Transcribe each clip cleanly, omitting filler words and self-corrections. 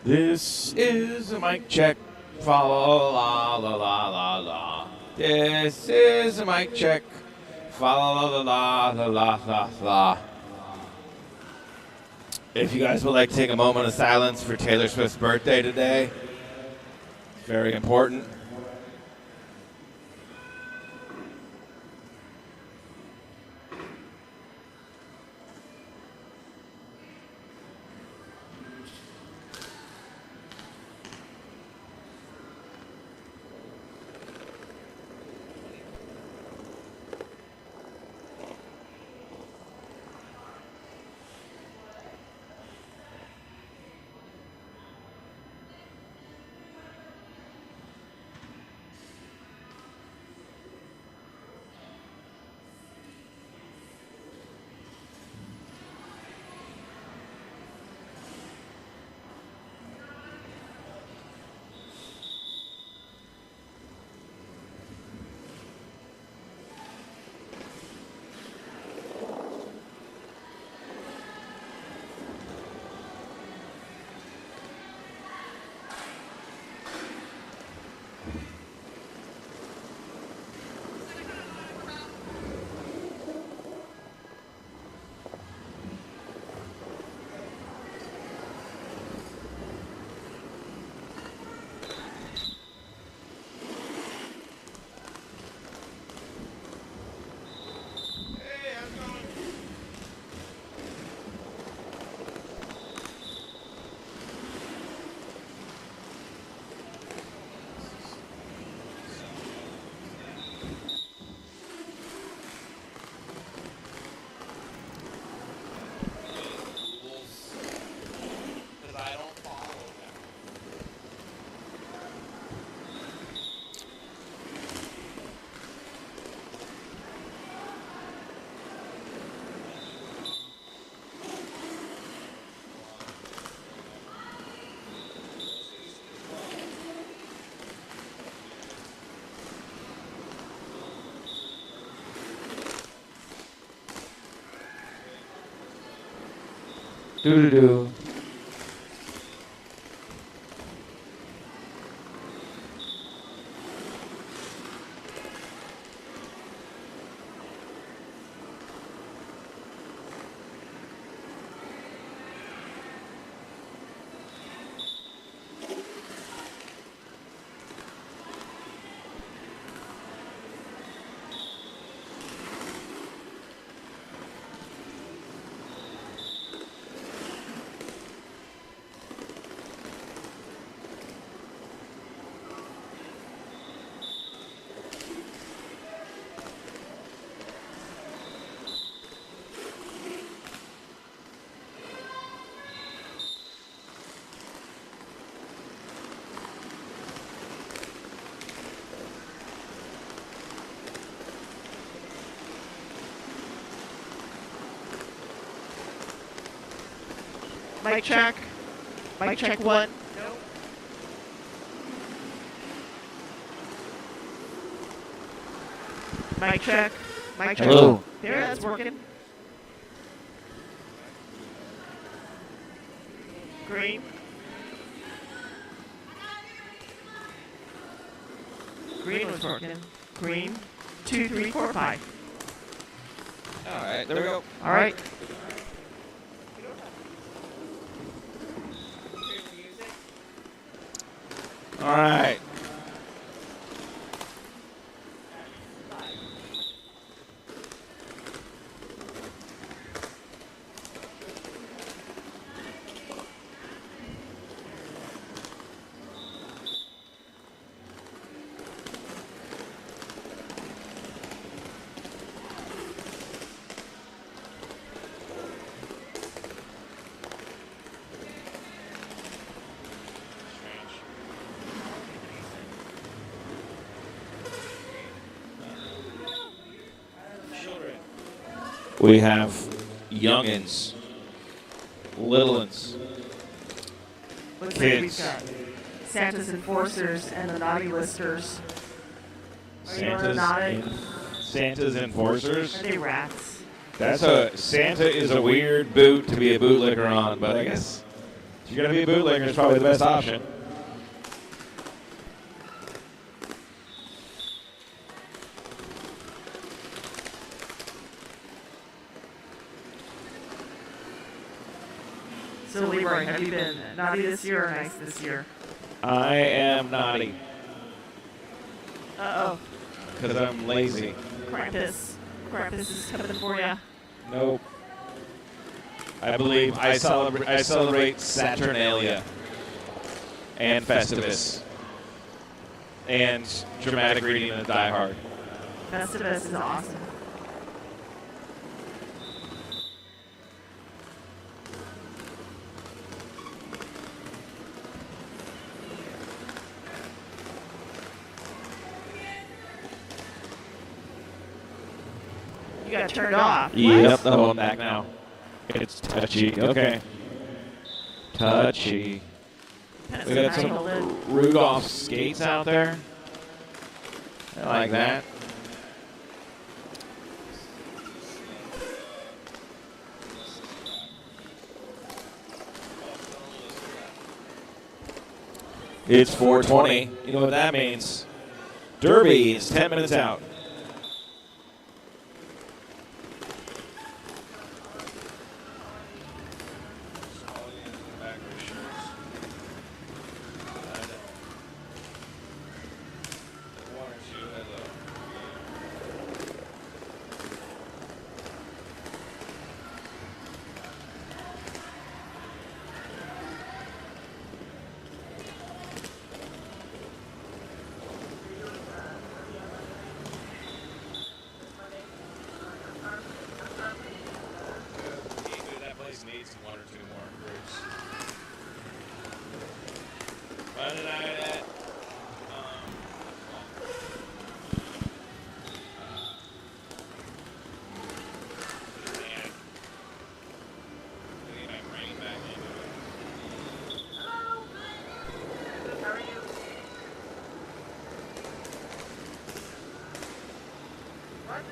This is a mic check. Follow la la la la la. This is a mic check. Follow la la la la la la. If you guys would like to take a moment of silence for Taylor Swift's birthday today, it's very important. Do-do-do. Mic check. Mic check one. No. Mic check. Mic check. Hello. There, that's working. Green. Green was working. Green. 2, 3, 4, 5. All right, there we go. All right. All right. We have youngins, littleins, Looks like kids, we've got Santa's enforcers and the naughty listers. Are you on naughty? Santa's enforcers. Are they rats? Santa is a weird boot to be a bootlicker on, but I guess If you're going to be a bootlegger, it's probably the best option. So, Leroy, have you been naughty this year or nice this year? I am naughty Uh-oh. because I'm lazy. Krampus. Krampus is coming for you. Nope. I believe I celebrate Saturnalia and Festivus and dramatic reading of Die Hard. Festivus is awesome. You got turned off. Yep, I'm back now. It's touchy. Okay. Touchy. We got some Rudolph skates out there. I like that. It's 4:20. You know what that means. Derby is 10 minutes out. Needs one or two more groups. How are you? What?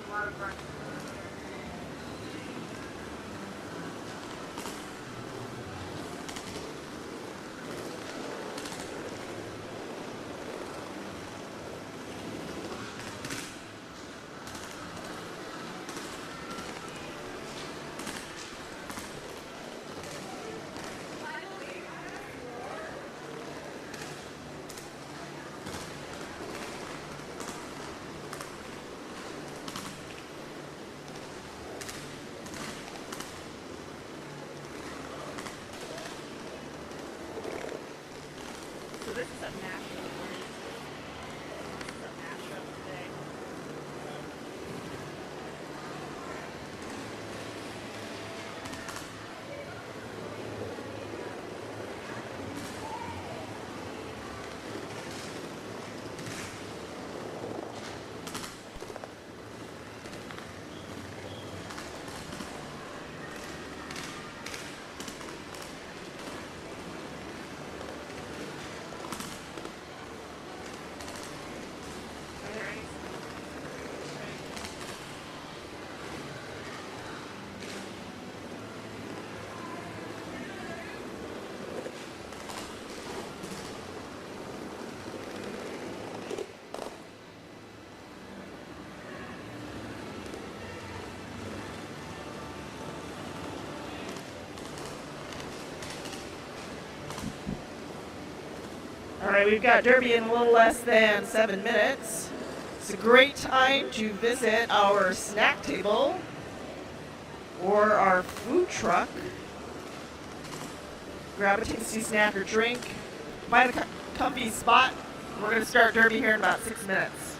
A lot of fun. So this is a mashup. This is a mashup today. All right, we've got Derby in a little less than 7 minutes. It's a great time to visit our snack table or our food truck. Grab a tasty snack or drink. Find a comfy spot. We're going to start Derby here in about 6 minutes.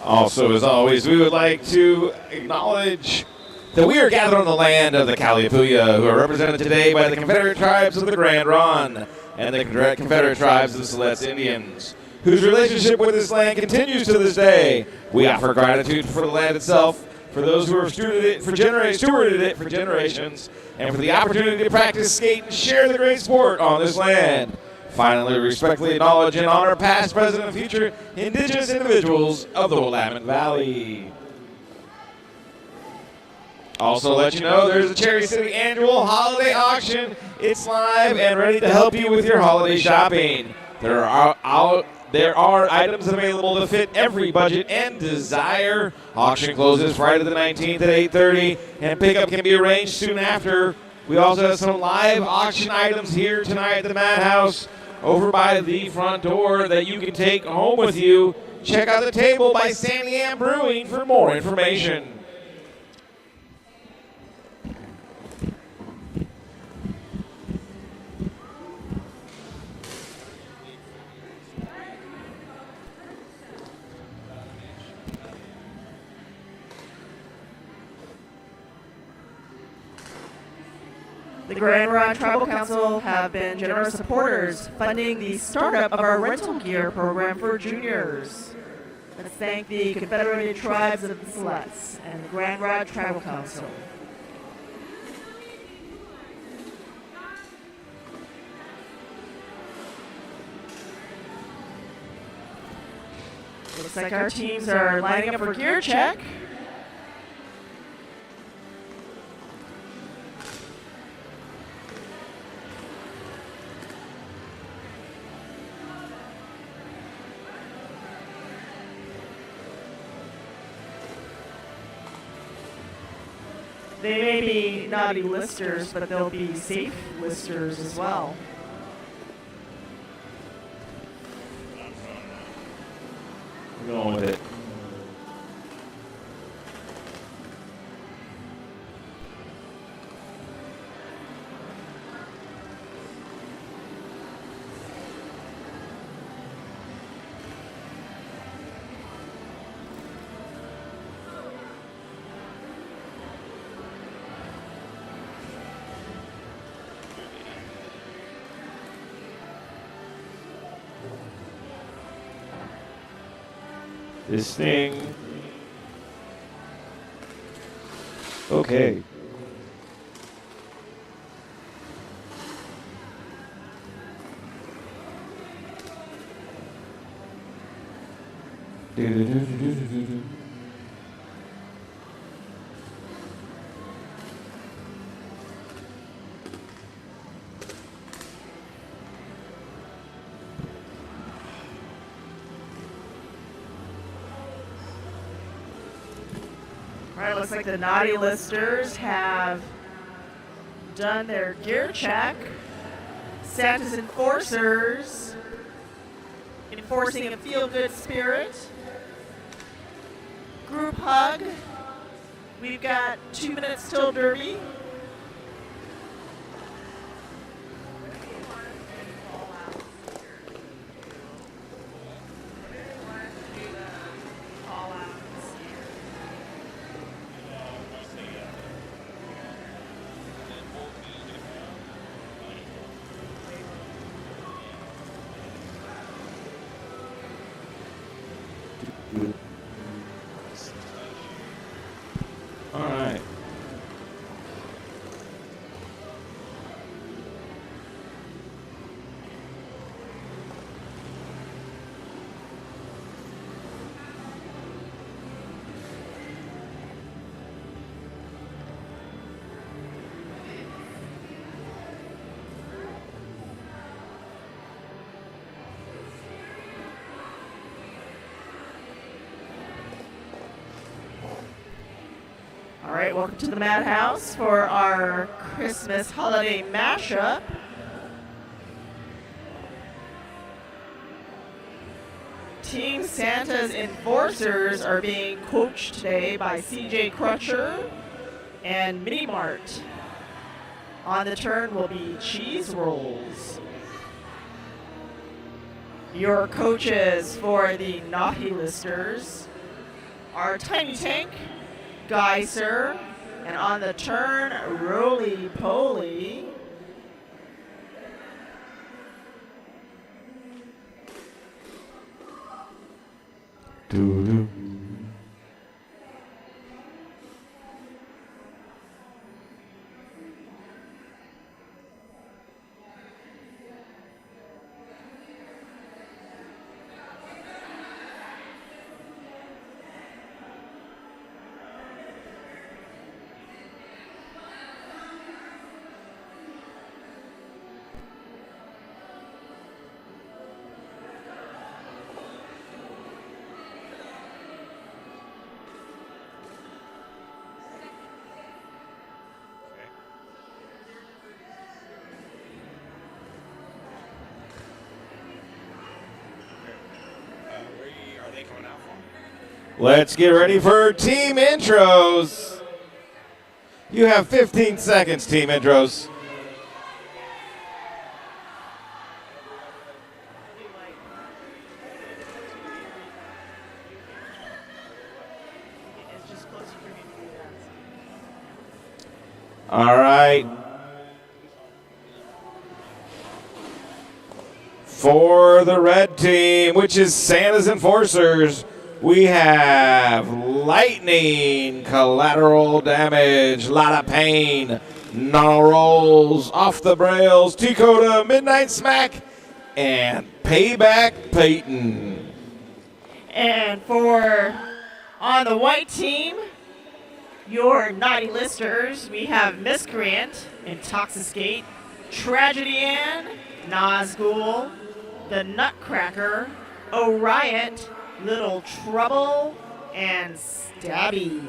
Also, as always, we would like to acknowledge that we are gathered on the land of the Kaliapuyia, who are represented today by the Confederate tribes of the Grand Ronde and the Confederate tribes of the Siletz Indians, whose relationship with this land continues to this day. We offer gratitude for the land itself, for those who have stewarded it for generations, and for the opportunity to practice, skate, and share the great sport on this land. Finally, respectfully acknowledge and honor past, present, and future Indigenous individuals of the Willamette Valley. Also, let you know there's the Cherry City Annual Holiday Auction. It's live and ready to help you with your holiday shopping. There are items available to fit every budget and desire. Auction closes Friday the 19th at 8:30, and pickup can be arranged soon after. We also have some live auction items here tonight at the Madhouse over by the front door that you can take home with you. Check out the table by Sandy Ann Brewing for more information. The Grand Ron Tribal Council have been generous supporters funding the startup of our rental gear program for juniors. Let's thank the Confederated Tribes of the Siletz and the Grand Ron Tribal Council. Looks like our teams are lining up for gear check. They may be naughty listers, but they'll be safe listers as well. We're going with it. This thing. Okay. Do-do-do-do-do-do-do. All right, looks like the naughty listers have done their gear check. Santa's enforcers, enforcing a feel-good spirit. Group hug. We've got 2 minutes till Derby. All right. All right, welcome to the Madhouse for our Christmas holiday mashup. Team Santa's enforcers are being coached today by CJ Crutcher and Mini Mart. On the turn will be Cheese Rolls. Your coaches for the Naughty Listers are Tiny Tank, Geyser, and on the turn, Roly Poly. Doo-doo. Let's get ready for team intros. You have 15 seconds, team intros. All right. For the red team, which is Santa's Enforcers, we have lightning, collateral damage, lot of pain, no rolls, off the rails, T-Coda, midnight smack, and payback Peyton. And for on the white team, your naughty listers, we have Miscreant, Intoxicate, Tragedy Ann, Nazgul, the Nutcracker, O'Riot, Little Trouble, and Stabby.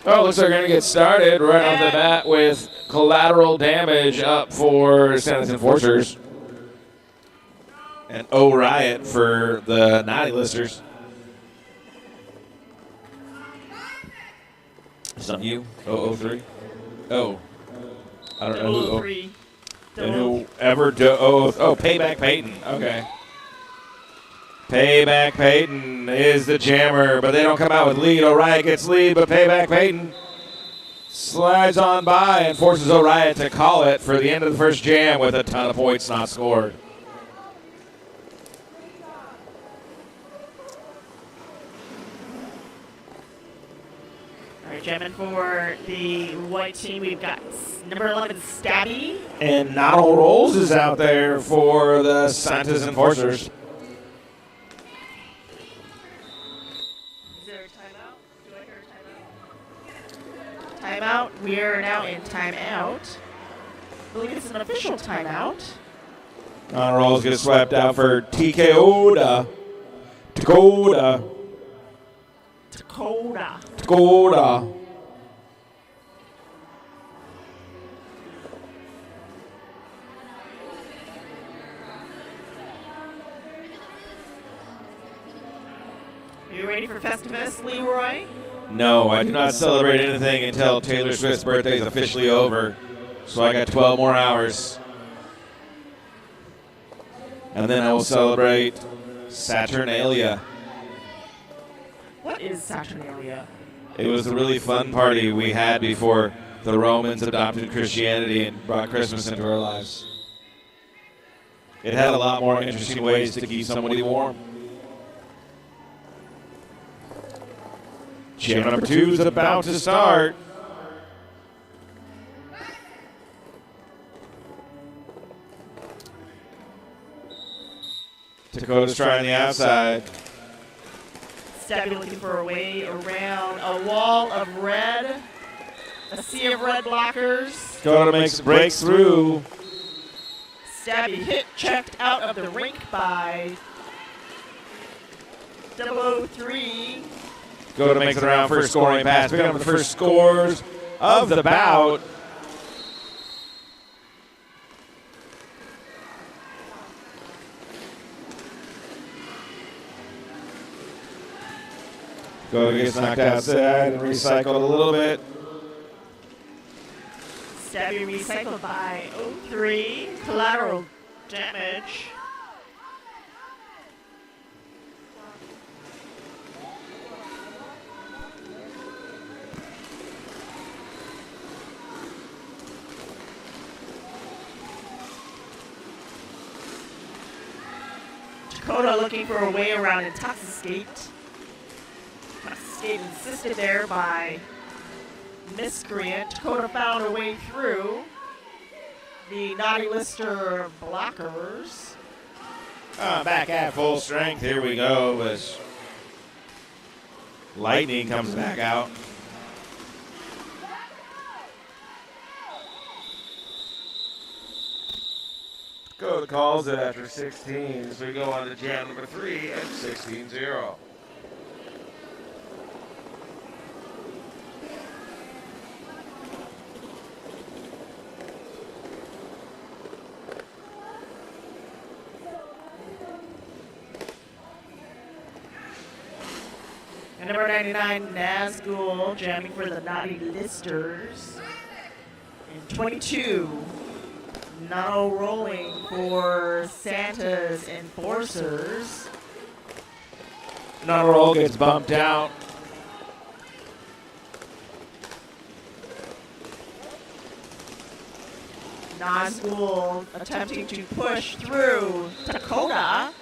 Oh, looks like we're going to get started right off the bat with collateral damage up for Santa's Enforcers. And O'Riot for the Naughty Listers. Is that you? 003? Oh. I don't know who. 003. And whoever Payback Peyton. Okay. Payback Peyton is the jammer, but they don't come out with lead. O'Riot gets lead, but Payback Peyton slides on by and forces O'Riot to call it for the end of the first jam with a ton of points not scored. All right, jamming for the white team, we've got number 11, Stabby. And Not All Rolls is out there for the Santa's Enforcers. Is there a timeout? Do I hear a timeout? Timeout. We are now in timeout. I believe it's an official timeout. Not All Rolls gets swept out for TKOda. Dakota. Are you ready for Festivus, Leroy? No, I do not celebrate anything until Taylor Swift's birthday is officially over. So I got 12 more hours. And then I will celebrate Saturnalia. What is Saturnalia? It was a really fun party we had before the Romans adopted Christianity and brought Christmas into our lives. It had a lot more interesting ways to keep somebody warm. Jam number 2 is about to start. Dakota's trying the outside. Stabby looking for a way around a wall of red. A sea of red blockers. Dakota breaks through. Stabby hit checked out of the rink by 003. Dakota makes it around first scoring pass. Picking up the first scores of the bout. Dakota gets knocked outside and recycled a little bit. Stabby recycled by 03. Collateral damage. Dakota looking for a way around Intoxicate. Intoxicate insisted there by Miscreant. Dakota found a way through the Naughty Lister blockers. Back at full strength. Here we go as Lightning comes back out. Dakota calls it after 16, so we go on to jam number 3 at 16-0. And number 99, Nazgul, jamming for the Naughty Listers. And 22, Nano rolling for Santa's Enforcers. Not roll gets bumped out. Nazgul attempting to push through Dakota.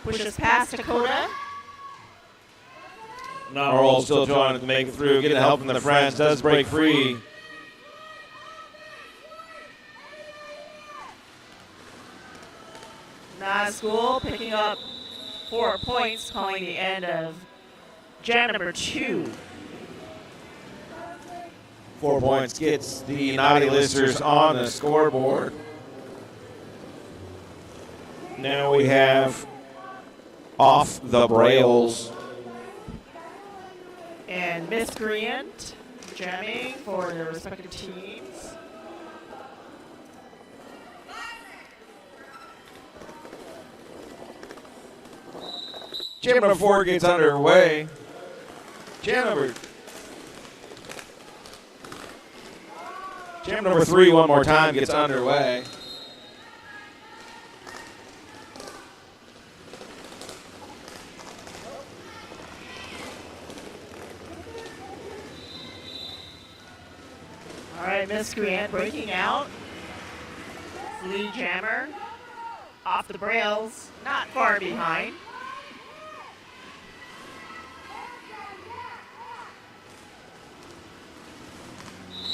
Pushes past Dakota. Not roll still trying to make it through. Getting help from the friends. Does break free. Nazgul picking up 4 points, calling the end of jam number 2. 4 points gets the Naughty Listers on the scoreboard. Now we have Off the Brails. And Miscreant jamming for their respective teams. Jam number 4 gets underway. Jam number 3 one more time gets underway. All right, Miscreant breaking out. Flea Jammer off the brails, not far behind.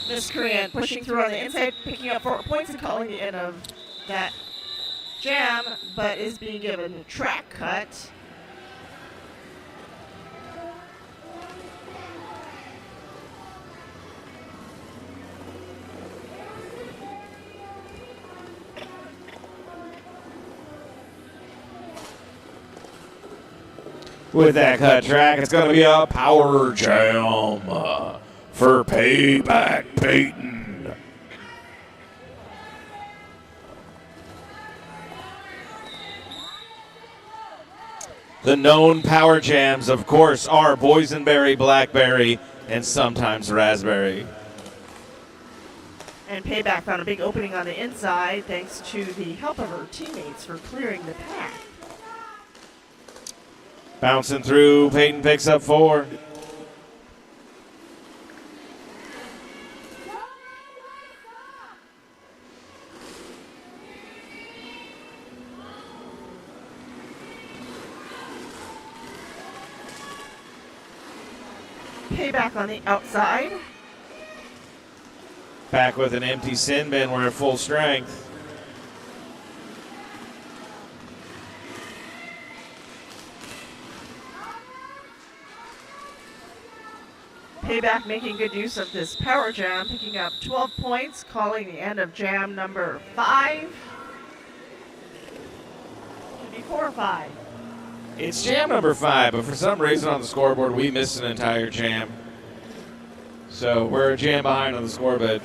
Miscreant pushing through on the inside, picking up 4 points and calling the end of that jam, but is being given a track cut. With that cut track, it's going to be a power jam for Payback Peyton. The known power jams, of course, are boysenberry, blackberry, and sometimes raspberry. And Payback found a big opening on the inside thanks to the help of her teammates for clearing the path. Bouncing through, Peyton picks up 4. Payback on the outside. Back with an empty sin bin. We're at full strength. Payback making good use of this power jam, picking up 12 points, calling the end of jam number 5. Should be 4 or 5. It's jam number 5, but for some reason on the scoreboard we missed an entire jam. So we're a jam behind on the score, but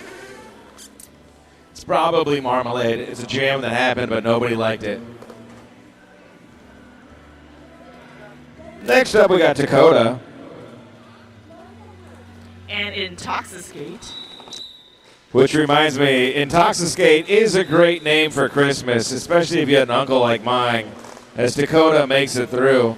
it's probably Marmalade. It's a jam that happened, but nobody liked it. Next up, we got Dakota. And Intoxicate. Which reminds me, Intoxicate is a great name for Christmas, especially if you had an uncle like mine, as Dakota makes it through.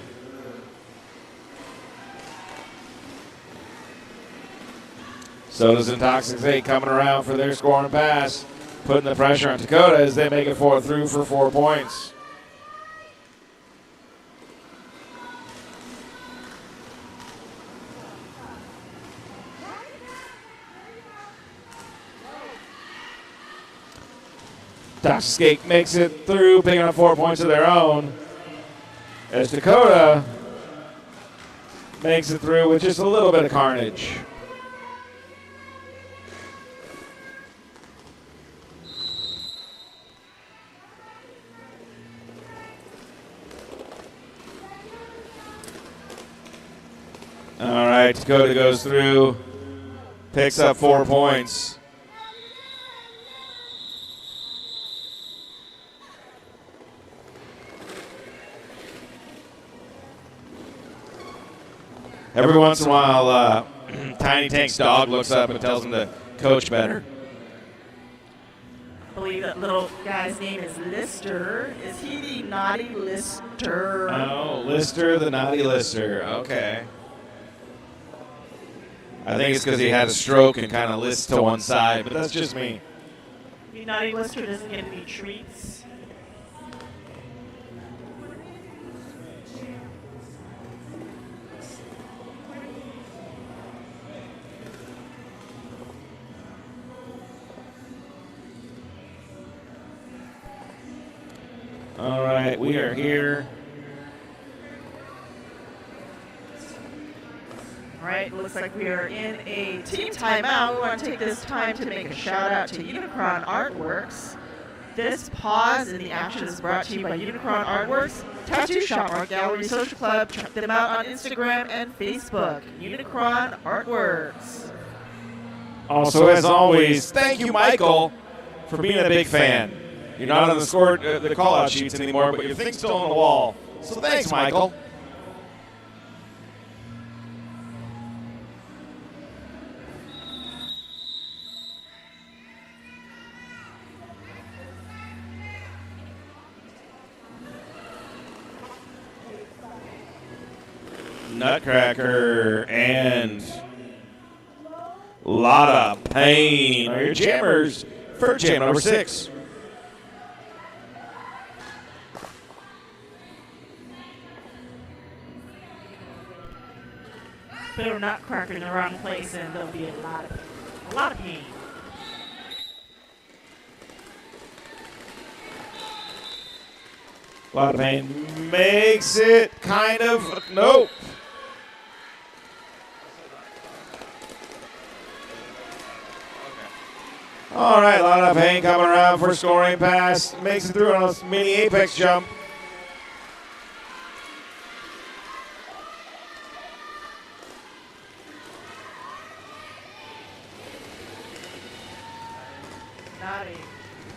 So does Intoxicate coming around for their score and pass, putting the pressure on Dakota as they make it through for 4 points. Intoxicate makes it through, picking up 4 points of their own, as Dakota makes it through with just a little bit of carnage. All right, Dakota goes through, picks up 4 points. Every once in a while, Tiny Tank's dog looks up and tells him to coach better. I believe that little guy's name is Lister. Is he the naughty Lister? Oh, Lister, the naughty Lister. Okay. I think it's because he had a stroke and kind of lists to one side, but that's just me. The naughty Lister doesn't get any treats. All right, we are here. All right, looks like we are in a team timeout. We want to take this time to make a shout out to Unicron Artworks. This pause in the action is brought to you by Unicron Artworks, Tattoo Shop, Art Gallery, Social Club. Check them out on Instagram and Facebook. Unicron Artworks. Also, as always, thank you, Michael, for being a big fan. You're not on the call-out sheets anymore, but your thing's still on the wall. So thanks, Michael. Nutcracker and Lotta Payne are your jammers for jam number 6. Put a nutcracker in the wrong place and there'll be a lot of pain. Lotta Payne makes it kind of, nope. All right, Lotta Payne coming around for a scoring pass. Makes it through on a mini apex jump.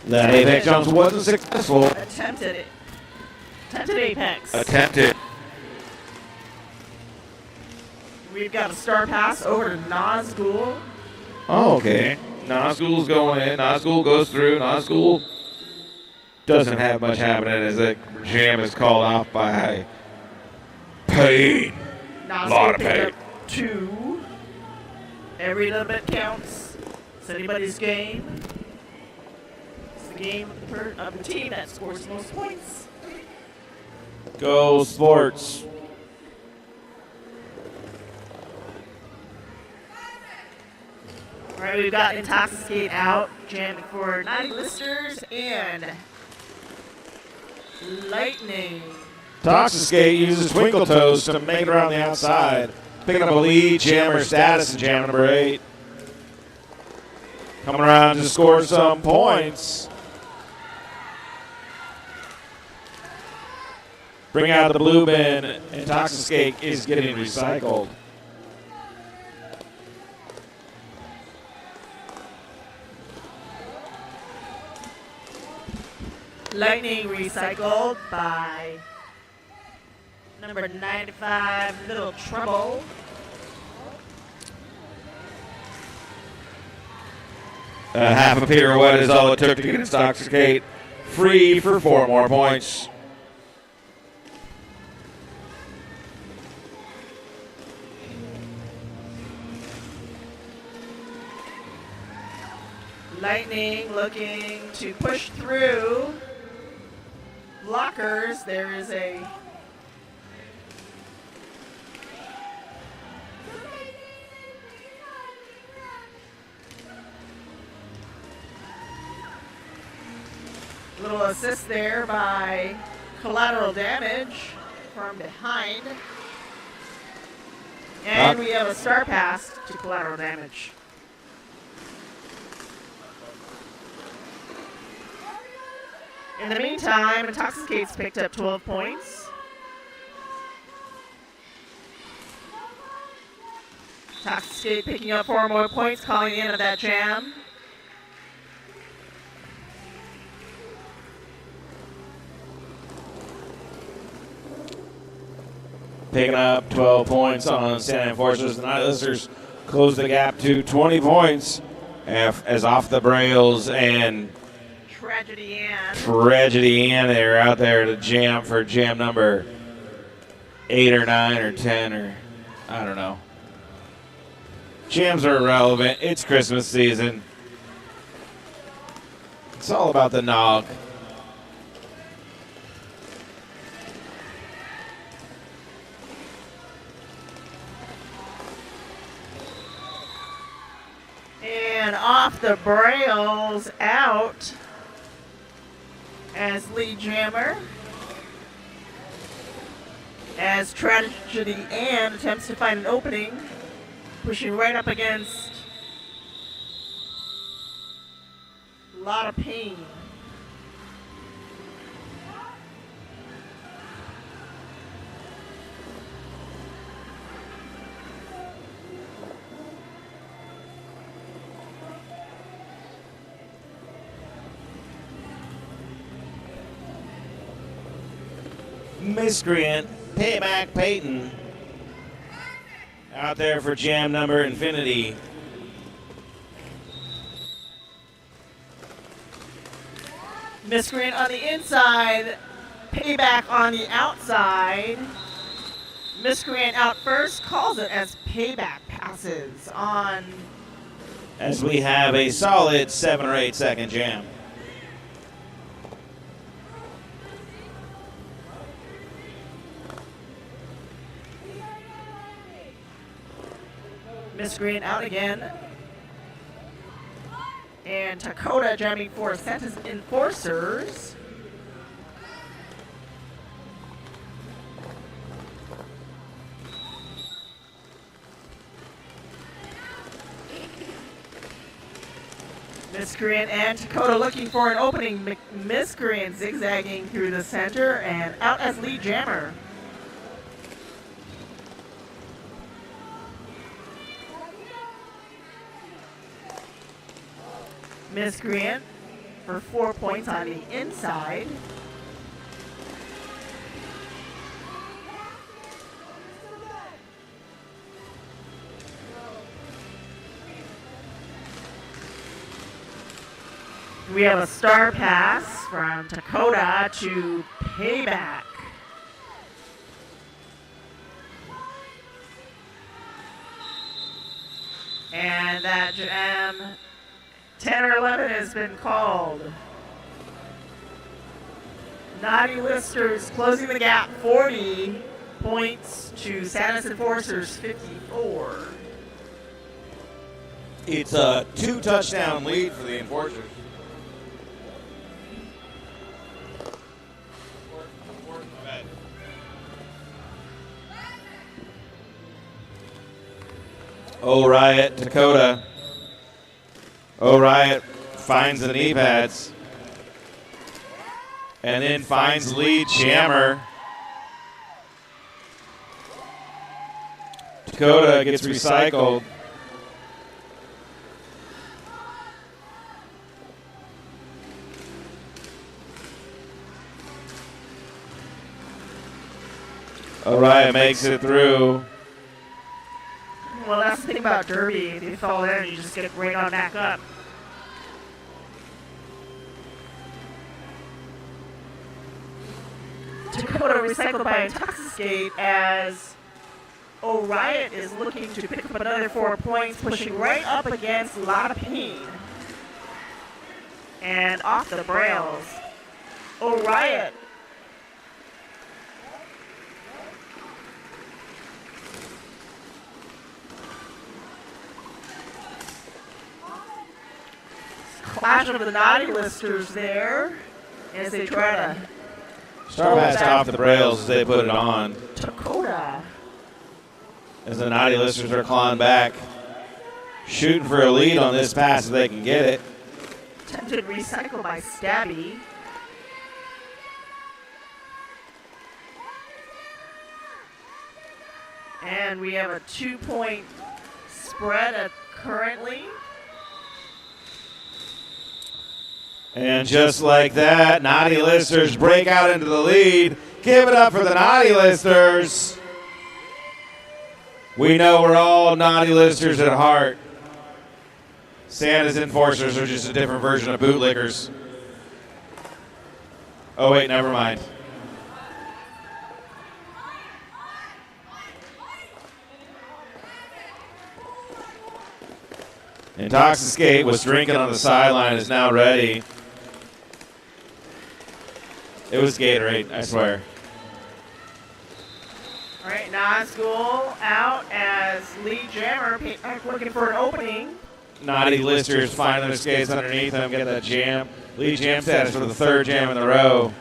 That apex jump wasn't successful. Attempted apex. Attempted. We've got a star pass over to Nazgul. Oh, okay. Nazgul's going in. Nazgul goes through. Nazgul doesn't have much happening as the jam is called off by Payne. Nazgul picked up 2. Every little bit counts. It's anybody's game. It's the game of the team that scores the most points. Go Sports. All right, we've got Intoxicate out, jamming for 90 Listers and Lightning. Toxicate uses Twinkle Toes to make it around the outside, picking up a lead jammer status in jam number 8. Coming around to score some points. Bring out the blue bin. Intoxicate is getting recycled. Lightning recycled by number 95, Little Trouble. Half a pirouette is all it took to get Intoxicate free for 4 more points. Lightning looking to push through blockers. There is a little assist there by Collateral Damage from behind. And we have a star pass to Collateral Damage. In the meantime, Intoxicate's picked up 12 points. Intoxicate picking up 4 more points, calling the end of that jam. picking up 12 points on Santa Enforcers. The Naughty Listers close the gap to 20 points as Off the Brails and Tragedy Ann, they're out there to jam for jam number 8 or 9 or 10 or I don't know. Jams are irrelevant. It's Christmas season. It's all about the nog. And Off the Brails out as lead jammer. As Tragedy Ann attempts to find an opening, pushing right up against a lot of pain. Miscreant, Payback Peyton, out there for jam number Infinity. Miscreant on the inside, Payback on the outside. Miscreant out first, calls it as Payback passes on. As we have a solid 7 or 8 second jam. Miscreant out again. And Dakota jamming for Santa's Enforcers. Miscreant and Dakota looking for an opening. Miscreant zigzagging through the center and out as lead jammer. Miscreant for 4 points on the inside. We have a star pass from Dakota to Payback. And that jam 10 or 11 has been called. Naughty Listers closing the gap 40 points to Santa's Enforcers 54. It's a 2-touchdown lead for the Enforcers. Oh, Riot, Dakota. Oh, Riot finds the knee pads. And then finds lead jammer. Dakota gets recycled. Oh, Riot makes it through. Well, that's the thing about Derby. If you fall in, you just get right on back up. Dakota recycled by Intoxicate as O'Riot is looking to pick up another 4 points, pushing right up against a lot of pain. And Off the Brails. O'Riot. Clash of the Naughty Listers there as they try to Star pass Off the Brails as they put it on. Dakota. As the Naughty Listers are clawing back, shooting for a lead on this pass if they can get it. Attempted recycle by Stabby. And we have a 2-point spread currently. And just like that, Naughty Listers break out into the lead. Give it up for the Naughty Listers. We know we're all naughty listers at heart. Santa's enforcers are just a different version of bootlickers. Oh, wait, never mind. Intoxicate was drinking on the sideline, is now ready. It was Gatorade, I swear. All right, non-school out as Lee Jammer looking for an opening. Naughty listers finding their skates underneath them, get that jam. Lee jam status for the third jam in the row.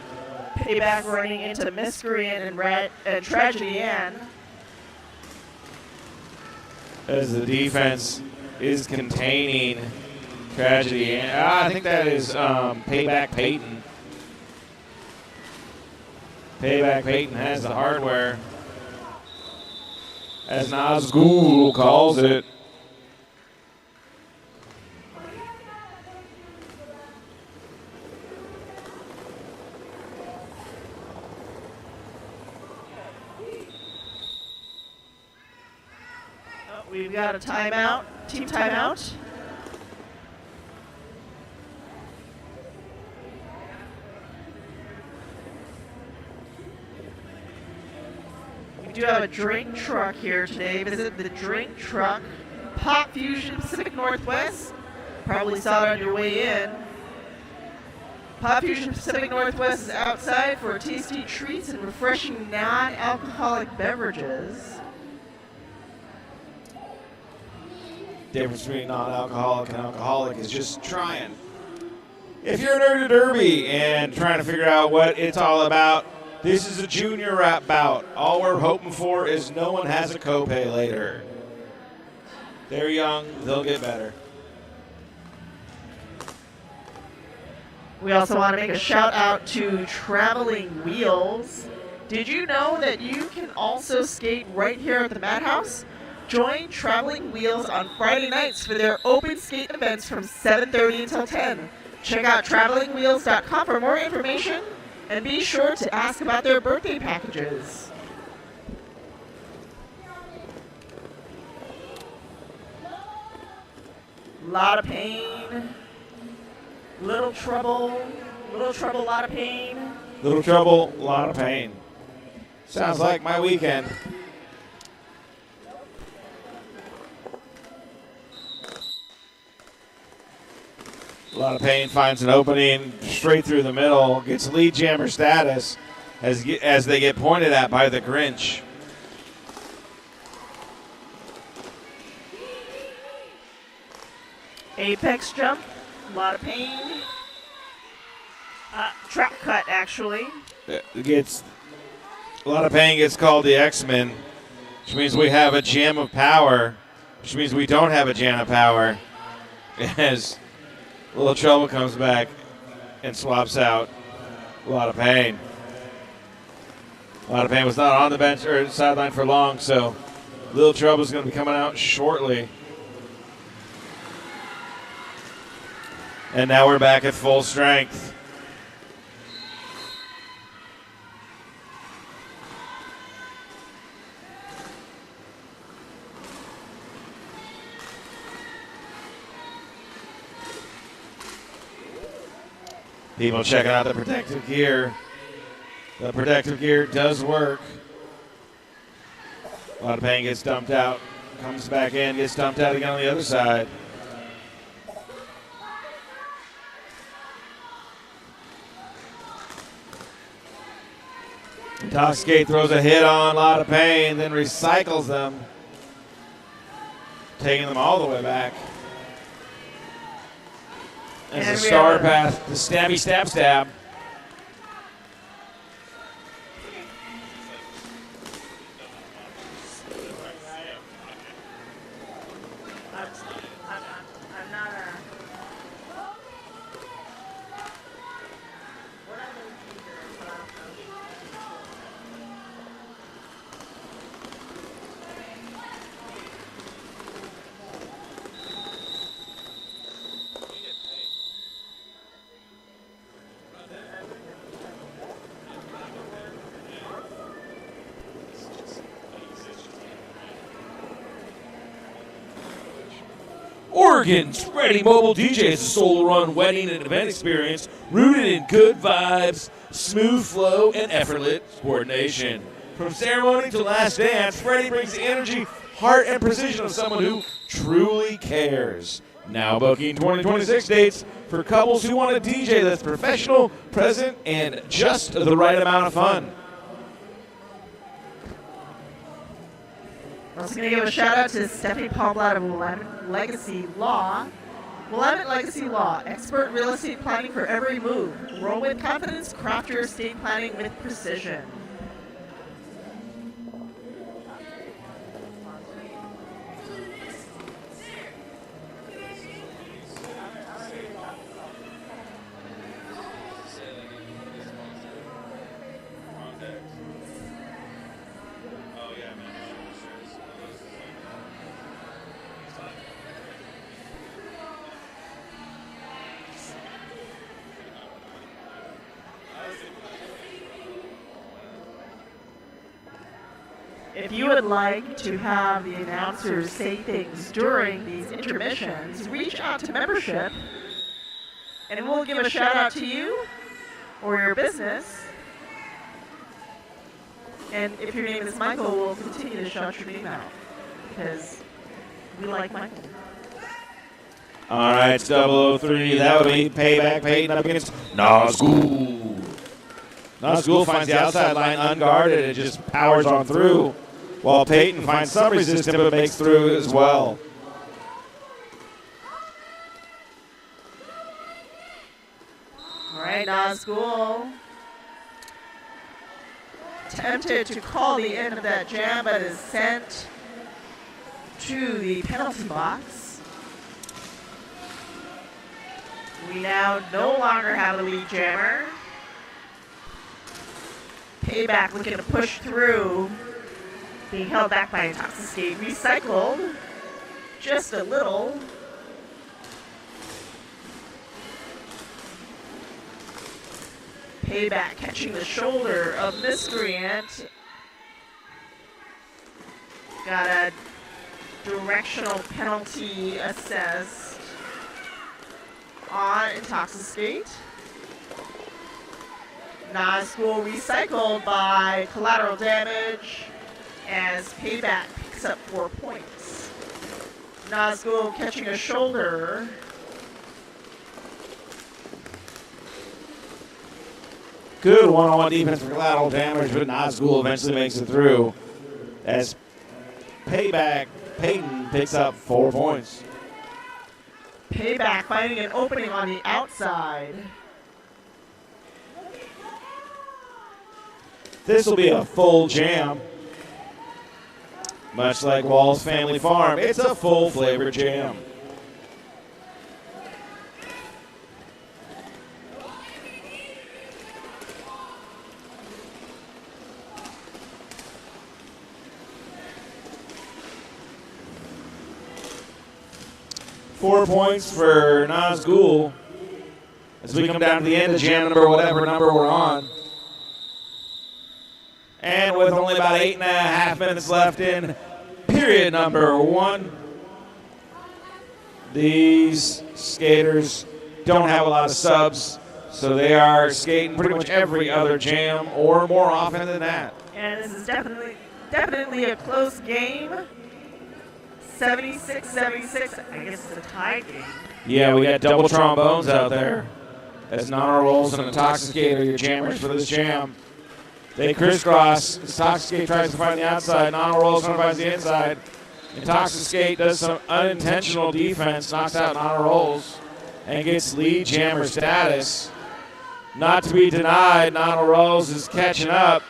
Payback running into Miscreant and Tragedy Ann. As the defense is containing Tragedy Ann. I think that is Payback Peyton. Payback Peyton has the hardware. As Nazgul calls it. We've got a timeout, team timeout. We do have a drink truck here today. Visit the drink truck, Pop Fusion Pacific Northwest. Probably saw it on your way in. Pop Fusion Pacific Northwest is outside for tasty treats and refreshing non-alcoholic beverages. Difference between non-alcoholic and alcoholic is just trying. If you're a Nerdy Derby and trying to figure out what it's all about, this is a junior rap bout. All we're hoping for is no one has a copay later. They're young, they'll get better. We also want to make a shout out to Traveling Wheels. Did you know that you can also skate right here at the Madhouse? Join Traveling Wheels on Friday nights for their open skate events from 7:30 until 10. Check out travelingwheels.com for more information and be sure to ask about their birthday packages. Lot of pain. Little trouble, lot of pain. Little trouble, a lot of pain. Sounds like my weekend. A lot of pain finds an opening straight through the middle, gets lead jammer status as they get pointed at by the Grinch. Apex jump, a lot of pain. Trap cut, actually. It gets a lot of pain, gets called the X-Men, which means we have a jam of power, which means we don't have a jam of power. As Little Trouble comes back and swaps out. A lot of pain. A lot of pain. Was not on the bench or sideline for long, so Little Trouble is going to be coming out shortly. And now we're back at full strength. People checking out the protective gear. The protective gear does work. A lot of pain gets dumped out. Comes back in, gets dumped out again on the other side. Intoxicate throws a hit on, a lot of pain, then recycles them. Taking them all the way back. As the star path, the stabby stab stab. Oregon's Ready Mobile DJ is a solo-run wedding and event experience rooted in good vibes, smooth flow, and effortless coordination. From ceremony to last dance, Freddie brings the energy, heart, and precision of someone who truly cares. Now booking 2026 dates for couples who want a DJ that's professional, present, and just the right amount of fun. I'm also going to give a shout out to Stephanie Palmblatt of Willamette Legacy Law. Willamette Legacy Law, expert real estate planning for every move. Roll with confidence, craft your estate planning with precision. If you would like to have the announcers say things during these intermissions, reach out to membership and we'll give a shout out to you or your business. And if your name is Michael, we'll continue to shout your name out because we like Michael. All right, it's 003. That would be Payback Peyton up against Nazgul. Nazgul finds the outside line unguarded and just powers on through, while Peyton finds some resistance but makes through as well. All right, Nazgul tempted to call the end of that jam, but is sent to the penalty box. We now no longer have a lead jammer. Payback looking to push through, being held back by Intoxicate. Recycled just a little. Payback catching the shoulder of Miscreant. Got a directional penalty assessed on Intoxicate. Nazgul recycled by collateral damage as Payback picks up 4 points. Nazgul catching a shoulder. Good one-on-one defense for collateral damage, but Nazgul eventually makes it through as Payback Peyton picks up 4 points. Payback finding an opening on the outside. This will be a full jam. Much like Wall's Family Farm, it's a full flavor jam. Four points for Nazgul as we come down to the end of jam number, whatever number we're on. And with only about 8.5 minutes left in period number 1, these skaters don't have a lot of subs, so they are skating pretty much every other jam or more often than that. And this is definitely a close game. 76-76. I guess it's a tie game. Yeah, we got double trombones out there. As Nana Rolls and Intoxicate are your jammers for this jam. They crisscross. Intoxicate tries to find the outside. Nana Rolls trying to find the inside. Intoxicate does some unintentional defense, knocks out Nana Rolls, and gets lead jammer status. Not to be denied, Nana Rolls is catching up.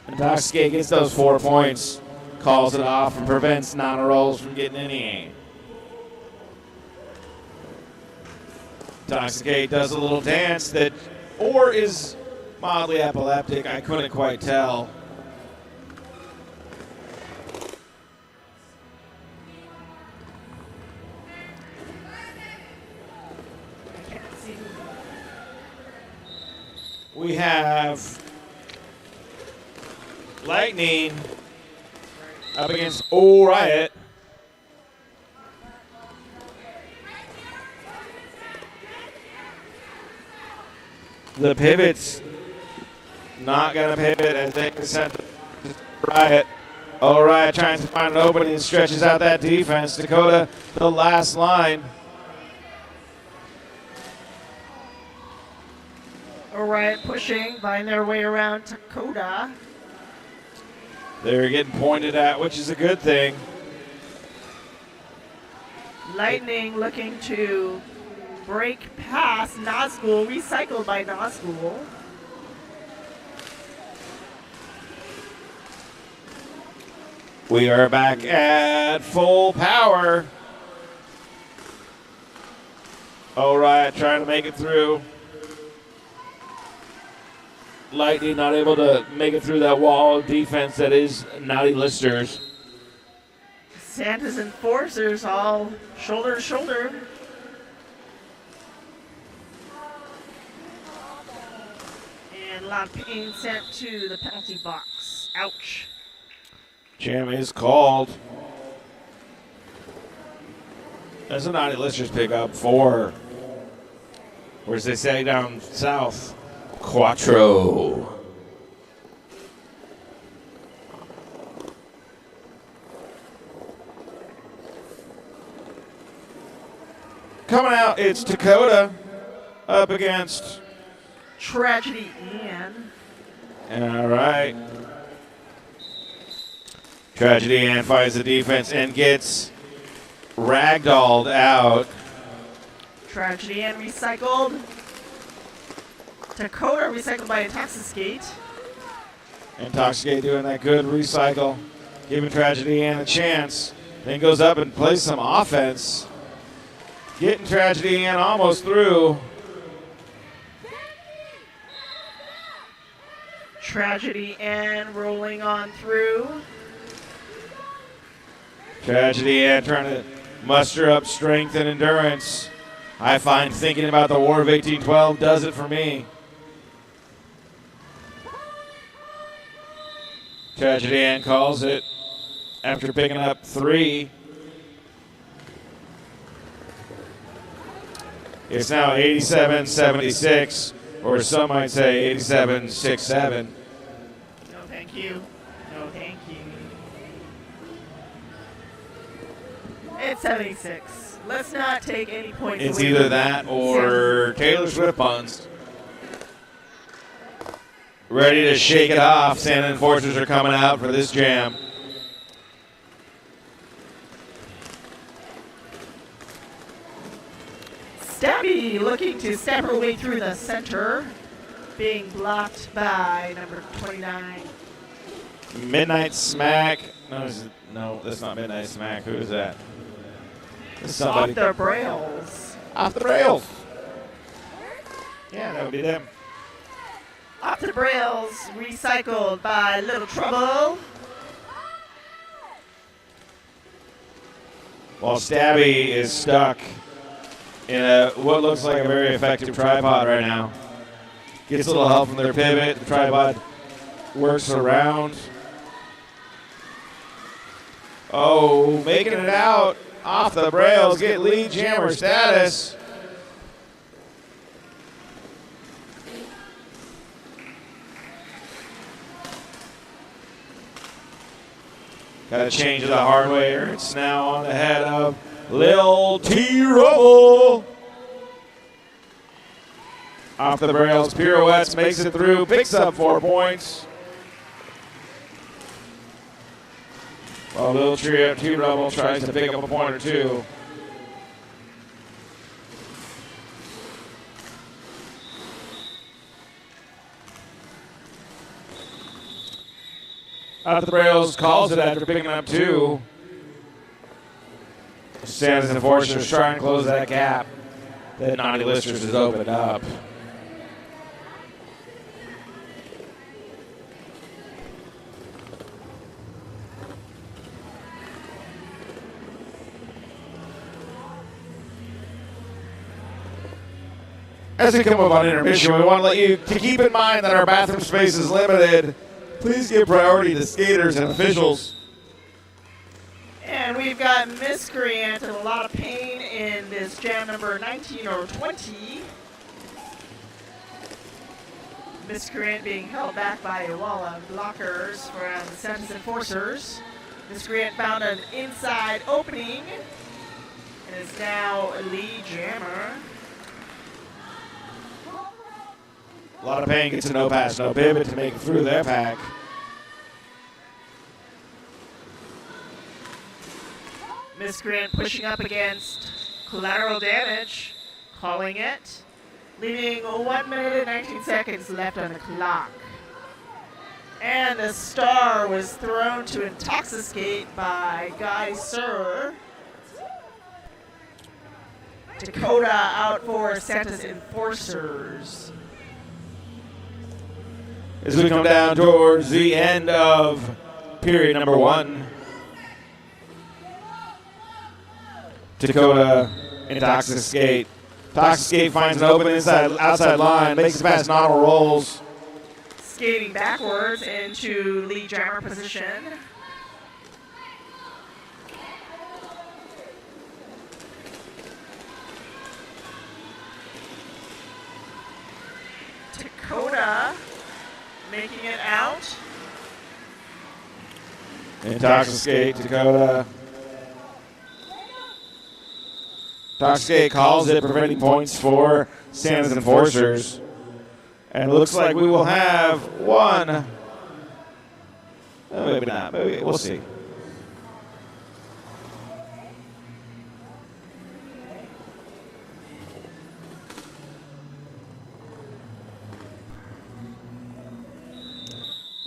Intoxicate gets those 4 points, calls it off, and prevents Nana Rolls from getting any. Intoxicate does a little dance that, or is mildly epileptic, I couldn't quite tell. we have Lightning up against All Riot. The pivot's not going to pivot as they sent Riot. All Riot trying to find an opening and stretches out that defense. Dakota, the last line. All Riot pushing, find their way around Dakota. They're getting pointed at, which is a good thing. Lightning looking to break past Nazgul, recycled by Nazgul. We are back at full power. All Riot trying to make it through. Lightning not able to make it through that wall of defense that is Naughty Listers. Santa's enforcers all shoulder to shoulder. And a lot of pain sent to the penalty box. Ouch. Jam is called. That's a Naughty Listers pickup for, or as they say down south, Quattro. Coming out, it's Dakota up against Tragedy Ian. All right. Tragedy Ann finds the defense and gets ragdolled out. Tragedy Ian recycled. Dakota recycled by Intoxicate. Intoxicate doing that good recycle, giving Tragedy Ann a chance. Then goes up and plays some offense. Getting Tragedy Ann almost through. Tragedy Ann rolling on through. Tragedy Ann trying to muster up strength and endurance. I find thinking about the War of 1812 does it for me. Tragedy Ann calls it after picking up 3. It's now 87-76, or some might say 87-6-7. No, thank you. No, thank you. It's 76. Let's not take any points. It's away either from that or Taylor Swift puns. Ready to shake it off. Santa Enforcers are coming out for this jam. Stabby looking to stab her way through the center, being blocked by number 29. Midnight Smack. No, that's not Midnight Smack. Who is that? That's somebody. Off the rails. Off the rails. Yeah, that would be them. Off the rails, recycled by Little Trouble. While Stabby is stuck in what looks like a very effective tripod right now. Gets a little help from their pivot. The tripod works around. Oh, making it out off the rails. Get lead jammer status. Got to change it the hard way. It's now on the head of Lil T Rubble. Off the rails, pirouettes, makes it through, picks up 4 points. While Lil T Rubble tries to pick up a point or two. Off the rails, calls it after picking up 2. Santa's Enforcers trying to close that gap that Naughty Listers has opened up. As we come up on intermission, we want to let you to keep in mind that our bathroom space is limited. Please give priority to skaters and officials. And we've got Miscreant in a lot of pain in this jam number 19 or 20. Miscreant being held back by a wall of blockers from the Santos Enforcers. Miscreant found an inside opening and is now lead jammer. A lot of pain, gets a no pass, no pivot to make it through their pack. Miscreant pushing up against collateral damage, calling it, leaving 1 minute and 19 seconds left on the clock. And the star was thrown to Intoxicate by Guy Sir. Dakota out for Santos Enforcers. As we come down towards the end of period number 1. Dakota Intoxicate. Intoxicate finds an open outside line, makes it past Noddle, rolls. Skating backwards into lead jammer position. Dakota making it out. Intoxicate, Dakota. Intoxicate calls it, preventing points for Santos Enforcers. And it looks like we will have one. Maybe not. Maybe we'll see.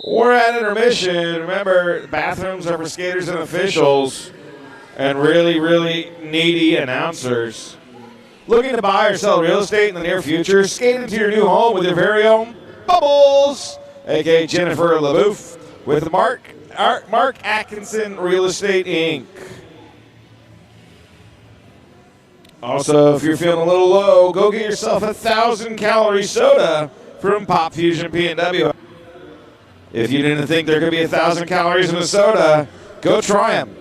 We're at intermission. Remember, bathrooms are for skaters and officials and really, really needy announcers. Looking to buy or sell real estate in the near future? Skate into your new home with your very own Bubbles, a.k.a. Jennifer LaBouffe, with Mark Atkinson Real Estate, Inc. Also, if you're feeling a little low, go get yourself a 1,000-calorie soda from Pop Fusion P&W. If you didn't think there could be 1,000 calories in a soda, go try them.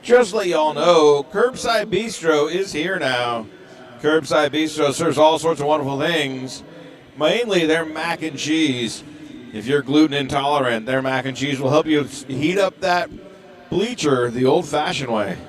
Just to let y'all know, Curbside Bistro is here now. Curbside Bistro serves all sorts of wonderful things, mainly their mac and cheese. If you're gluten intolerant, their mac and cheese will help you heat up that bleacher the old-fashioned way.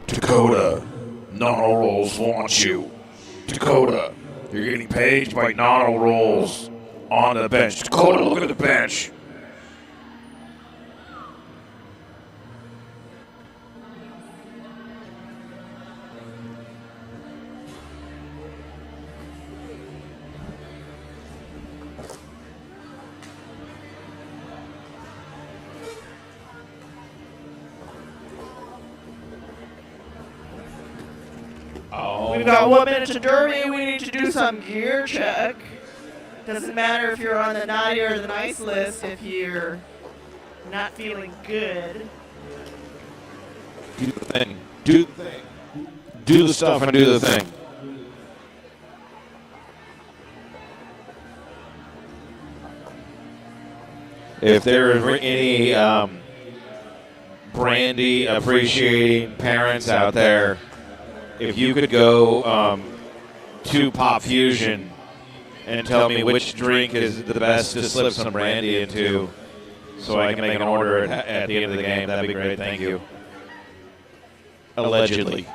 Dakota, Nono Rolls wants you. Dakota, you're getting paged by Nono Rolls on the bench. Dakota, look at the bench. We've got 1 minute to Derby. We need to do some gear check. Doesn't matter if you're on the naughty or the nice list if you're not feeling good. Do the thing. Do the thing. Do the stuff and do the thing. If there are any brandy appreciating parents out there, if you could go to Pop Fusion and tell me which drink is the best to slip some brandy into so I can make an order at the end of the game, that'd be great. Thank you. Allegedly.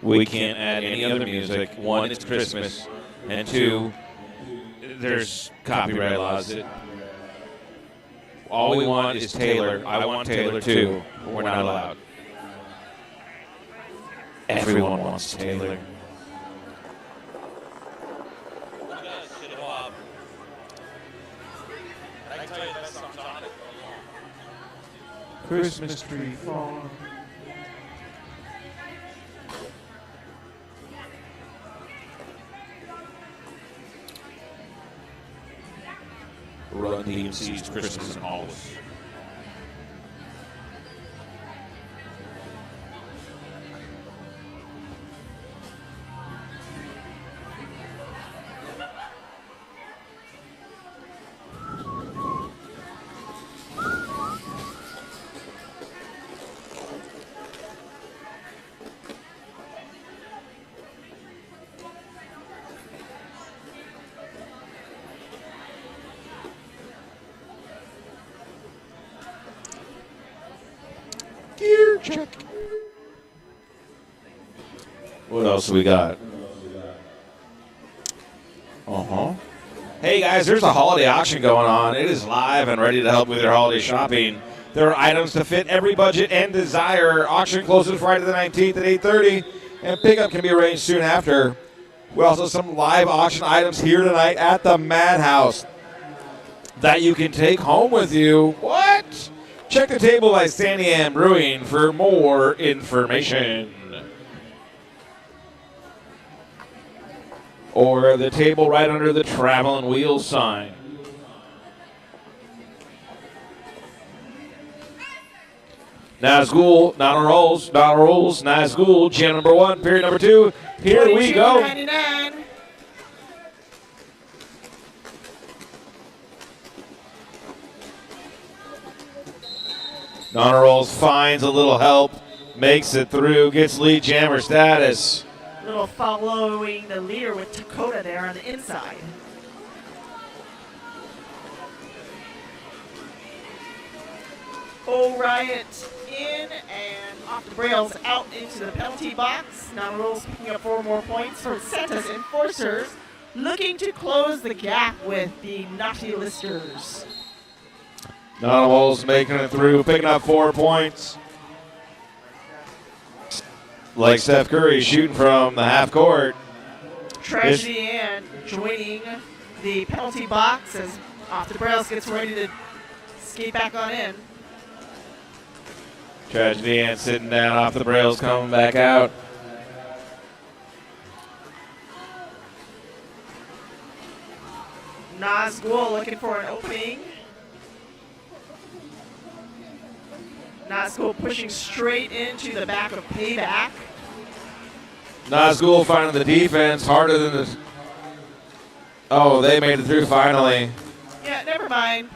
We can't add any other music. One, it's Christmas, and two, there's copyright laws. All we want is Taylor. I want Taylor too, but we're not allowed. Everyone wants Taylor. Christmas tree farm. Run DMC's Christmas and Hollis. Gear check. What else we got? Hey guys, there's a holiday auction going on. It is live and ready to help with your holiday shopping. There are items to fit every budget and desire. Auction closes Friday the 19th at 8:30, and pickup can be arranged soon after. We also have some live auction items here tonight at the Madhouse that you can take home with you. What? Check the table by Sandy Ann Brewing for more information. Or the table right under the Traveling Wheels sign. Nazgul, not on rolls, Nazgul, gym number 1, period number 2. Here we go. $22.99. Nana Rolls finds a little help, makes it through, gets lead jammer status. Little following the leader with Dakota there on the inside. O'Riot in and off the rails out into the penalty box. Nana Rolls picking up 4 more points for Santa's Enforcers, looking to close the gap with the Naughty Listers. Nana Rolls making it through, picking up 4 points. Like Steph Curry shooting from the half court. Tragedy Ann joining the penalty box as Off the Rails gets ready to skate back on in. Tragedy Ann sitting down, Off the Rails coming back out. Nazgul looking for an opening. Nazgul pushing straight into the back of Payback. Nazgul finding the defense harder than the... Oh, they made it through finally. Yeah, never mind.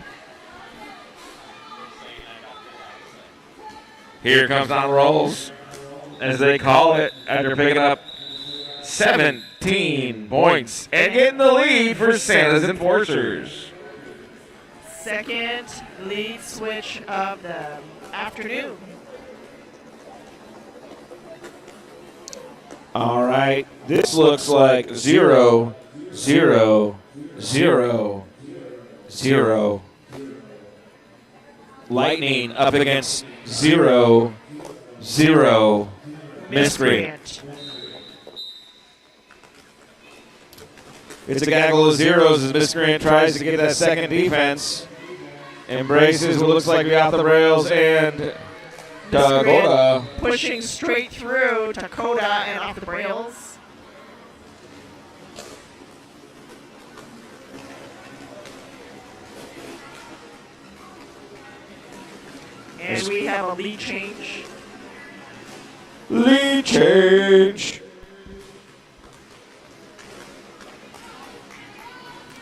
Here comes on rolls, as they call it, after picking up 17 points and getting the lead for Santa's Enforcers. Second lead switch of the afternoon. All right, this looks like 0, 0, 0, 0. Lightning up against 0, 0, Miscreant. It's a gaggle of zeros as Miscreant tries to get that second defense. Embraces what looks like we got the rails, and Dakota pushing straight through Dakota and off the rails. And we have a lead change. Lead change.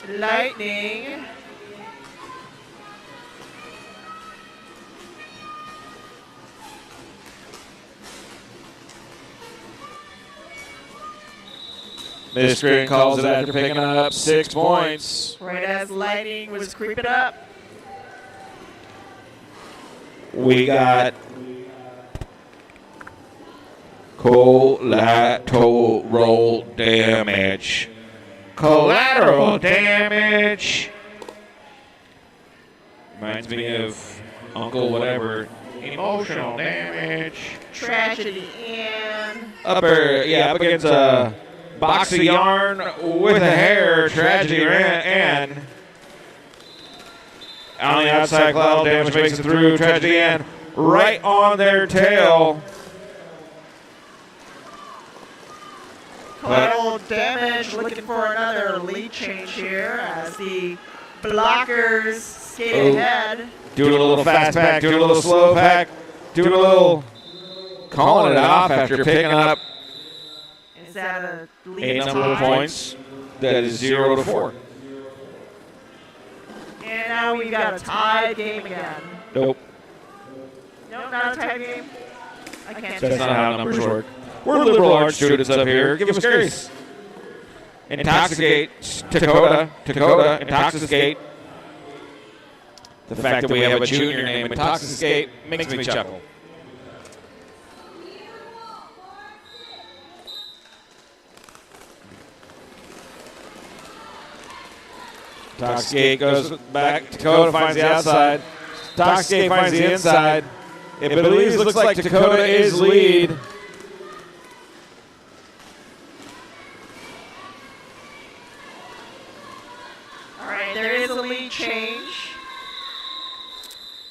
Lightning. Miscreant calls it after picking up 6 points. Right as Lightning was creeping up. We got collateral damage. Collateral damage. Reminds me of Uncle Whatever. Emotional damage. Tragedy and Up against a box of yarn with a hair. Tragedy and on the outside, collateral damage makes it through. Tragedy and right on their tail. collateral damage, looking for another lead change here as the blockers skate ahead. Doing a little fast pack, doing a little slow pack, doing a little calling it off after picking up Is that a lead a number of points. That is 0 to 4. And now we've got a tie game again. Nope. No, not a tie game. I can't. That's not how numbers work. We're liberal arts students up here. Give us grace. Intoxicate, Dakota, Intoxicate. The fact that we have a junior named Intoxicate makes me chuckle. Intoxicate goes back. Dakota finds the outside. Intoxicate finds the inside. It believes looks like Dakota is lead. All right, there is a lead change.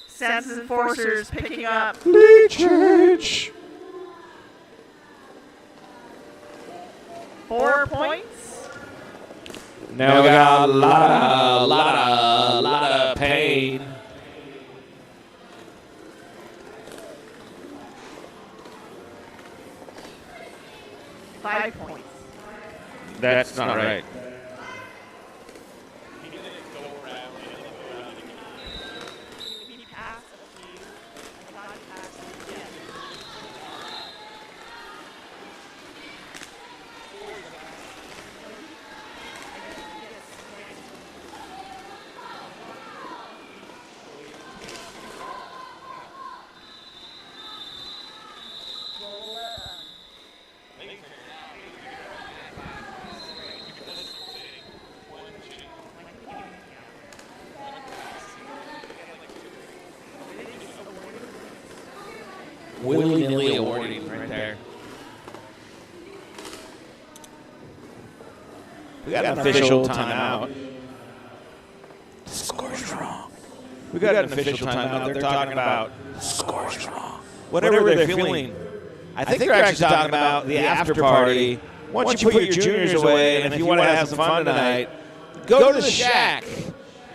Senses Enforcers picking up. Lead change. 4 points. Now we got a lot of pain. Five points. That's not right. Willy-nilly awarding right there. We got an official timeout. The score's wrong. We got an official timeout. They're talking about score's wrong. Whatever they're feeling. I think they're actually talking about the after party. Once you put your juniors away, and if you want to have some fun tonight, go to the shack.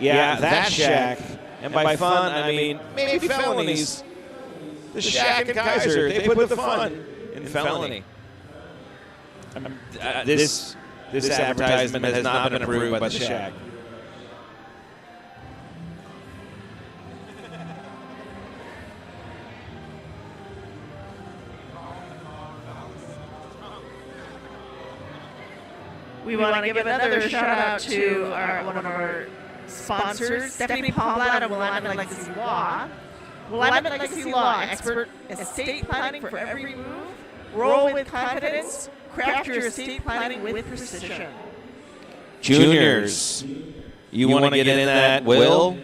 Yeah, that shack. And by fun, I mean maybe felonies. The Shack and Kaiser, they put the fun in felony. This advertisement has not been approved by the Shack. We want to give another shout out to one of our sponsors, Stephanie Paulette of Willamette Legacy Law. Willamette Legacy Law, expert estate planning for every move. Roll with confidence. Craft your estate planning with precision. Juniors, you want to get in that will?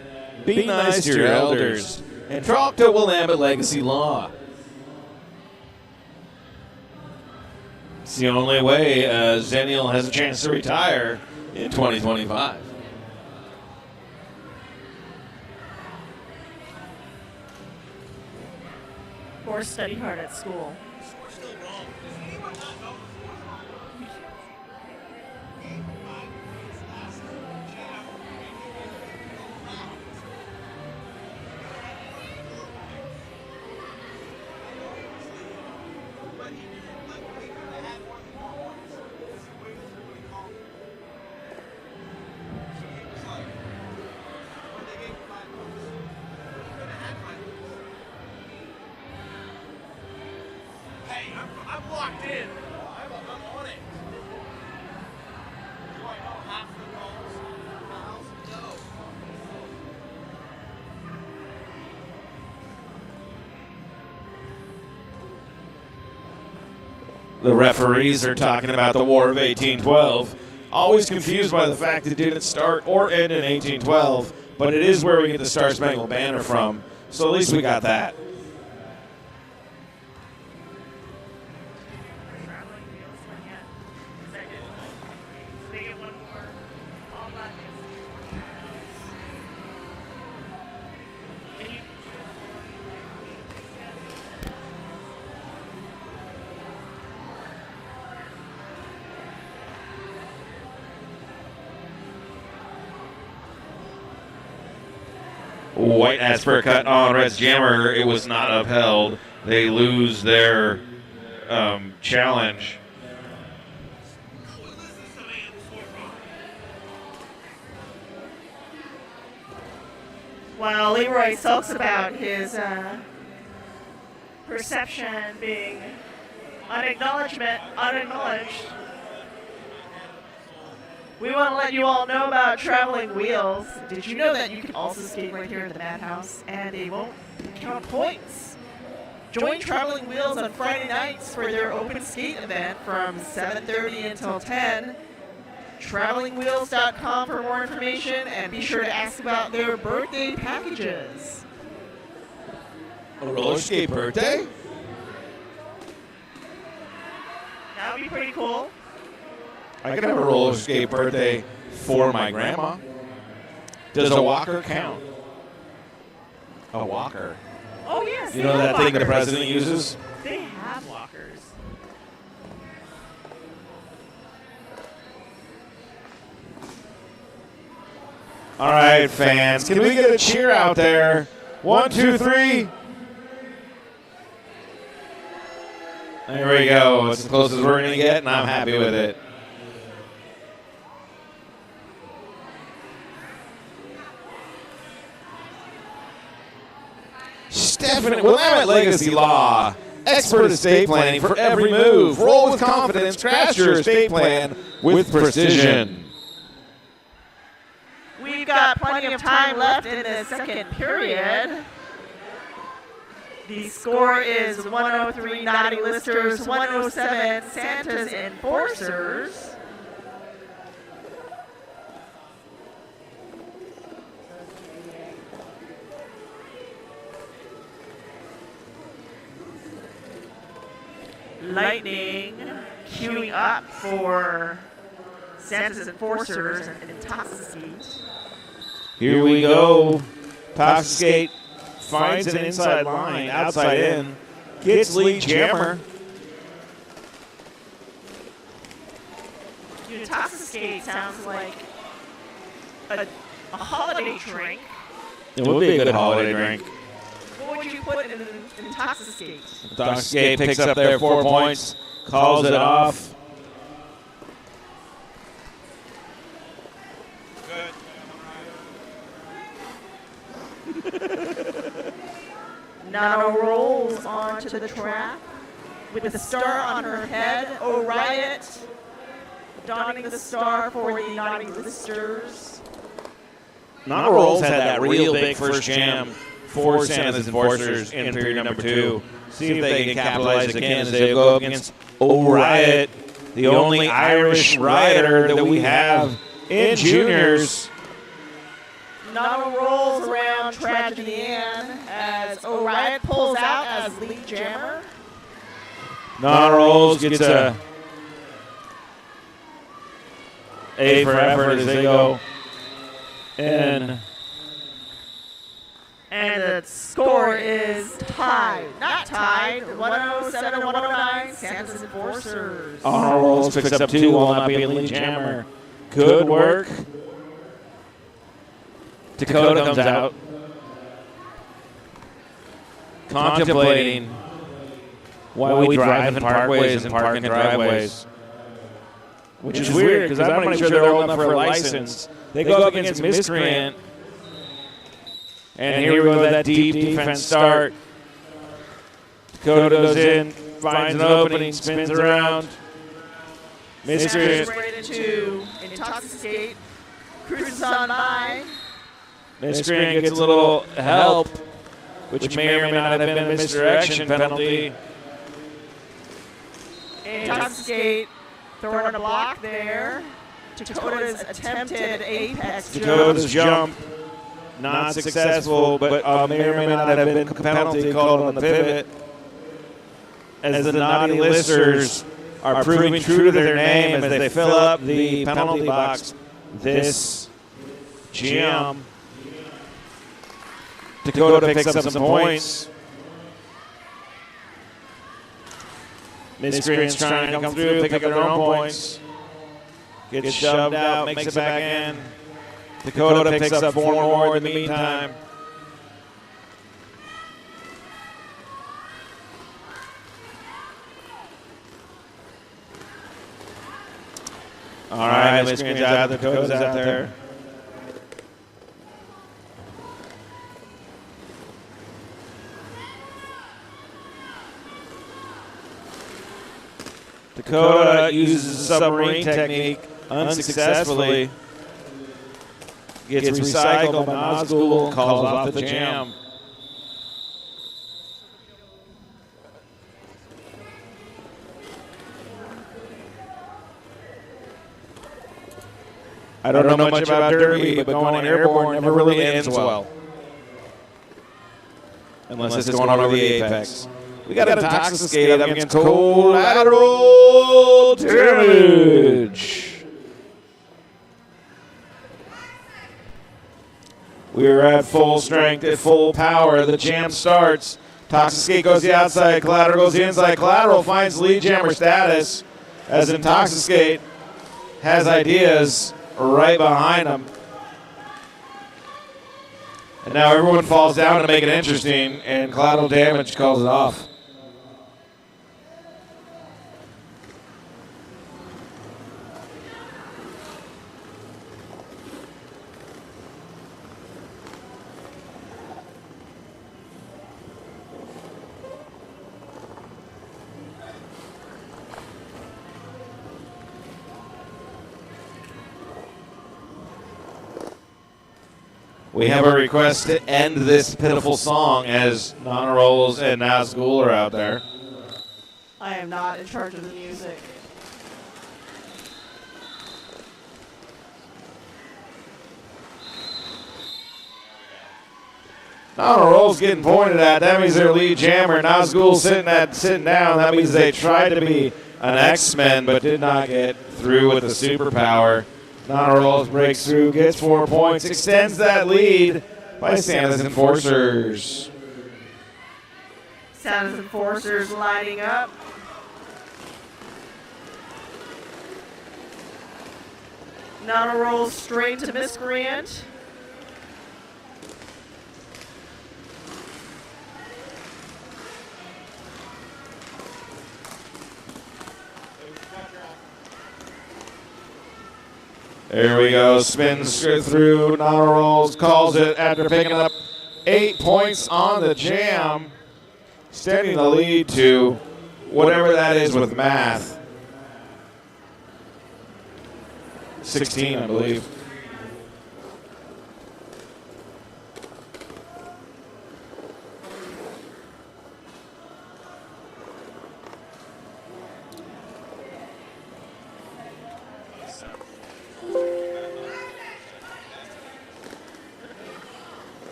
Be nice to your elders. and talk to Willamette Legacy Law. It's the only way Zenial has a chance to retire in 2025. Or study hard at school. I'm locked in. I'm on it. Do I know half the calls? No. The referees are talking about the War of 1812. Always confused by the fact it didn't start or end in 1812, but it is where we get the Star Spangled Banner from. So at least we got that. White asked for a cut on Red's jammer. It was not upheld. They lose their challenge. While Leroy talks about his perception being unacknowledged, we want to let you all know about Traveling Wheels. Did you know that you can also skate right here at the Madhouse and they won't count points? Join Traveling Wheels on Friday nights for their open skate event from 7:30 until 10. TravelingWheels.com for more information, and be sure to ask about their birthday packages. A roller skate birthday? That would be pretty cool. I could have a roller skate birthday for my grandma. Does a walker count? A walker. Oh, yes. You know that thing the president uses? They have walkers. All right, fans. Can we get a cheer out there? 1, 2, 3. There we go. It's as close as we're going to get, and I'm happy with it. Stephanie Willamette Legacy Law. Expert estate planning for every move. Roll with confidence. Craft your estate plan with precision. We've got plenty of time left in the second period. The score is 103 Naughty Listers, 107 Santa's Enforcers. Lightning queuing up for Santa's Enforcers and Intoxicate. Here we go. Toxicate finds an inside line, outside in, gets lead jammer. Intoxicate sounds like a holiday drink. It would be a good holiday drink. What would you put in Intoxicate? Intoxicate picks up their 4 points, calls it off. Nano rolls onto the track with the star on her head. O'Riot donning the star for the Naughty Listers. Nano Rolls had that real big first jam for Santa's Enforcers in period number 2. See if they can capitalize again as they go up against O'Riot, the only Irish rider that we have in juniors. Nano rolls around Tragedy Ann as Orion pulls out as lead jammer. Honor Rolls gets a for effort as they go. And the score is tied. Not tied. 107 and 109. Santa's Enforcers. Honor Rolls picks up 2 while not being lead jammer. Good work. Dakota comes out. Contemplating why we drive in parkways and park in driveways. Which is weird because I'm not sure they're old enough for a license. They go up against Miscreant. And here we go with that deep defense start. Dakota goes in, finds an opening, spins around. Miscreant. Ready to intoxicate. Cruises on by. Miscreant gets a little help, which may or may not have been a misdirection penalty. Intoxicate. Throwing a block there. Dakota's attempted apex jump. Dakota's jump, not successful, but may or may not have been a penalty called on the pivot. As the naughty listers are proving true to their name as they fill up the penalty box this gym. Dakota picks up some points. Miscreant's trying to come through, pick up their own points. Gets shoved out, makes it back in. Dakota picks up 4 more in the meantime. All right, Miscreant's out, Dakota's out there. Dakota uses the submarine technique unsuccessfully. Gets recycled, but Nazgul calls off the jam. I don't know much about Derby, but going airborne never really ends well. Unless it's going over the apex. We got to intoxicate up against collateral damage. We're at full strength, at full power. The jam starts. Intoxicate goes the outside. Collateral goes the inside. Collateral finds lead jammer status as Intoxicate has ideas right behind him. And now everyone falls down to make it interesting, and collateral damage calls it off. We have a request to end this pitiful song as Honor Rolls and Nazgul are out there. I am not in charge of the music. Honor Rolls getting pointed at. That means their lead jammer. Nazgul sitting down. That means they tried to be an X-Men but did not get through with the superpower. Honor Rolls breaks through, gets 4 points, extends that lead by Santa's Enforcers. Santa's Enforcers lining up. Nana rolls straight to Miscreant. There we go, spins through, Nana Rolls, calls it after picking up 8 points on the jam, extending the lead to whatever that is with math. 16, I believe.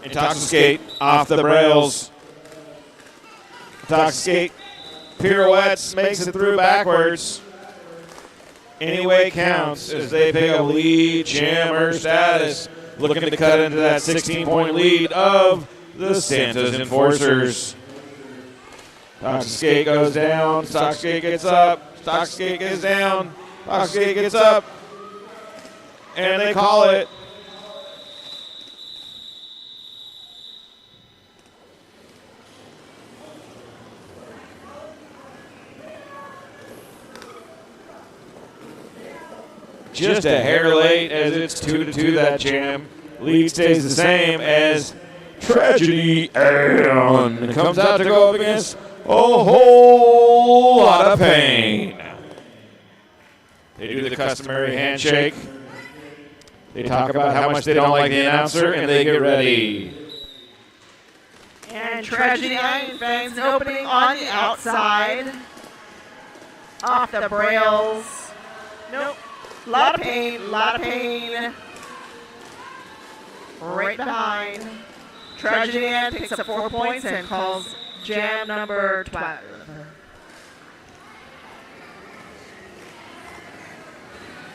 Intoxicate off the rails. Intoxicate pirouettes, makes it through backwards. Anyway counts as they pick up lead jammer status, looking to cut into that 16-point lead of the Santa's Enforcers. Intoxicate goes down, Intoxicate gets up, Intoxicate gets down, Intoxicate gets up, and they call it. Just a hair late as it's 2-2 that jam. Lead stays the same as Tragedy and comes out to go up against a whole lot of pain. They do the customary handshake. They talk about how much they don't like the announcer, and they get ready. And Tragedy Iron Fangs opening on the outside. Off the brails. Nope. Lot of pain, lot of pain. Right behind. Tragedy Ann picks up 4 points and calls jam number 12.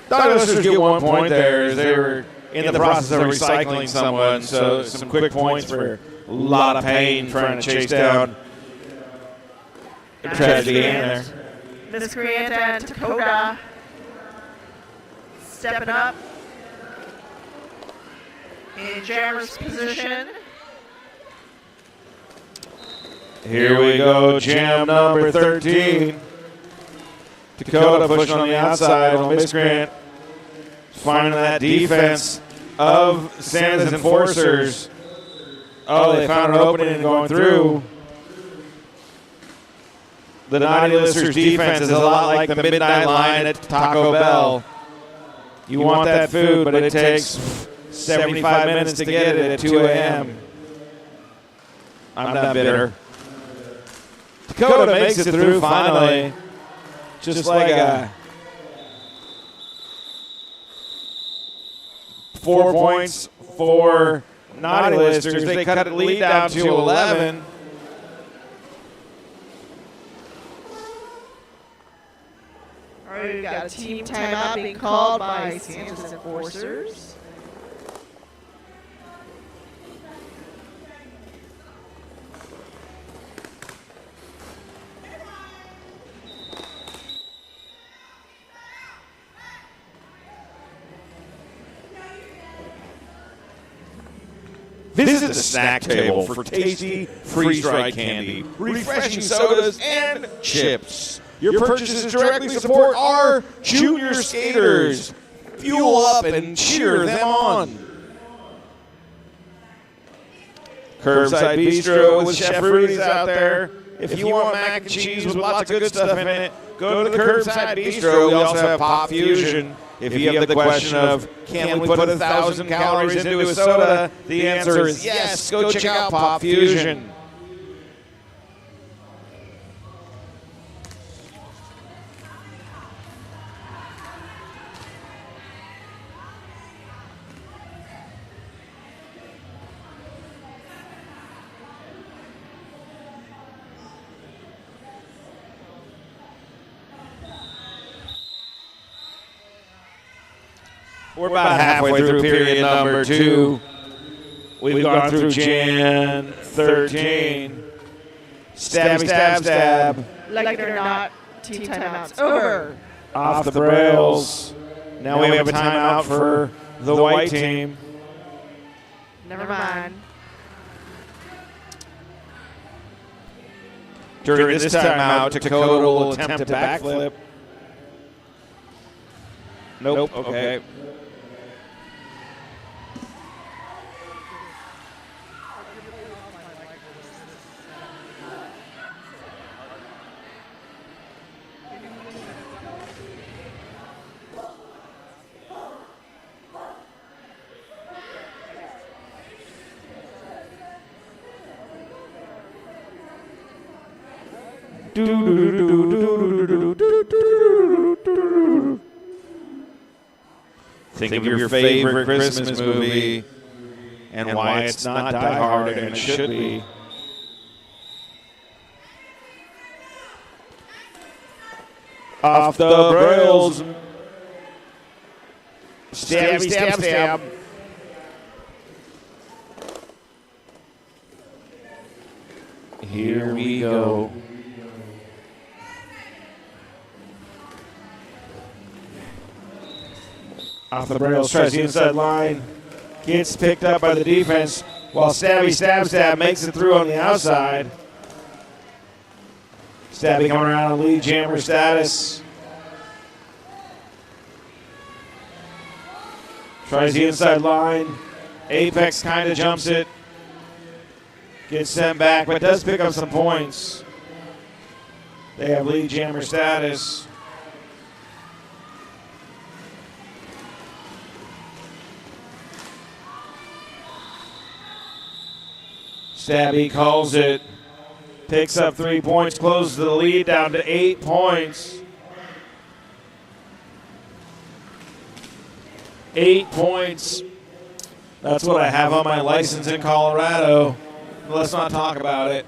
Douglasers get 1 point there as they were in the process of recycling someone, so some quick points for a lot of pain trying to chase down Tragedy Ann there. Miscreant and Dakota stepping up in jammer's position. Here we go, jam number 13. Dakota pushing on the outside on Miscreant, finding that defense of Santa's Enforcers. Oh, they found an opening and going through. The Naughty Listers defense is a lot like the midnight line at Taco Bell. You want that food, but it takes 75 minutes to get it at 2 a.m. I'm not bitter. Dakota makes it through finally. Just like a 4 points for Naughty Listers. They cut the lead down to 11. All right, we've got a team timeout being called by Santa's Enforcers. Visit the snack table for tasty freeze-dried candy, refreshing sodas, and chips. Your purchases directly support our junior skaters. Fuel up and cheer them on. Curbside Bistro with Chef Rudy's out there. If you want mac and cheese with lots of good stuff in it, go to the Curbside Bistro. We also have Pop Fusion. If you have the question of, can we put 1,000 calories into a soda, the answer is yes. Go check out Pop Fusion. We're about halfway through period number 2. We've gone through Jan 13. Stabby, stab, stab. Like they're not, team timeouts over. Off the rails. Now we have a timeout for the white team. Never mind. During this timeout, Dakota will attempt a backflip. Nope. Okay. Think of your favorite Christmas movie. and why it's not die harder than it should be. Off the rails. Stabby, stab, stab. Here we go. Off the rails, tries the inside line. Gets picked up by the defense while Stabby, stab, stab makes it through on the outside. Stabby coming around in lead jammer status. Tries the inside line. Apex kind of jumps it. Gets sent back, but does pick up some points. They have lead jammer status. Stabby calls it. Picks up 3 points, closes the lead down to 8 points. 8 points. That's what I have on my license in Colorado. Let's not talk about it.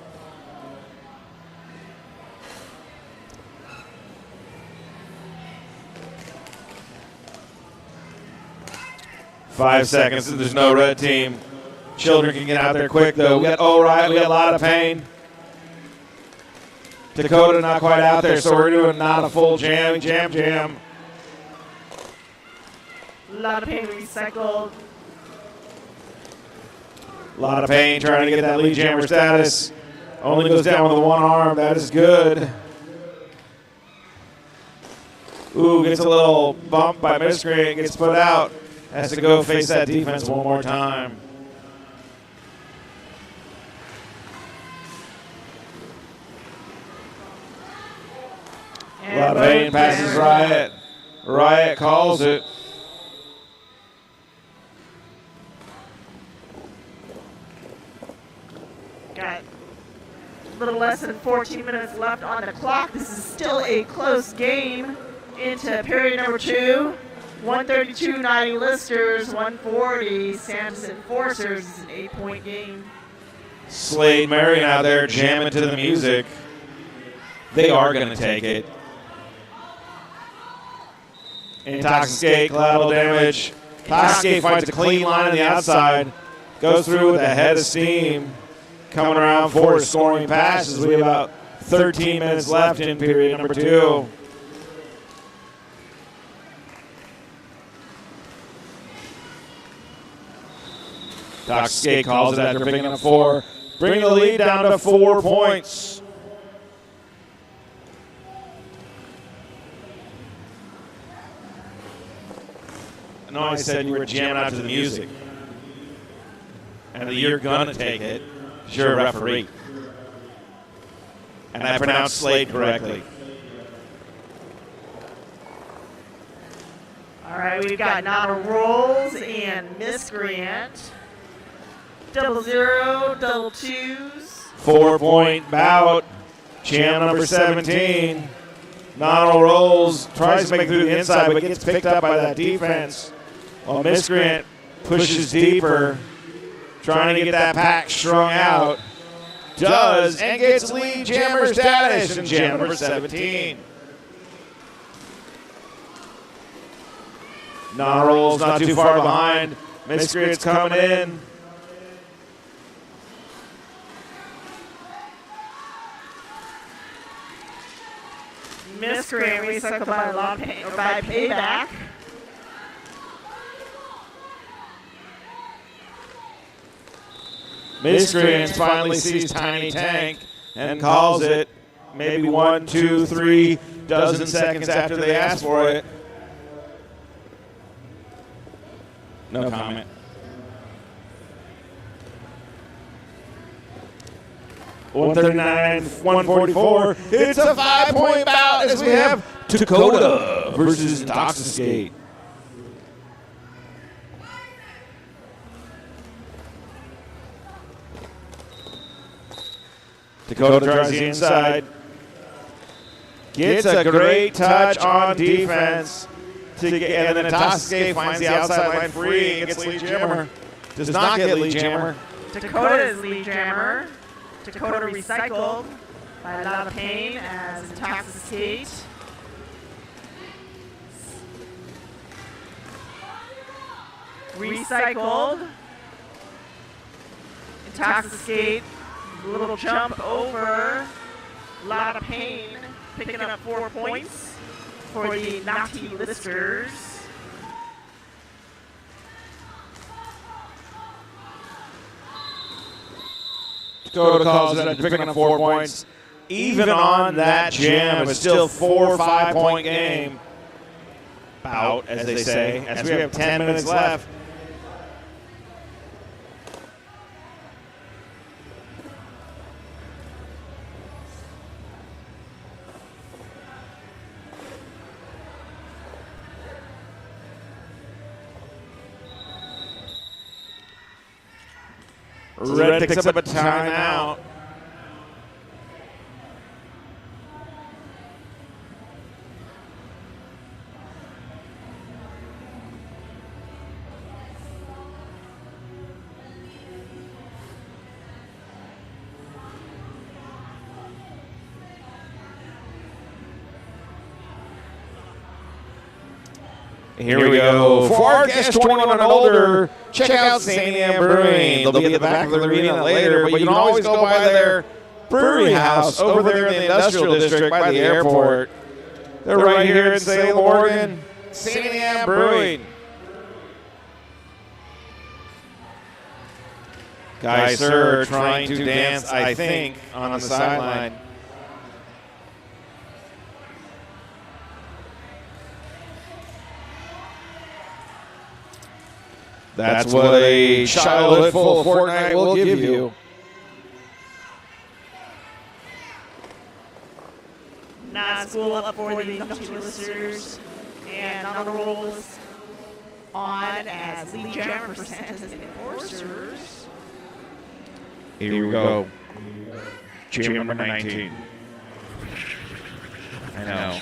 Five seconds, and there's no red team. Children can get out there quick, though. We got O'Reilly, we got a lot of pain. Dakota not quite out there, so we're doing not a full jam. A lot of pain recycled. A lot of pain trying to get that lead jammer status. Only goes down with one arm. That is good. Ooh, gets a little bump by Miscreant. Gets put out. Has to go face that defense one more time. A lot of pain passes Riot. Riot calls it. Got a little less than 14 minutes left on the clock. This is still a close game into period number 2. 132-90 Listers, 140 Santos Enforcers. It's an 8-point game. Slade Marion out there jamming to the music. They are going to take it. Intoxicate, collateral damage. Intoxicate finds a clean line on the outside. Goes through with a head of steam. Coming around for scoring passes. We have about 13 minutes left in period number 2. Intoxicate calls it after picking up 4. Bringing the lead down to 4 points. I know I said you were jamming out to the music. And that you're going to take it. You're a referee. And I pronounced Slade correctly. All right, we've got Nana Rolls and Miscreant. 0-0, 2s. 4-point bout. Jam number 17. Nana Rolls tries to make it through the inside, but gets picked up by that defense. While Miscreant pushes deeper, trying to get that pack strung out. Does, and gets lead jammer status in jam number 17. Nana Rolls not too far behind. Miscreant's coming in. Miscreant recycled by a lot of pain, or by Payback. Miscreant finally sees Tiny Tank and calls it maybe 1, 2, 3 dozen seconds after they asked for it. No comment. $139, 144. It's a 5-point bout as we have Dakota versus Intoxicate. Dakota drives the inside. Gets a great touch on defense. And then Intoxicate finds the outside line free and gets lead jammer. does not get lead jammer. Dakota's lead jammer. Dakota recycled by a lot of pain as Intoxicate. Recycled. Intoxicate. Little jump over. A lot of pain. Picking up 4 points for the Naughty Listers. Dakota calls it after picking up 4 points. Even on that jam, it's still 4 or 5 point game. Bout, as they say, as we have 10 minutes left. Red picks up a timeout. Here we go. For our guests 21 and older, check out Saniam Brewing. They'll be at the back of the arena later, but you can always go by their brewery house over there in the industrial district by the airport. They're right here in Salem, Oregon. Saniam Brewing. Guys, sir, trying to dance, I think, on the sideline. That's what a childhood full of Fortnite will give you. Not school up for the Naughty Listers. And on the rolls on as lead jammer for Santas and Enforcers. Here we go. Jam number 19. I know.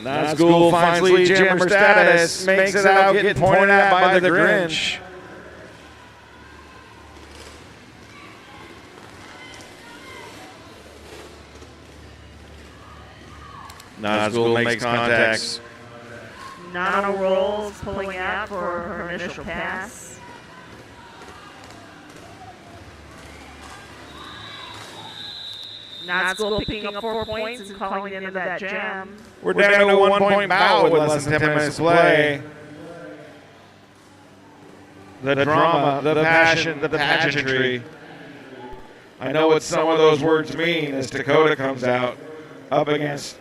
Nazgul finds lead jammer status, makes it out getting pointed at by the Grinch. Nazgul makes contacts. Nano rolls pulling out for her initial pass. Nazgul picking up 4 points and calling the end of that jam. We're down to a 1 point bout with less than 10 minutes to play. The drama, the passion, the pageantry. I know what some of those words mean as Dakota comes out up against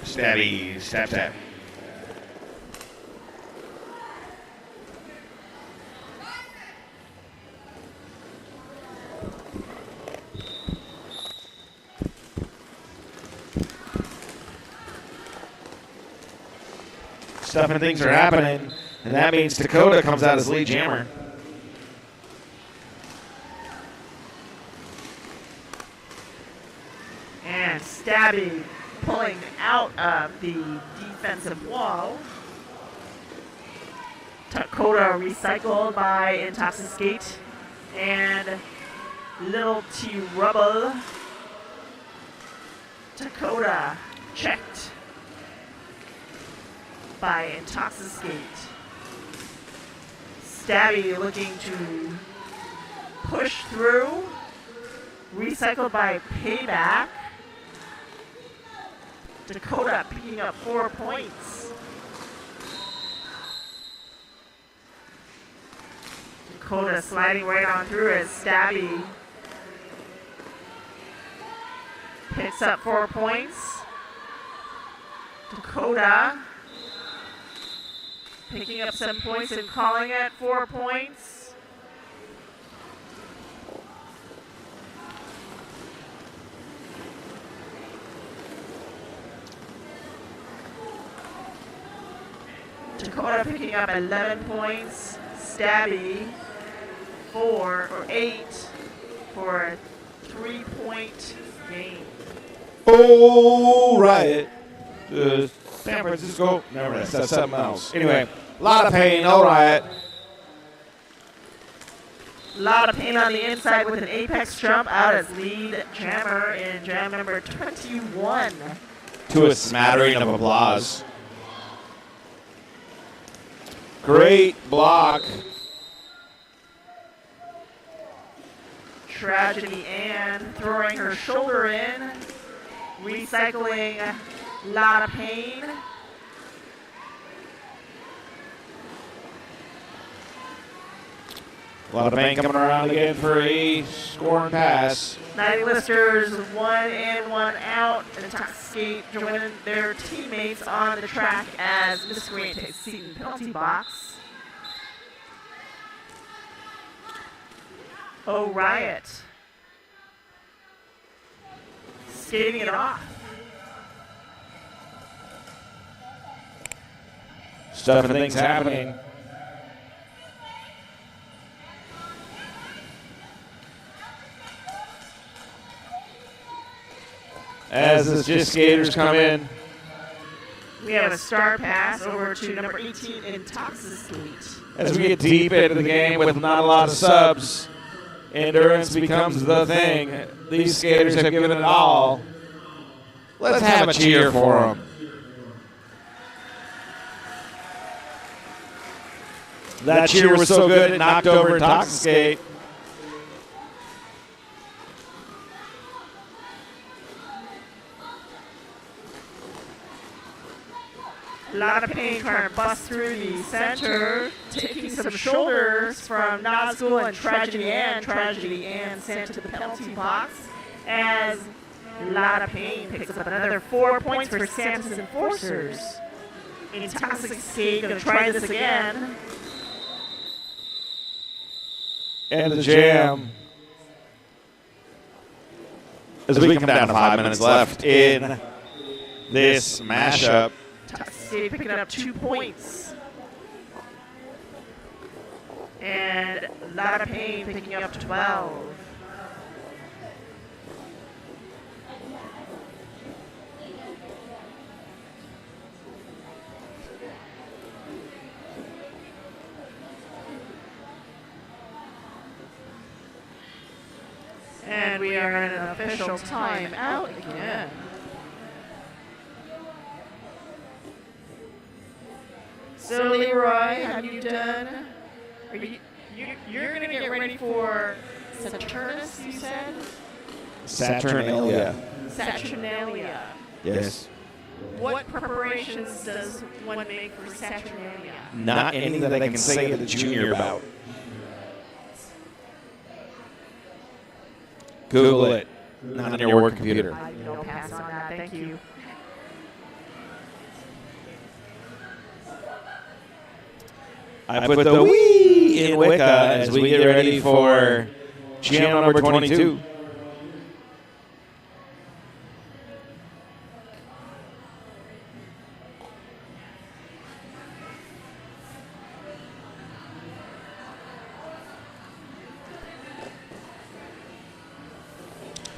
Stabby, stab, stab. Stuff and things are happening, and that means Dakota comes out as lead jammer. And Stabby pulling out of the defensive wall. Dakota recycled by Intoxicate. And Little T Rubble. Dakota checked by Intoxicate. Stabby looking to push through. Recycled by Payback. Dakota picking up 4 points. Dakota sliding right on through as Stabby picks up 4 points. Dakota picking up some points and calling it 4 points. Dakota picking up 11 points. Stabby 4 or 8 for a 3-point game. Oh, right. Just San Francisco. Never mind, that's something else. Anyway, a lot of pain, all right. A lot of pain on the inside with an apex jump out as lead jammer in jam number 21. To a smattering of applause. Great block. Tragedy Ann throwing her shoulder in, recycling a lot of pain. A lot of pain coming around again for a scoring pass. Night Listers 1 in, 1 out. Intoxicate joining their teammates on the track as Miscreant takes seat in penalty box. Oh, Riot. Skating it off. Stuff and things happening. As the just skaters come in. We have a star pass over to number 18, Intoxicate. As we get deep into the game with not a lot of subs, endurance becomes the thing. These skaters have given it all. Let's have a cheer for them. That cheer was so good it knocked over Intoxicate. A lot of pain trying to bust through the center, taking some shoulders from Nazgul and Tragedy Ann. Tragedy Ann sent to the penalty box as a lot of pain picks up another 4 points for Sam's Enforcers. Intoxicate going to try this again. And the jam. As we come down to 5 minutes left in this mashup. Intoxicate picking up 2 points. And a lot of pain picking up 12. And we are in an official timeout again. So Leroy, have you done? Are you're gonna get ready for Saturnus? You said. Saturnalia. Saturnalia. Yes. What preparations does one make for Saturnalia? Not anything that I can say to the junior about. Google it. Not on your work computer. I will pass on that. Thank you. I put the wee in Wicca as we get ready for GM number 22.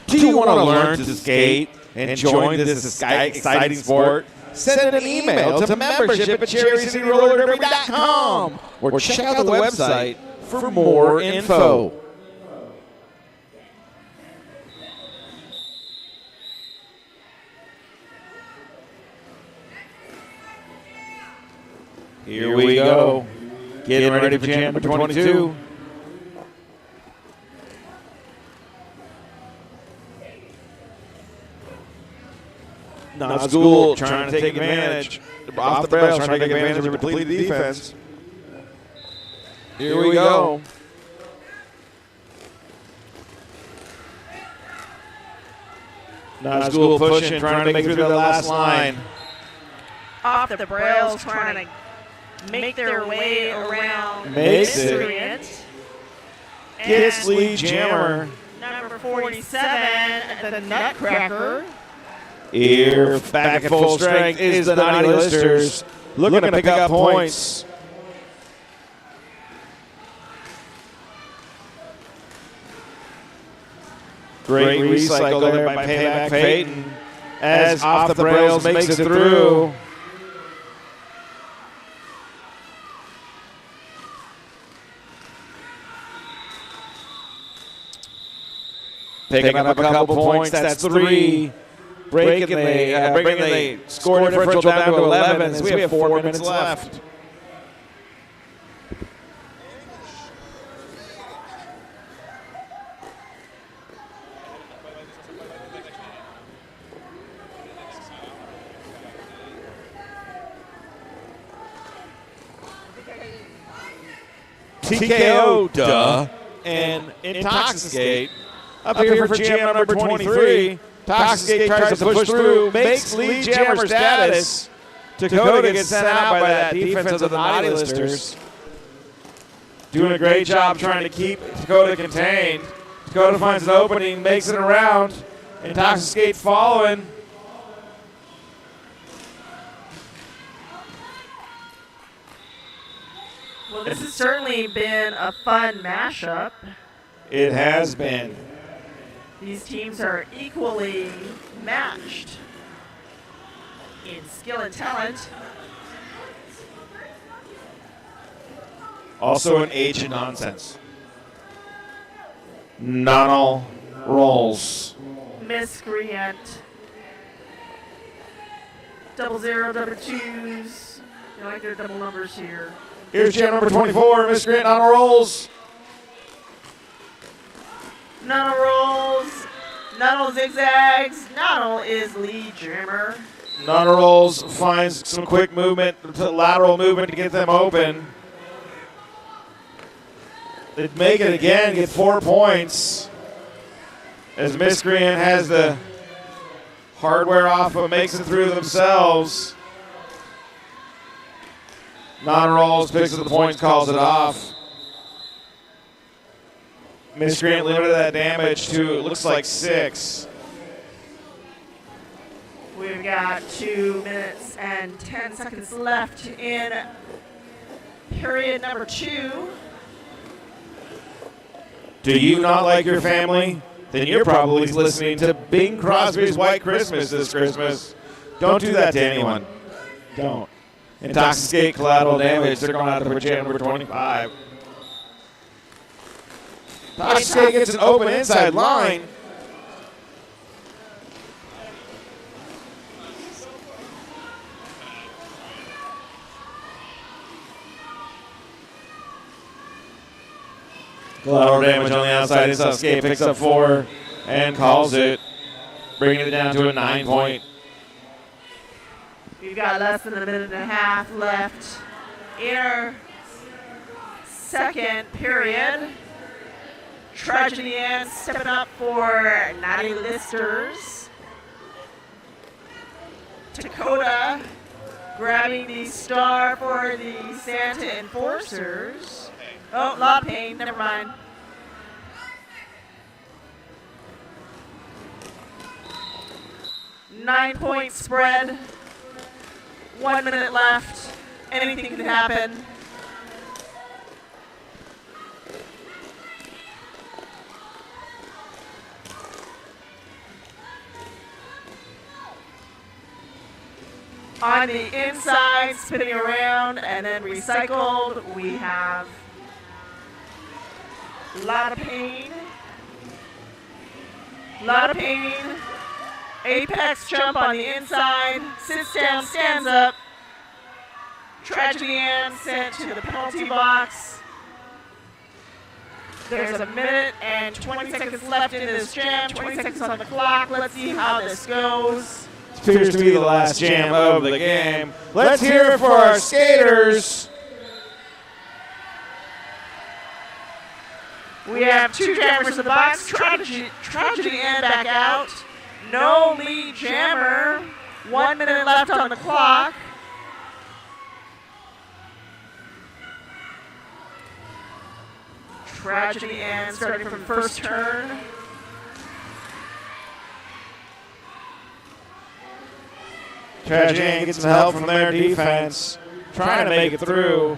Do you want to learn to skate and join this exciting sport? Send an email to membership@cherrycityrollerdderby.com or check out the website for more info. Here we go. Getting ready for jam number 22. Nazgul trying to take advantage. Off the rails, trying to take advantage of a depleted defense. Here we go. Nazgul pushing, trying to make it through the last line. Off the brails, trying to make their way around Makes it. Miscreant. Gets And lead jammer. number 47, the Nutcracker. Here, back at full strength is the Naughty Listers. Looking to pick up points. Great recycle there by Payback Peyton. As off the rails makes it through. Picking up a couple points. That's 3. Breaking the score differential down to 11 as we have 4 minutes left. TKO, duh, and Intoxicate. Up here for jam number 23. Intoxicate tries to push through, makes lead jammer status. Dakota gets sent out by that defense of the Naughty Listers. Doing a great job trying to keep Dakota contained. Dakota finds an opening, makes it around. Intoxicate following. Well, this has certainly been a fun mashup. It has been. These teams are equally matched in skill and talent. Also an age of nonsense. Nonal rolls. Miscreant. 00, 2s. You like their double numbers here. Here's jam number 24, Miscreant Nonal rolls. Nonal rolls. Nonal zigzags. Nonal is lead jammer. Nonal rolls finds some quick movement, lateral movement to get them open. They'd make it again, get 4 points. As Miscreant has the hardware off, but makes it through themselves. Non-rolls, picks up the points, calls it off. Miscreant limited that damage to, it looks like 6. We've got 2 minutes and 10 seconds left in period number 2. Do you not like your family? Then you're probably listening to Bing Crosby's White Christmas this Christmas. Don't do that to anyone. Don't. Intoxicate, collateral damage. They're going out to jam number 25. Intoxicate gets an open inside line. Collateral damage on the outside. Intoxicate picks up 4 and calls it, bringing it down to a 9-point. We've got less than a minute and a half left in our second period. Tragedy Ann stepping up for Naughty Listers. Dakota grabbing the star for the Santa Enforcers. Oh, lot of pain, never mind. Nine-point spread. 1 minute left. Anything can happen. On the inside, spinning around and then recycled, we have a lot of pain. Lot of pain. Apex jump on the inside, sits down, stands up. Tragedy Ann sent to the penalty box. There's a minute and 20 seconds left in this jam, 20 seconds on the clock. Let's see how this goes. This appears to be the last jam of the game. Let's hear it for our skaters. We have 2 jammers in the box. Tragedy Ann back out. No lead jammer. 1 minute left on the clock. Tragedy Ann starting from first turn. Tragedy Ann gets some help from their defense, trying to make it through.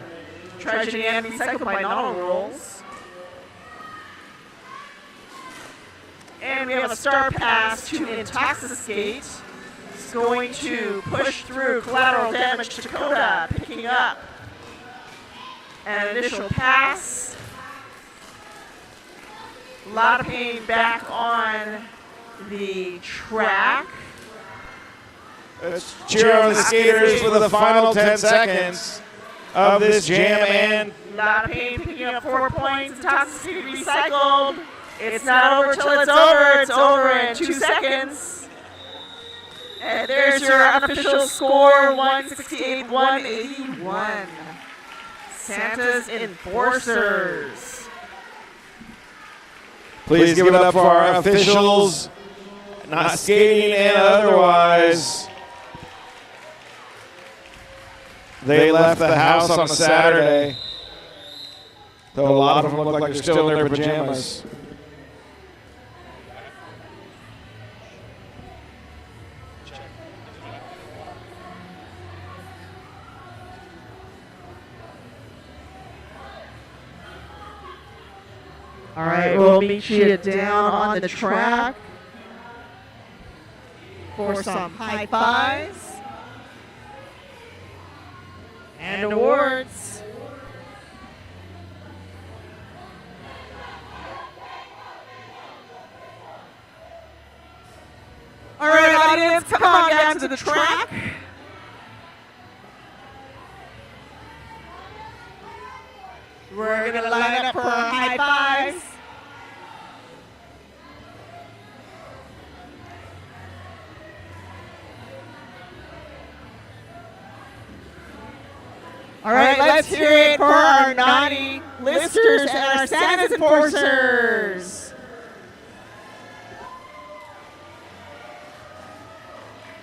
Tragedy Ann recycled by Nonal rolls. And we have a star pass to Intoxicate. It's going to push through collateral damage to Dakota, picking up an initial pass. Lot of Pain back on the track. Let's cheer on the skaters for the final 10 seconds of this jam. And Lot of Pain picking up 4 points. Toxicity recycled. It's not over till it's over. It's over in 2 seconds. And there's your unofficial score, 168-181. Santa's Enforcers. please give it up for our officials, not skating and otherwise. They left the house on a Saturday, though a lot of them look like they're still in their pajamas. All right, we'll meet you down on the track for some high fives and awards. All right, audience, come on down to the track. We're going to line up for our high fives. All right, let's hear it for our naughty listers and our Santa's Enforcers.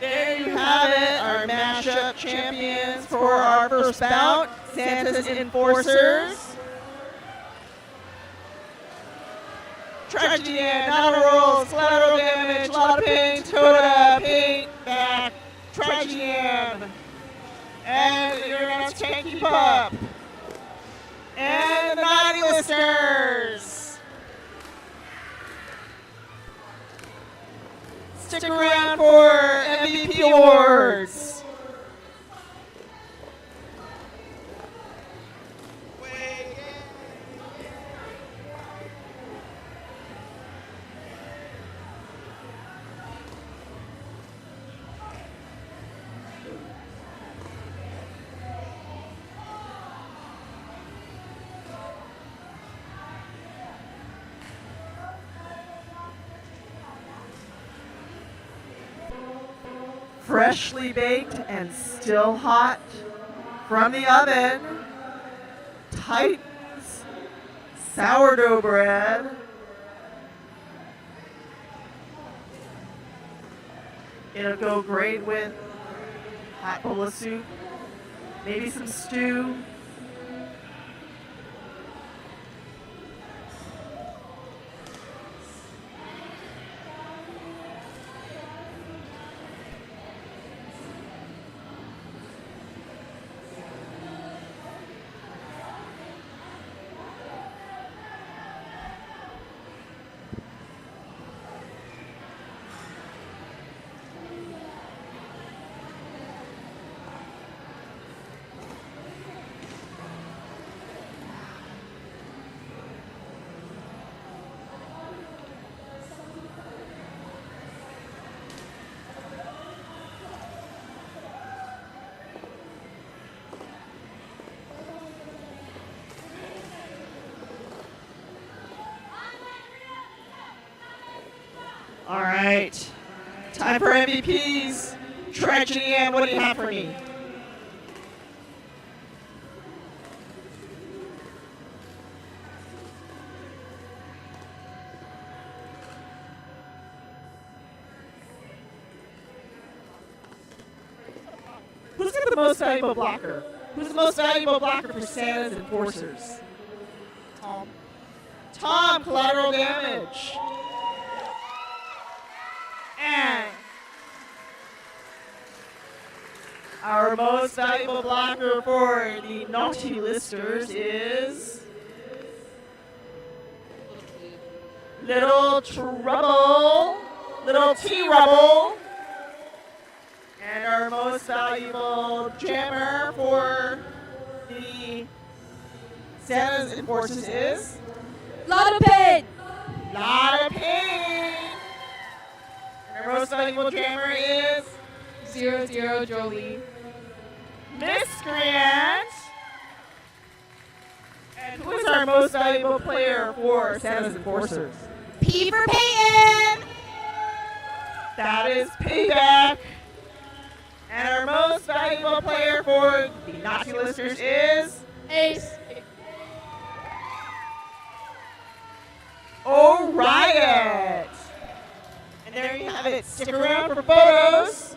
There you have it, our mashup champions for our first bout, Santa's Enforcers. Tragedy and honor rolls, collateral damage, lot of pain, Toda, paint, back, tragedy and your next can't keep up. And the naughty listeners. Stick around for MVP awards. Freshly baked and still hot from the oven, Titan's sourdough bread. It'll go great with hot bowl of soup, maybe some stew. All right, time for MVPs. Tragedy Ann, what do you have for me? Who's got the most valuable blocker? Who's the most valuable blocker for Santa's Enforcers? Tom. Tom, collateral damage. And our most valuable blocker for the naughty listers is Little Trouble, Little T-Rubble. And our most valuable jammer for the Santa's Enforcers is Lot of Pain. Lot of pain. And our most valuable jammer is 00 Jolie. Miscreant. And who is our most valuable player for Santa's Enforcers? P for Peyton. That is Payback. And our most valuable player for the Nazi Listers is Ace. O'Riot. And there you have it. Stick around for photos.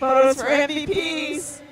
Photos for MVPs.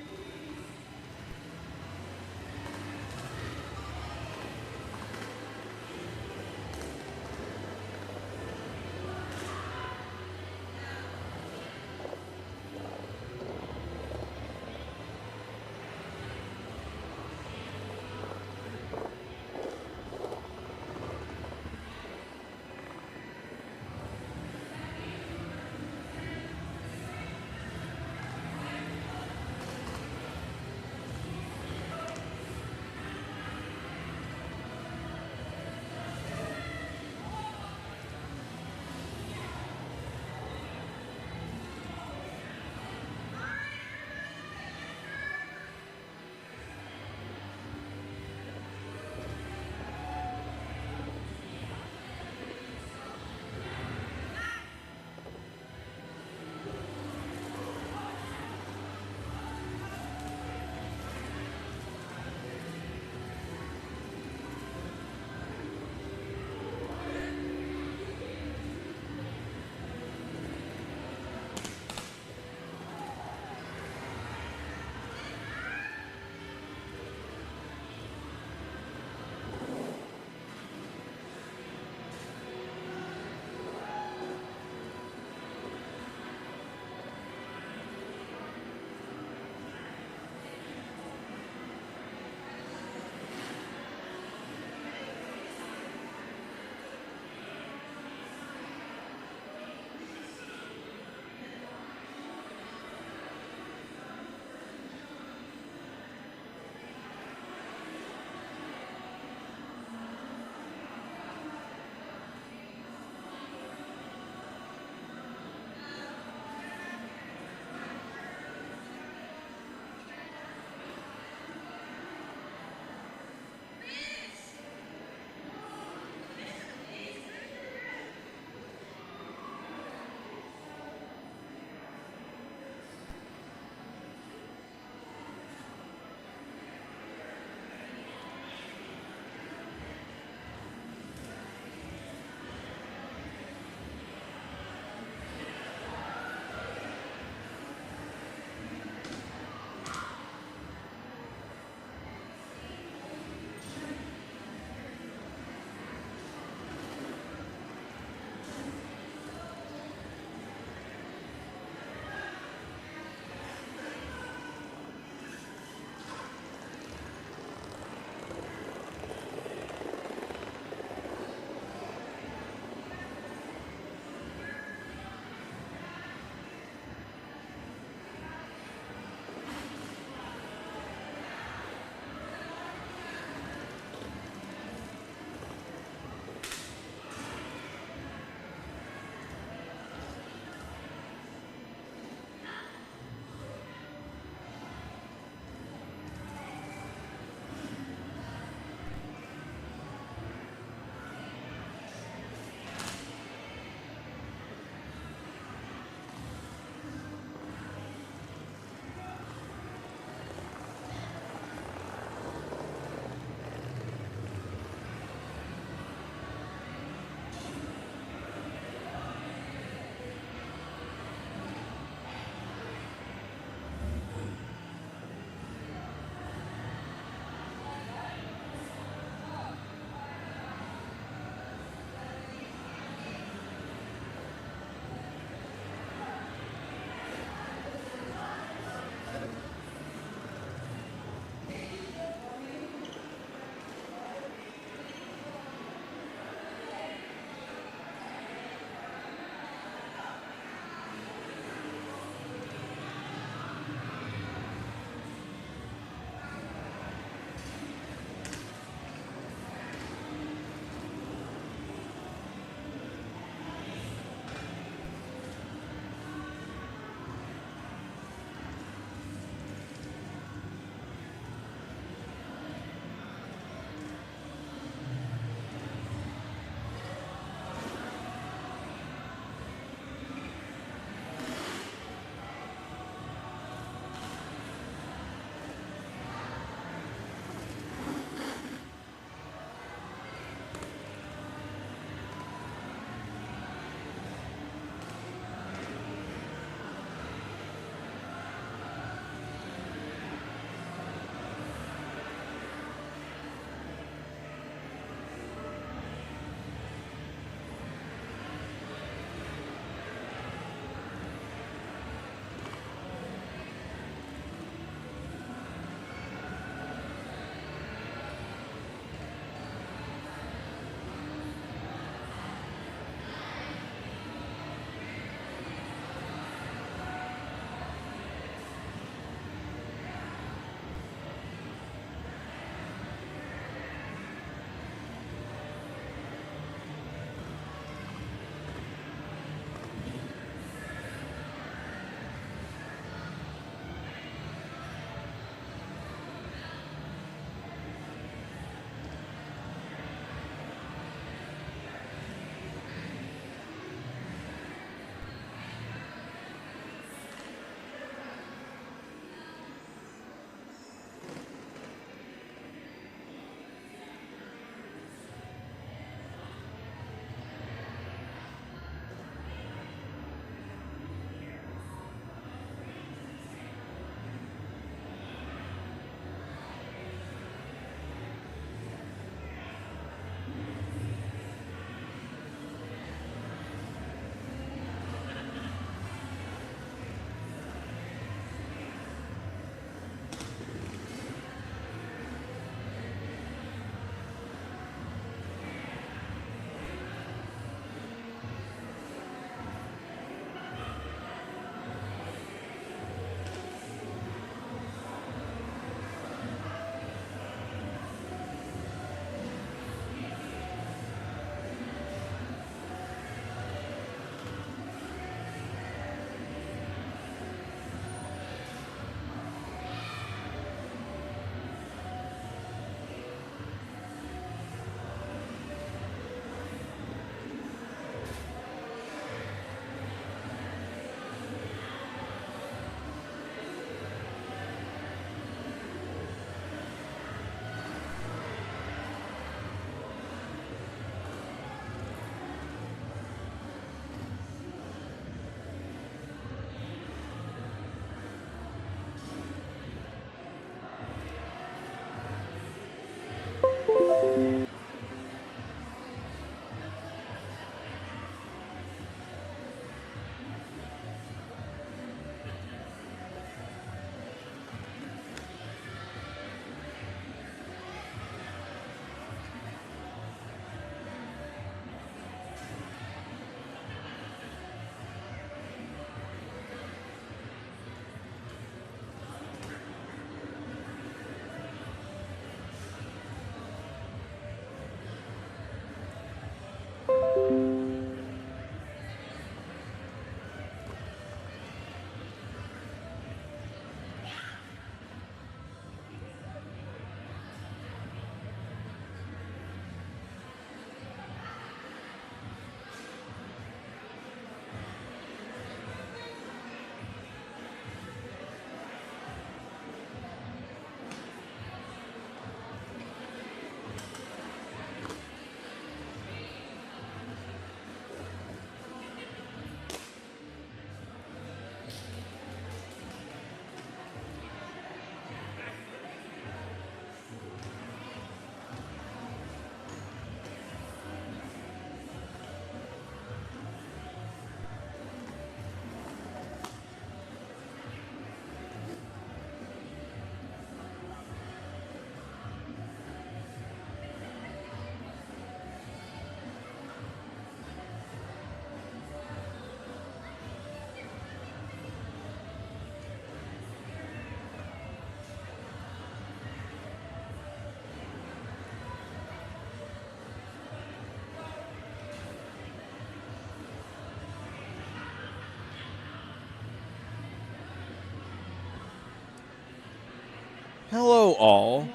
Hello, all.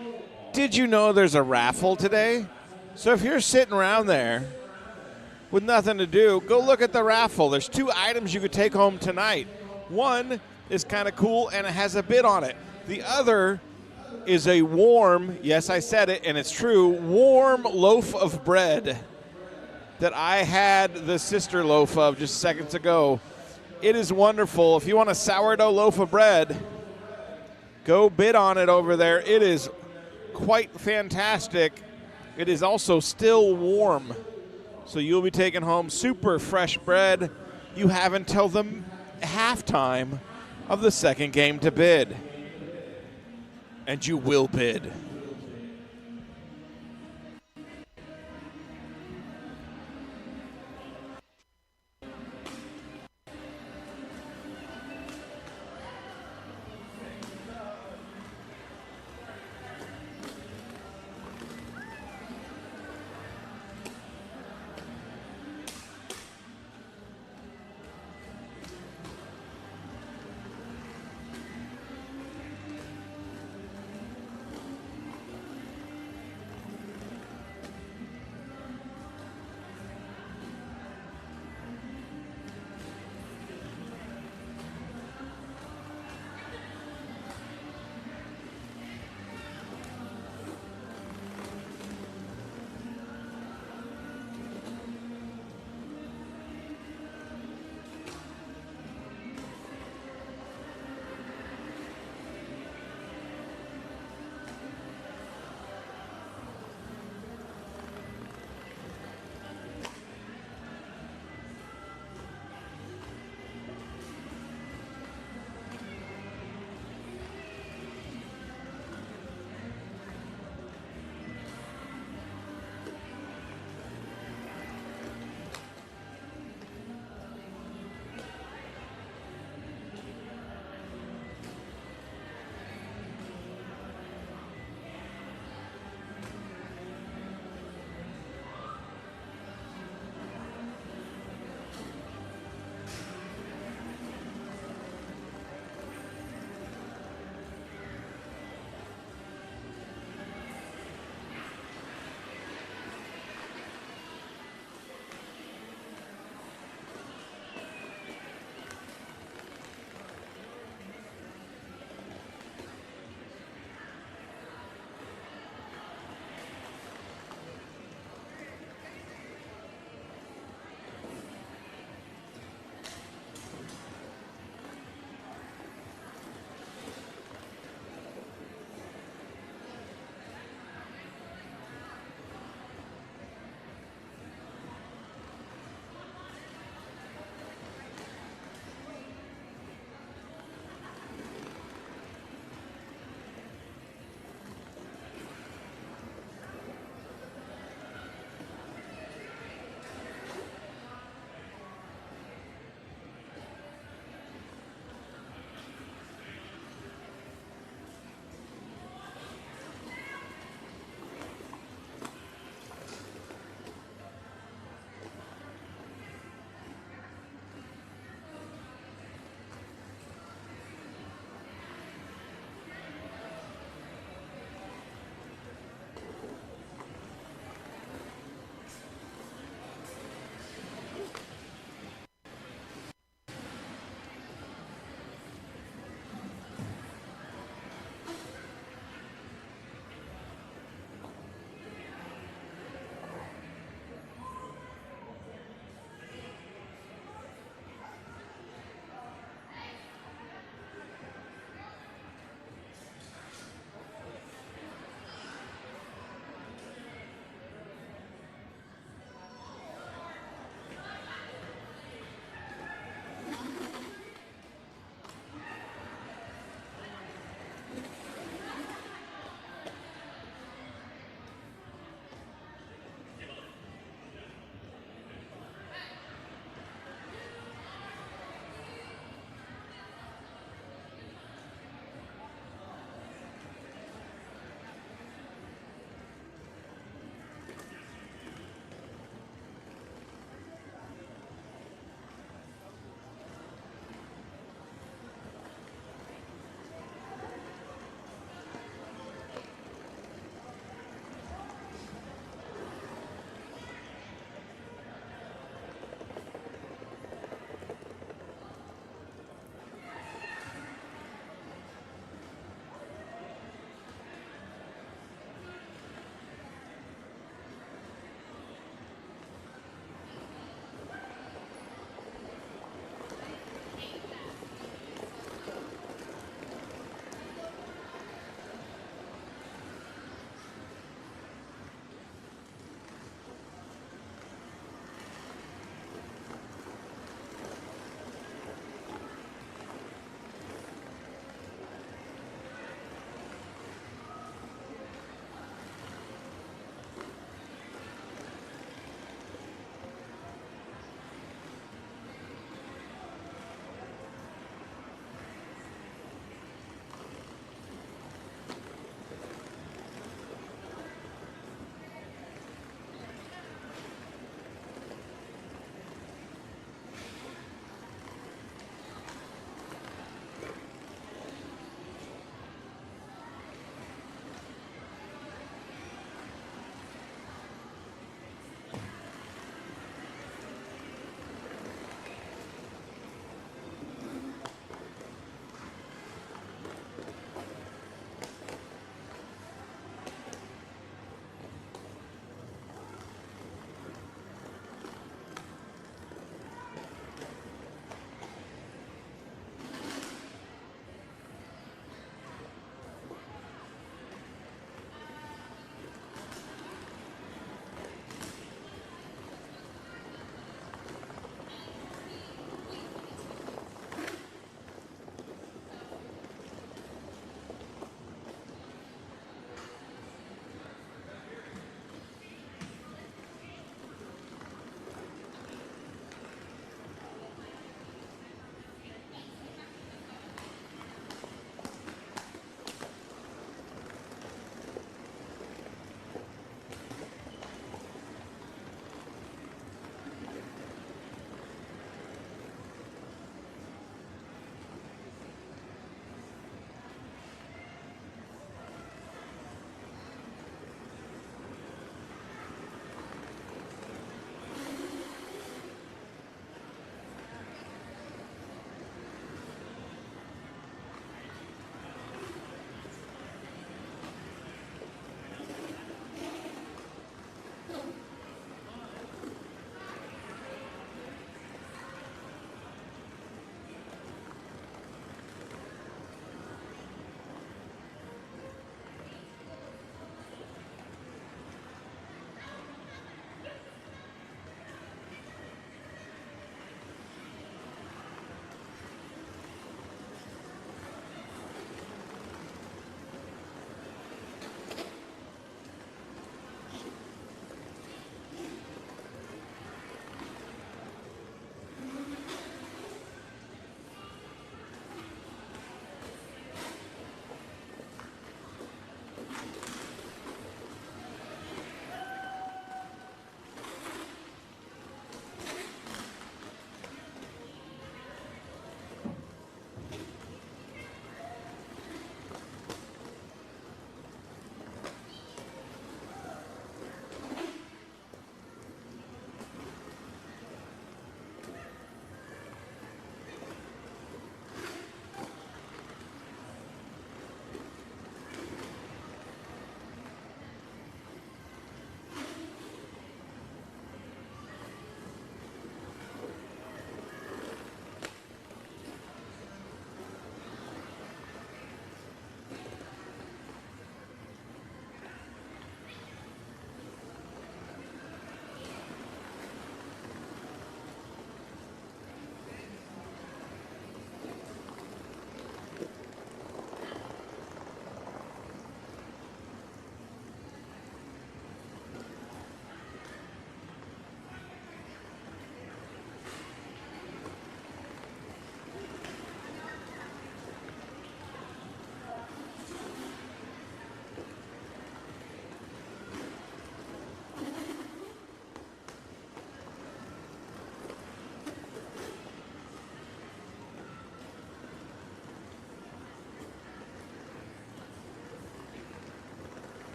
Did you know there's a raffle today? So if you're sitting around there with nothing to do, go look at the raffle. There's 2 items you could take home tonight. One is kind of cool and it has a bid on it. The other is a warm, yes, I said it, and it's true, warm loaf of bread that I had the sister loaf of just seconds ago. It is wonderful. If you want a sourdough loaf of bread, go bid on it over there. It is quite fantastic. It is also still warm. So you'll be taking home super fresh bread. You have until the halftime of the second game to bid. And you will bid.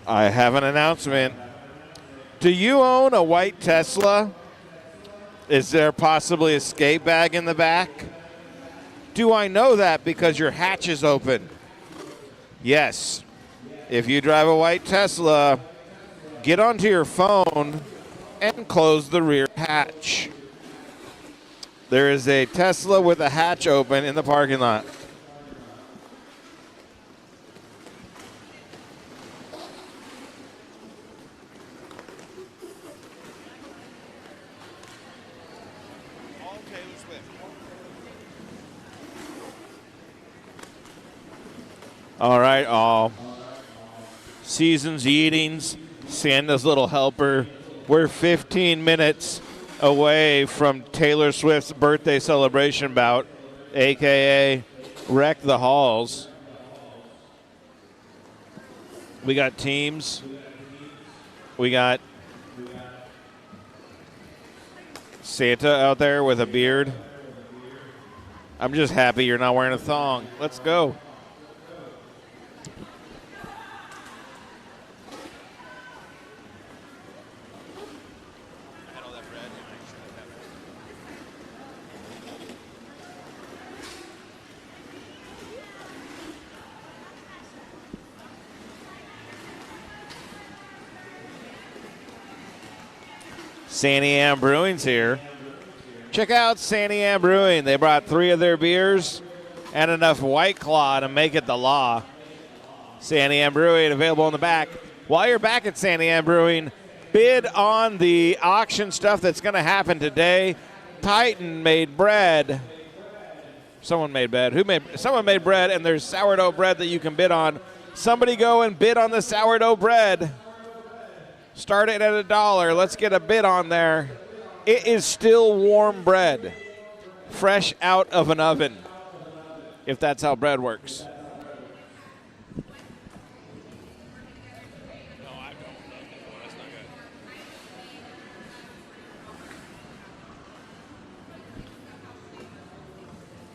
I have an announcement. Do you own a white Tesla? Is there possibly a skate bag in the back? Do I know that because your hatch is open? Yes. If you drive a white Tesla, get onto your phone and close the rear hatch. There is a Tesla with a hatch open in the parking lot. All right, all seasons eatings, Santa's little helper. We're 15 minutes away from Taylor Swift's birthday celebration bout, a.k.a. Wreck the Halls. We got teams. We got Santa out there with a beard. I'm just happy you're not wearing a thong. Let's go. Sandy Ann Brewing's here. Check out Sandy Ann Brewing. They brought 3 of their beers and enough White Claw to make it the law. Sandy Ann Brewing available in the back. While you're back at Sandy Ann Brewing, bid on the auction stuff that's going to happen today. Titan made bread. Someone made bread. Someone made bread, and there's sourdough bread that you can bid on. Somebody go and bid on the sourdough bread. Start it at $1. Let's get a bid on there. It is still warm bread, fresh out of an oven, if that's how bread works.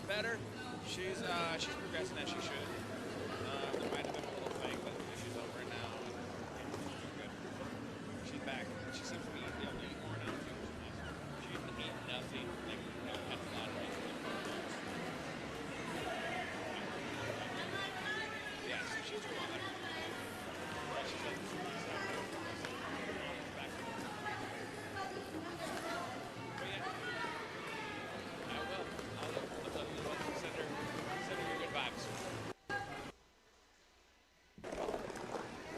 Better. She's progressing as she should. There might have been a little thing, but she's over it now. She's good. She's back. She seems to be able to eat more now too. She didn't eat nothing. Like, had a lot of it. Yeah, so she's doing a lot better. She's like, back. But yeah. I will. I'll send her your good vibes.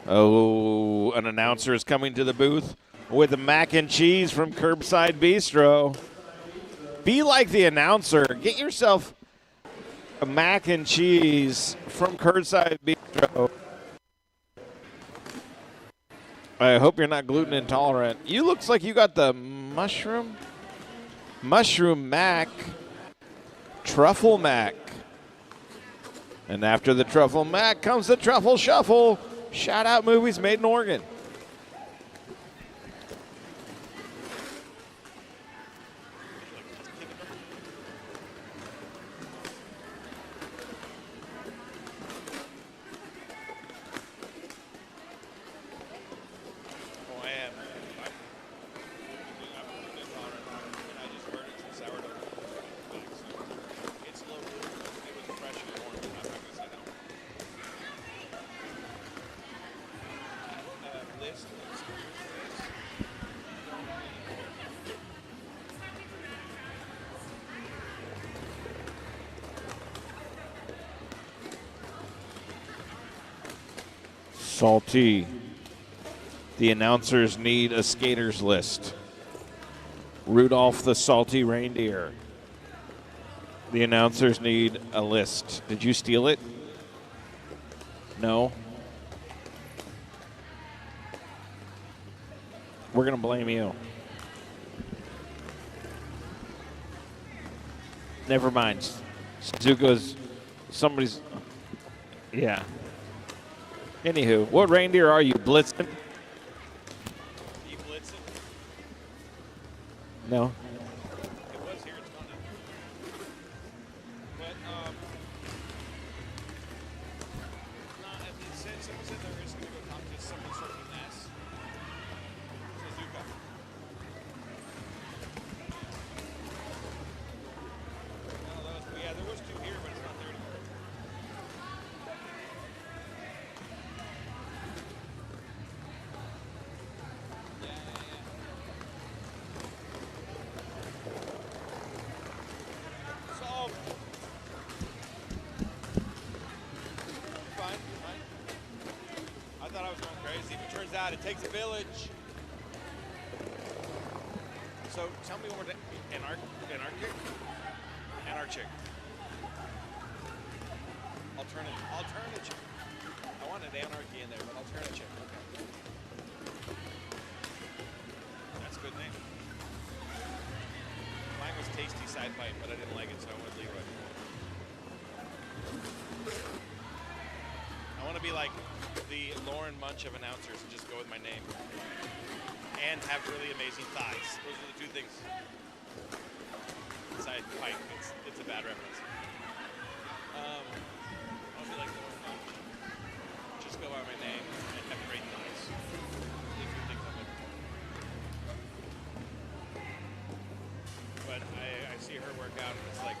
Oh, an announcer is coming to the booth with mac and cheese from Curbside Bistro. Be like the announcer. Get yourself a mac and cheese from Curbside Bistro. I hope you're not gluten intolerant. You looks like you got the mushroom mac, truffle mac. And after the truffle mac comes the truffle shuffle. Shout out movies made in Oregon. Salty. The announcers need a skater's list. Rudolph the Salty Reindeer. The announcers need a list. Did you steal it? No? We're going to blame you. Never mind. Suzuka's somebody's. Yeah. Anywho, what reindeer are you, Blitzen? You Blitzen? No. It was here, it's gone now. But, no, it said, someone said there is going to go talk to someone sort of God, it takes a village. So tell me what anarchic? Anarchic. Alternative. I wanted anarchy in there, but alternative. Okay. That's a good name. Mine was Tasty Side Pipe, but I didn't like it, so I went Leroy. I want to be like the Lauren Munch of announcers and just go with my name. And have really amazing thighs. Those are the two things. Side Pipe, it's a bad reference. I'll be like Lauren Munch. Just go by my name and have great thighs. These are things I'm looking for. But I see her work out, and it's like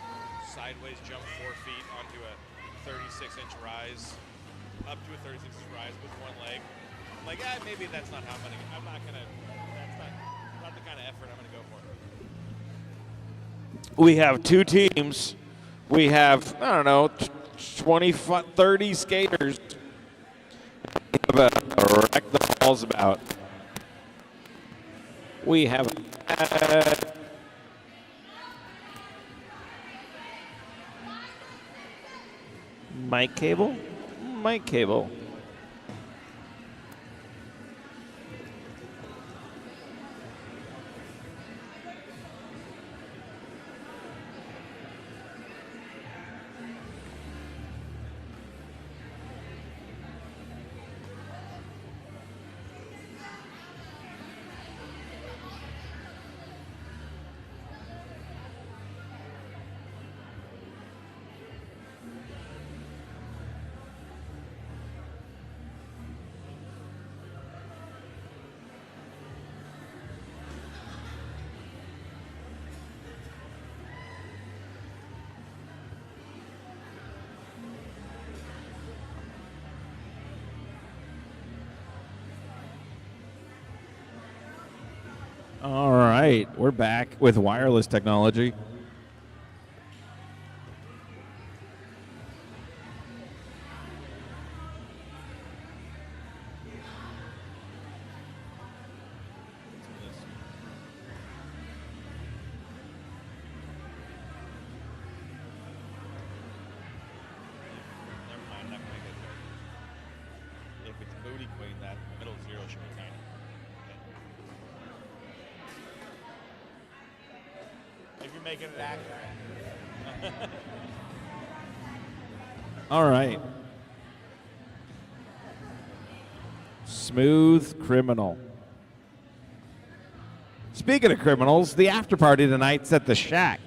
sideways jump 4 feet onto a 36-inch rise, up to a 36-inch rise with one leg. I'm like, maybe that's not how I'm not gonna. That's not the kind of effort I'm gonna go for. We have two teams. We have, I don't know, 30 skaters. Wreck the balls about. We have mic cable. All right, we're back with wireless technology. Never mind, I'm not gonna get there. If it's booty queen, that middle zero should be tiny. If you're making it accurate. All right. Smooth Criminal. Speaking of criminals, the after party tonight's at the Shack.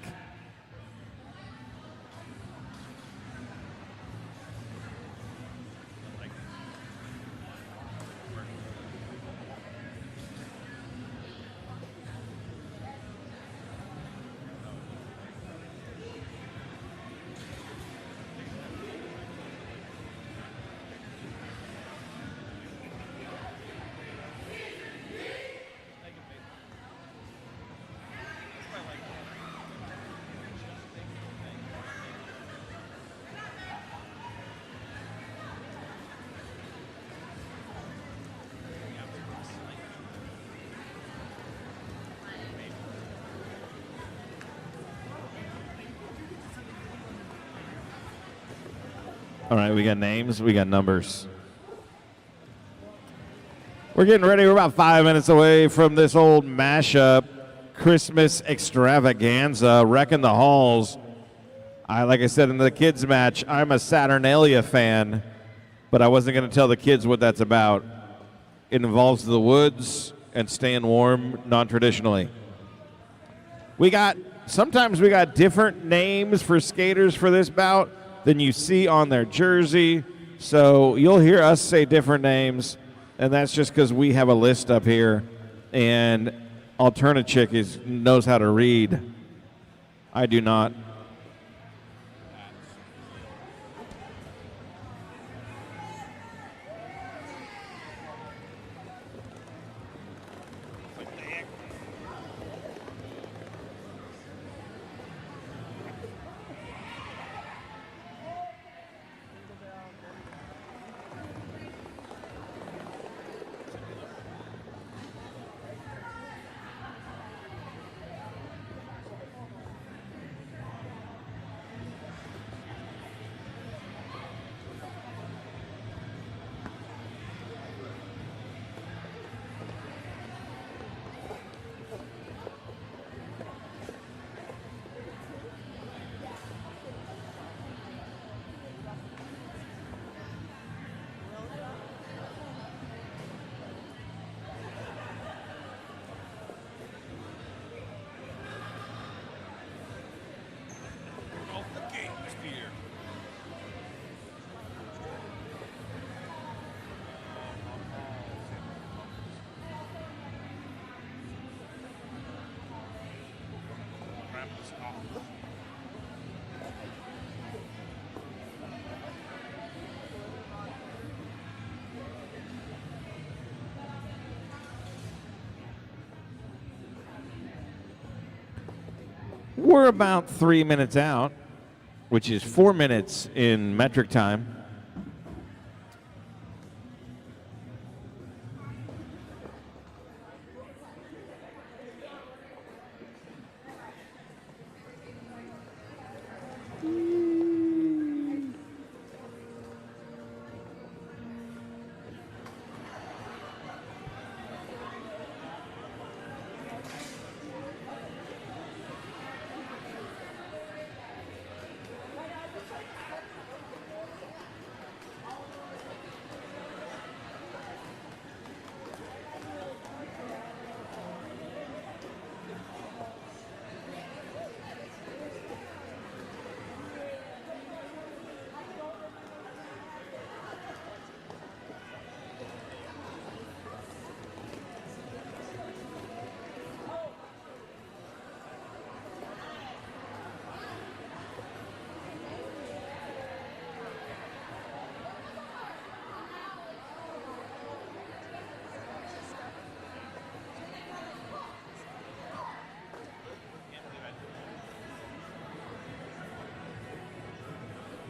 All right, we got names, we got numbers. We're getting ready. We're about 5 minutes away from this old mashup Christmas extravaganza, wrecking the halls. Like I said in the kids match, I'm a Saturnalia fan, but I wasn't going to tell the kids what that's about. It involves the woods and staying warm non-traditionally. Sometimes we got different names for skaters for this bout than you see on their jersey. So you'll hear us say different names, and that's just because we have a list up here, and Alternachick knows how to read. I do not. Krampus Nacht. We're about 3 minutes out, which is 4 minutes in metric time.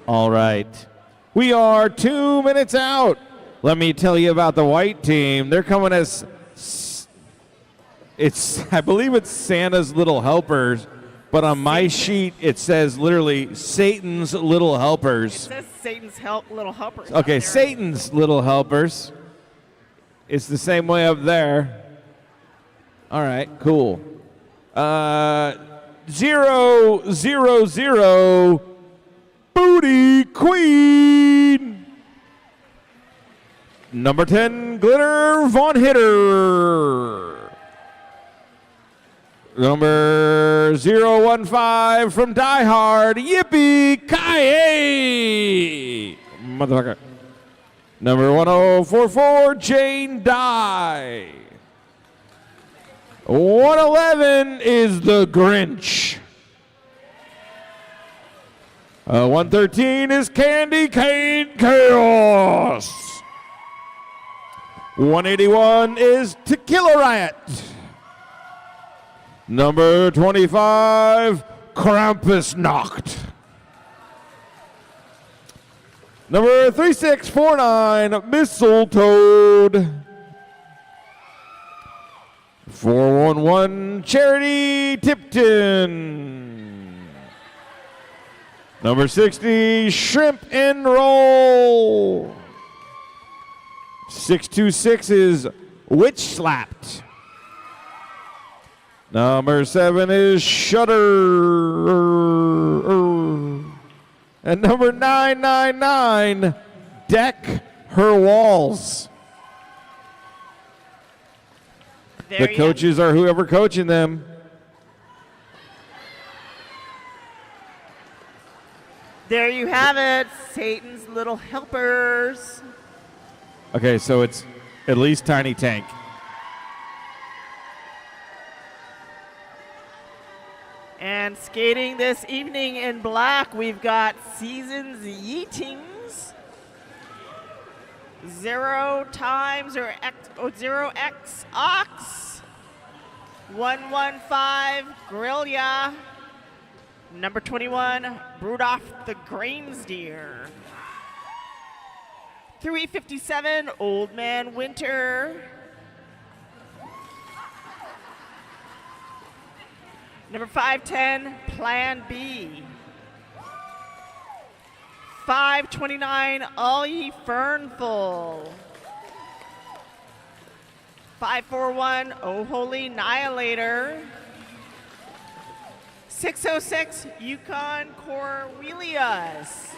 All right. We are 2 minutes out. Let me tell you about the white team. They're coming as, I believe it's Santa's Little Helpers, but on my sheet it says literally Satan's Little It Helpers. says Satan's Little Helpers. Okay, out there. Satan's Little Helpers. It's the same way up there. All right, cool. 0-0-0 Booty Queen. Number 10, Glitter Von Hitter. Number 015 from Die Hard, Yippee Ki Motherfucker. Number 1044, Jane Die. 111 is the Grinch. 113 is Candy Cane Chaos. 181 is Tequila Riot. Number 25, Krampus Nacht. Number 3649, Mistletoad. 411, Charity Tipton. Number 60, Shrimp and Roll. 626 is Witch Slapped. Number 7 is Shudder. And number 999, Deck Her Walls. There The you- coaches are whoever coaching them. There you have it, Satan's Little Helpers. Okay, so it's at least Tiny Tank. And skating this evening in black, we've got Seasons Yeetings, 0 times or X, 0X Ox, 115 Grilla, number 21 Rudolph the Grandsdeer, 357 Old Man Winter, number 510, Plan B. 529, All Ye Fernful. 541, Oh Holy Annihilator. 606, Yukon Cornelius.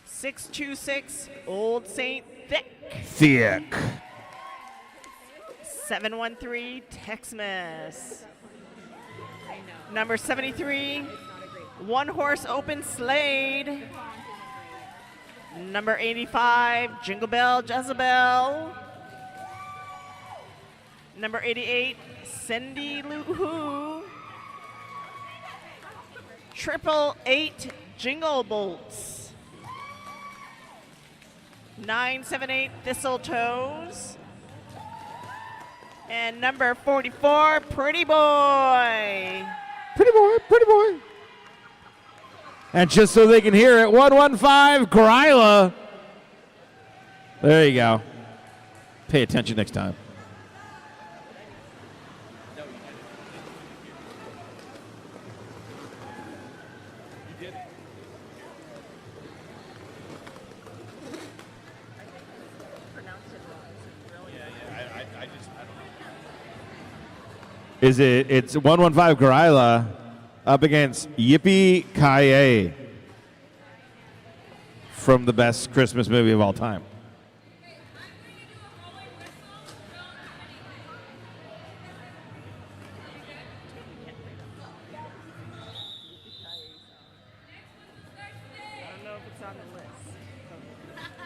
626, Old Saint Thick. Thick. 713, Texmas. Number 73, One Horse Open Slade. Number 85, Jingle Bell Jezebel. Number 88, Cindy Lou Who. Triple 8 Jingle Bolts. 978 Thistle Toes. And number 44, Pretty Boy. Pretty boy, pretty boy. And just so they can hear it, 115 Gryla. There you go. Pay attention next time. It's 115 Gryla up against Yippee Ki-Yay from the best Christmas movie of all time. I don't know if it's on the list.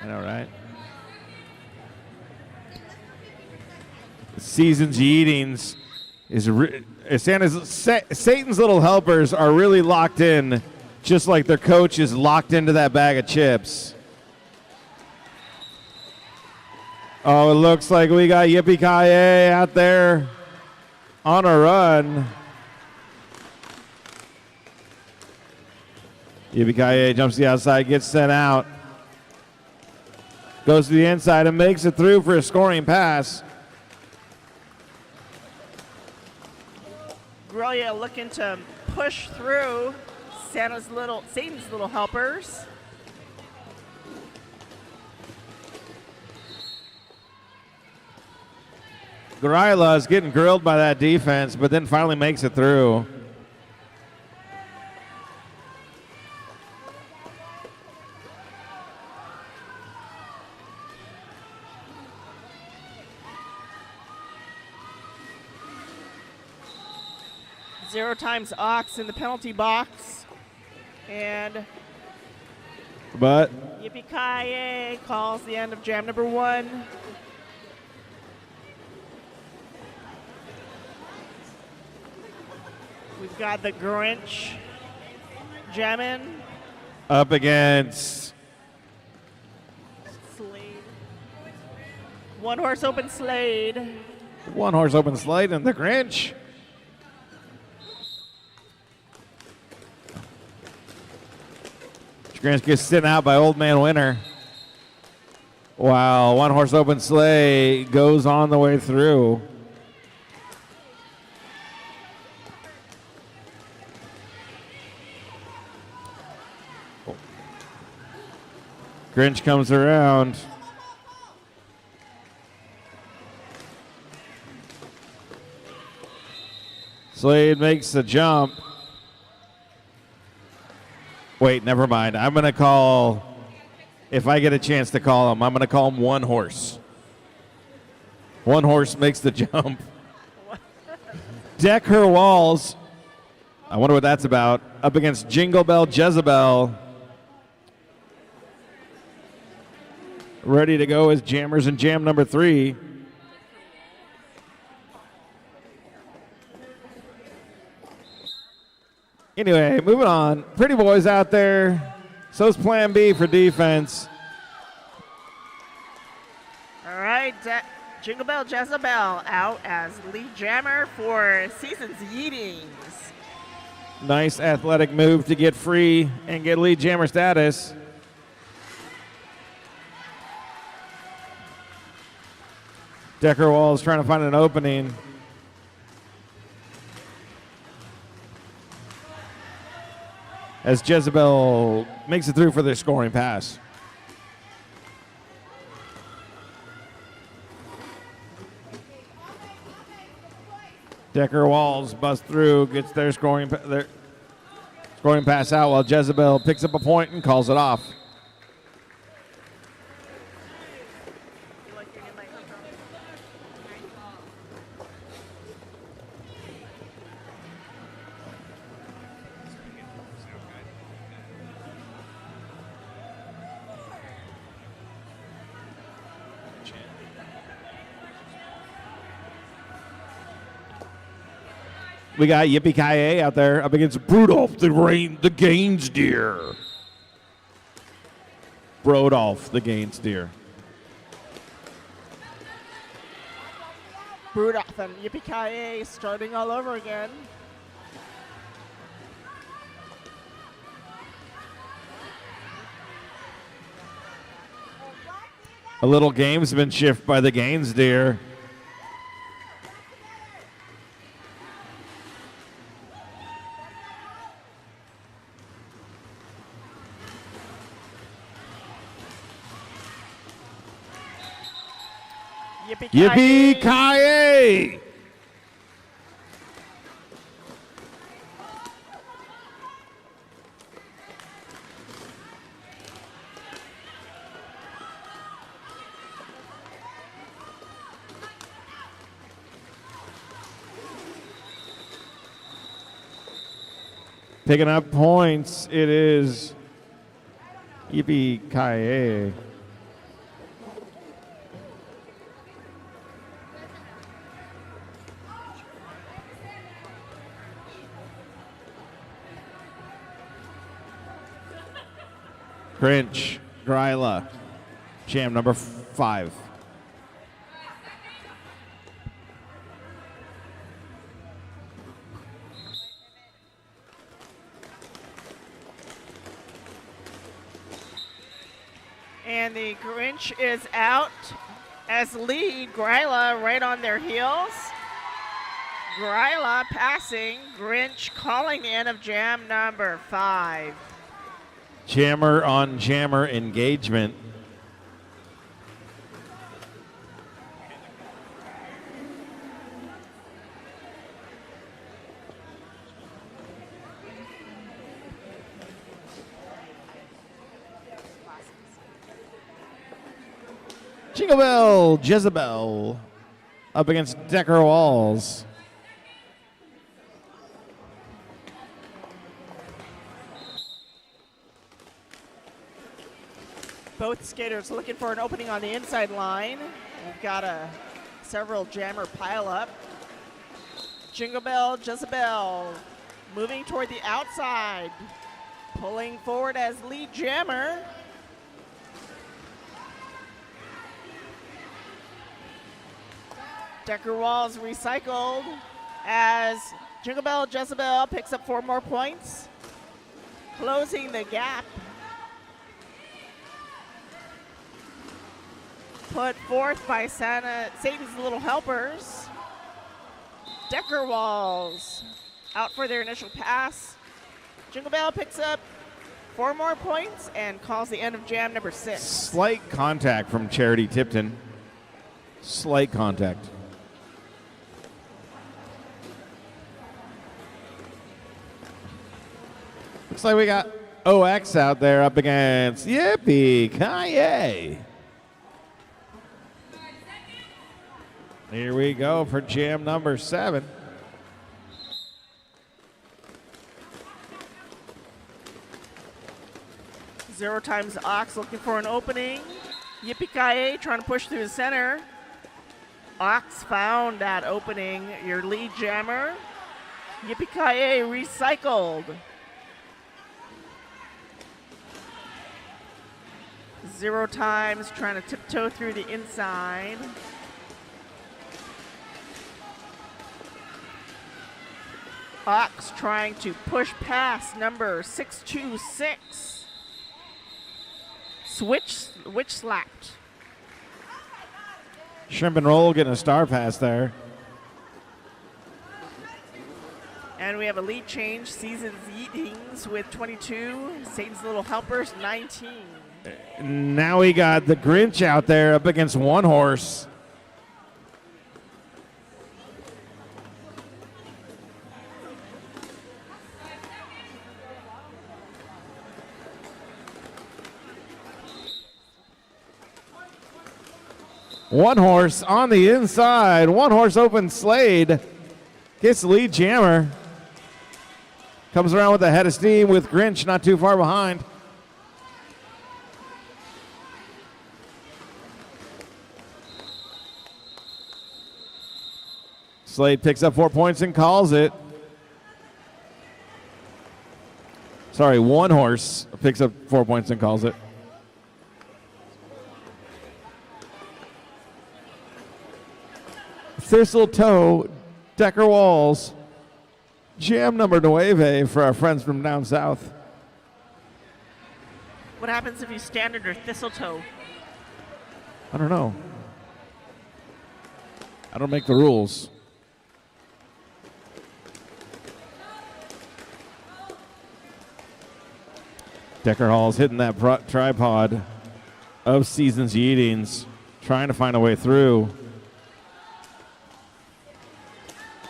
I know, right? Season's Eatings is Satan's Little Helpers are really locked in, just like their coach is locked into that bag of chips. Oh, it looks like we got Yippee Ki-Yay out there on a run. Yippee Ki-Yay jumps to the outside, gets sent out, goes to the inside and makes it through for a scoring pass. Grellia looking to push through Satan's Little Helpers. Gryla is getting grilled by that defense, but then finally makes it through. Zero times Ox in the penalty box. And But Yippee Ki-Yay calls the end of jam number 1. We've got the Grinch jamming. up against Slade. One horse open Slade. one horse open slate and the Grinch. Grinch gets sent out by Old Man Winter. Wow, one horse open sleigh goes on the way through. Grinch comes around. Slade makes the jump. Wait, never mind. I'm going to call, if I get a chance to call him, I'm going to call him one horse. One horse makes the jump. Deck Her Walls. I wonder what that's about. Up against Jingle Bell Jezebel. Ready to go as jammers in jam number 3. Anyway, moving on. Pretty Boy's out there. So's Plan B for defense. All right, Jingle Bell Jezebel out as lead jammer for Season's Yeetings. Nice athletic move to get free and get lead jammer status. Decker Wall is trying to find an opening. As Jezebel makes it through for their scoring pass. Decker Walls busts through, gets their scoring pass out while Jezebel picks up a point and calls it off. We got Yippee Ki out there up against Brudolph, the Gaines Deer. Brodolph, the Gaines Deer. Brudolph and Yippee starting all over again. A little gamesmanship by the Gaines Deer. Yippee Ki! Picking up points, it is Yippee Ki. Grinch, Gryla, jam number 5. And the Grinch is out as lead. Gryla right on their heels. Gryla passing. Grinch calling the end of jam number 5. Jammer on jammer engagement. Jingle Bell, Jezebel up against Decker Walls. Both skaters looking for an opening on the inside line. We've got several jammer pile up. Jingle Bell, Jezebel moving toward the outside. Pulling forward as lead jammer. Decker Walls recycled as Jingle Bell, Jezebel picks up 4 more points. Closing the gap. Put forth by Satan's Little Helpers. Decker Walls out for their initial pass. Jingle Bell picks up 4 more points and calls the end of jam number 6. Slight contact from Charity Tipton. Slight contact. Looks like we got OX out there up against Yippee Ki. Here we go for jam number 7. Zero times Ox looking for an opening. Yippee Ki trying to push through the center. Ox found that opening. Your lead jammer. Yippee Ki recycled. Zero times trying to tiptoe through the inside. Ox trying to push past number 626. Switch slapped. Shrimp and Roll getting a star pass there. And we have a lead change. Seasons Eatings with 22. Satan's Little Helpers 19. Now we got the Grinch out there up against One Horse. One Horse on the inside. One Horse open Slade. Gets the lead jammer. Comes around with a head of steam with Grinch not too far behind. Slade picks up 4 points and calls it. Sorry, one horse picks up 4 points and calls it. Thistletoe, Decker Walls, Jam number 9 for our friends from down south. What happens if you standard or thistletoe? I don't know. I don't make the rules. Decker Hall's hitting that tripod of Seasons Yeetings, trying to find a way through.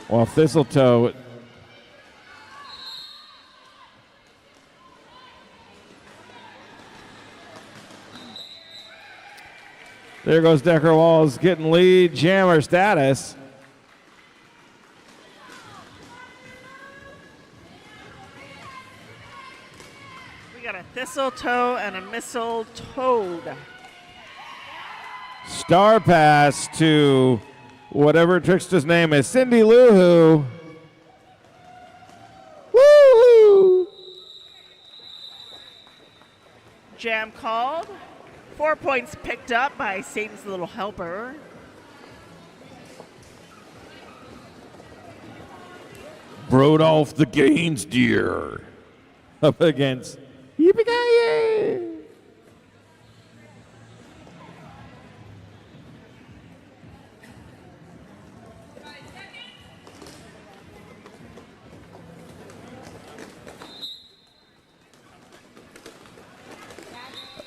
While Thistletoe there goes Decker Walls getting lead jammer status. We got a thistletoe and a missile toad. Star pass to whatever trickster's name is, Cindy Lou Who. Woo-hoo! Jam called. 4 points picked up by Satan's Little Helper. Brodolph the Gaines Deer up against Yippee-ki-yay!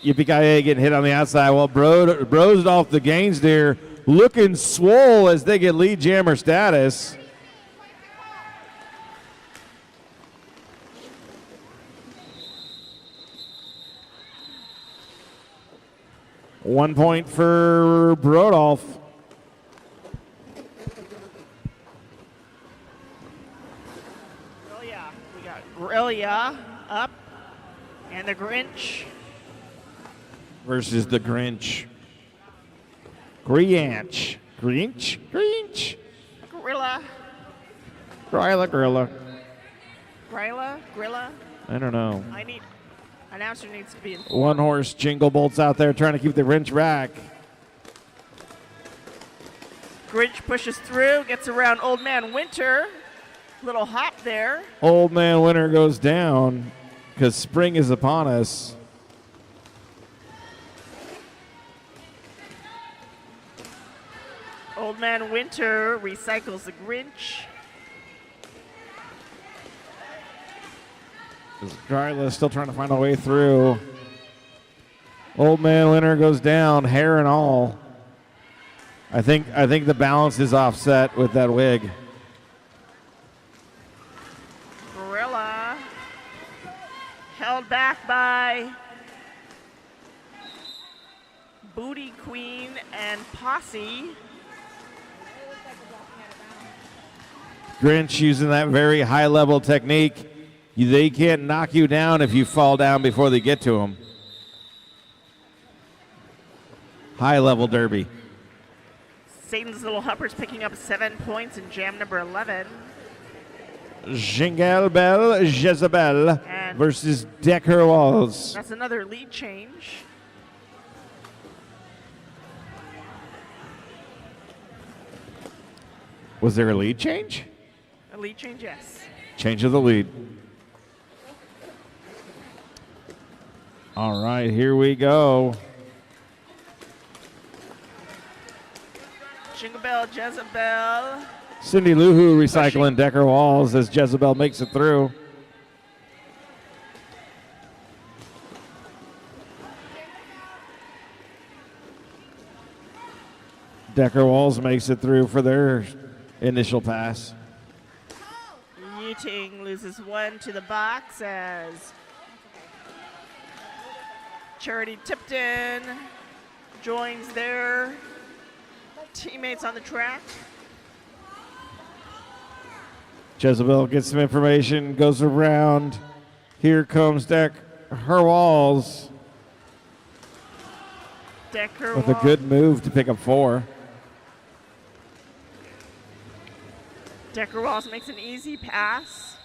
Yippee-ki-yay getting hit on the outside while Brodolph the Gaines Deer looking swole as they get lead jammer status. One point for Brodolph. Grillia. We got Grillia up. And the Grinch. Versus the Grinch. Grinch. Grinch. Grinch. Gorilla. Grilla. Grilla. I don't know. Announcer needs to be in. One horse Jingle Bolt's out there trying to keep the Grinch back. Grinch pushes through, gets around Old Man Winter. Little hop there. Old Man Winter goes down because spring is upon us. Old Man Winter recycles the Grinch. Gryla still trying to find a way through. Old Man Winter goes down, hair and all. I think the balance is offset with that wig. Gorilla. Held back by Booty Queen and Posse. Grinch using that very high level technique. They can't knock you down if you fall down before they get to them. High level derby. Satan's Little Helper's picking up 7 points in jam number 11. Jingle Bell Jezebel And versus Decker Walls. that's another lead change. Was there a lead change? A lead change, yes. Change of the lead. All right, here we go. Jingle Bell, Jezebel. Cindy Lou Who recycling Decker Walls as Jezebel makes it through. Decker Walls makes it through for their initial pass. Yeeting loses 1 to the box as Charity Tipton joins their teammates on the track. Jezebel gets some information, goes around. Here comes her Walls Decker with a good move to pick up 4. Decker Walls makes an easy pass.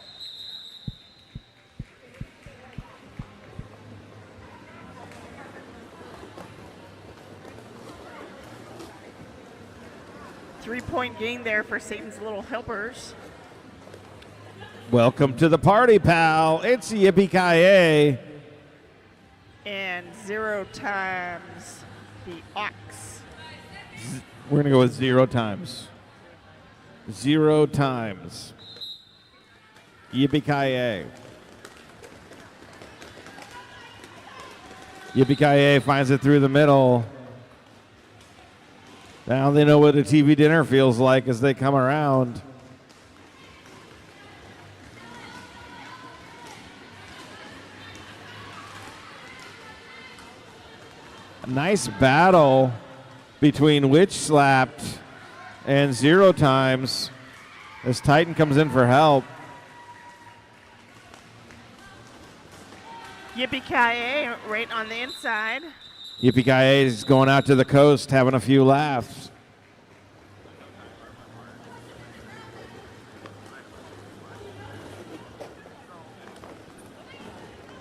3-point gain there for Satan's Little Helpers. Welcome to the party, pal. It's Yippee-Ki-Yay. And 0 times the Ox. We're going to go with 0 times. 0 times. Yippee-Ki-Yay. Yippee-Ki-Yay finds it through the middle. Now they know what a TV dinner feels like as they come around. A nice battle between Witch Slapped and 0 times as Titan comes in for help. Yippee-Ki-Yay right on the inside. Yippee-Ki-Yay is going out to the coast having a few laughs.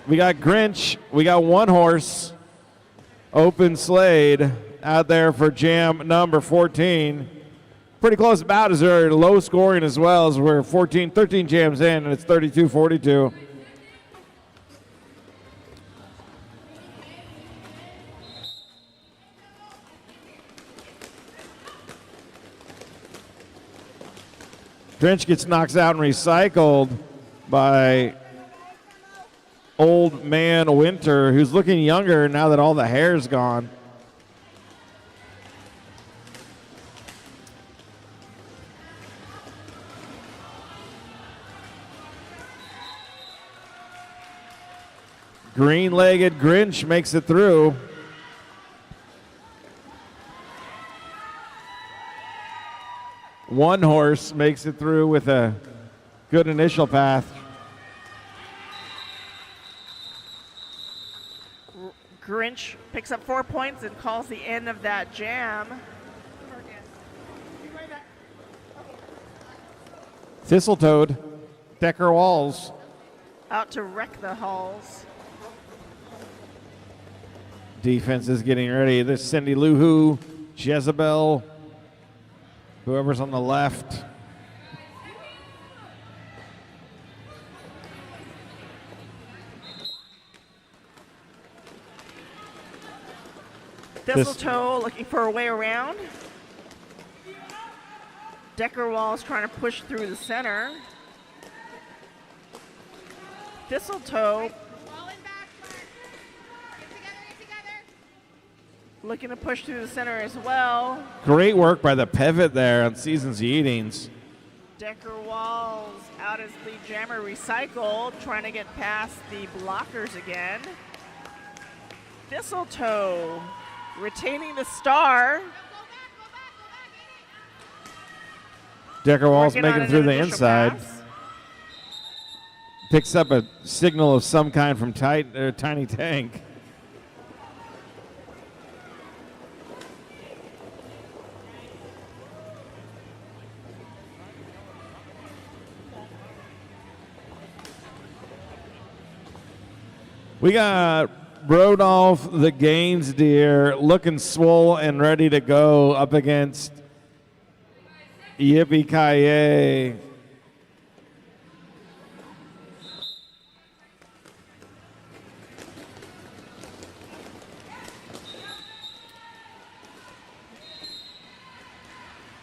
We got Grinch. We got One Horse. Open Slade out there for jam number 14. Pretty close about as they're low scoring as well as we're 13 jams in and it's 32-42. Grinch gets knocked out and recycled by Old Man Winter, who's looking younger now that all the hair's gone. Green-legged Grinch makes it through. One Horse makes it through with a good initial path. Grinch picks up 4 points and calls the end of that jam. Thistletoad, Decker Walls. Out to wreck the halls. Defense is getting ready. There's Cindy Lou Who, Jezebel, whoever's on the left. Thistletoe looking for a way around. Decker Walls trying to push through the center. Thistletoe looking to push through the center as well. Great work by the pivot there on Seasons Eatings. Decker Walls out as the jammer recycled, trying to get past the blockers again. Thistletoe retaining the star. Decker Walls Working on making it an through the initial inside. pass. Picks up a signal of some kind from Tiny Tank. We got Rodolph the Gaines Deer looking swole and ready to go up against Yippee-Ki-Yay.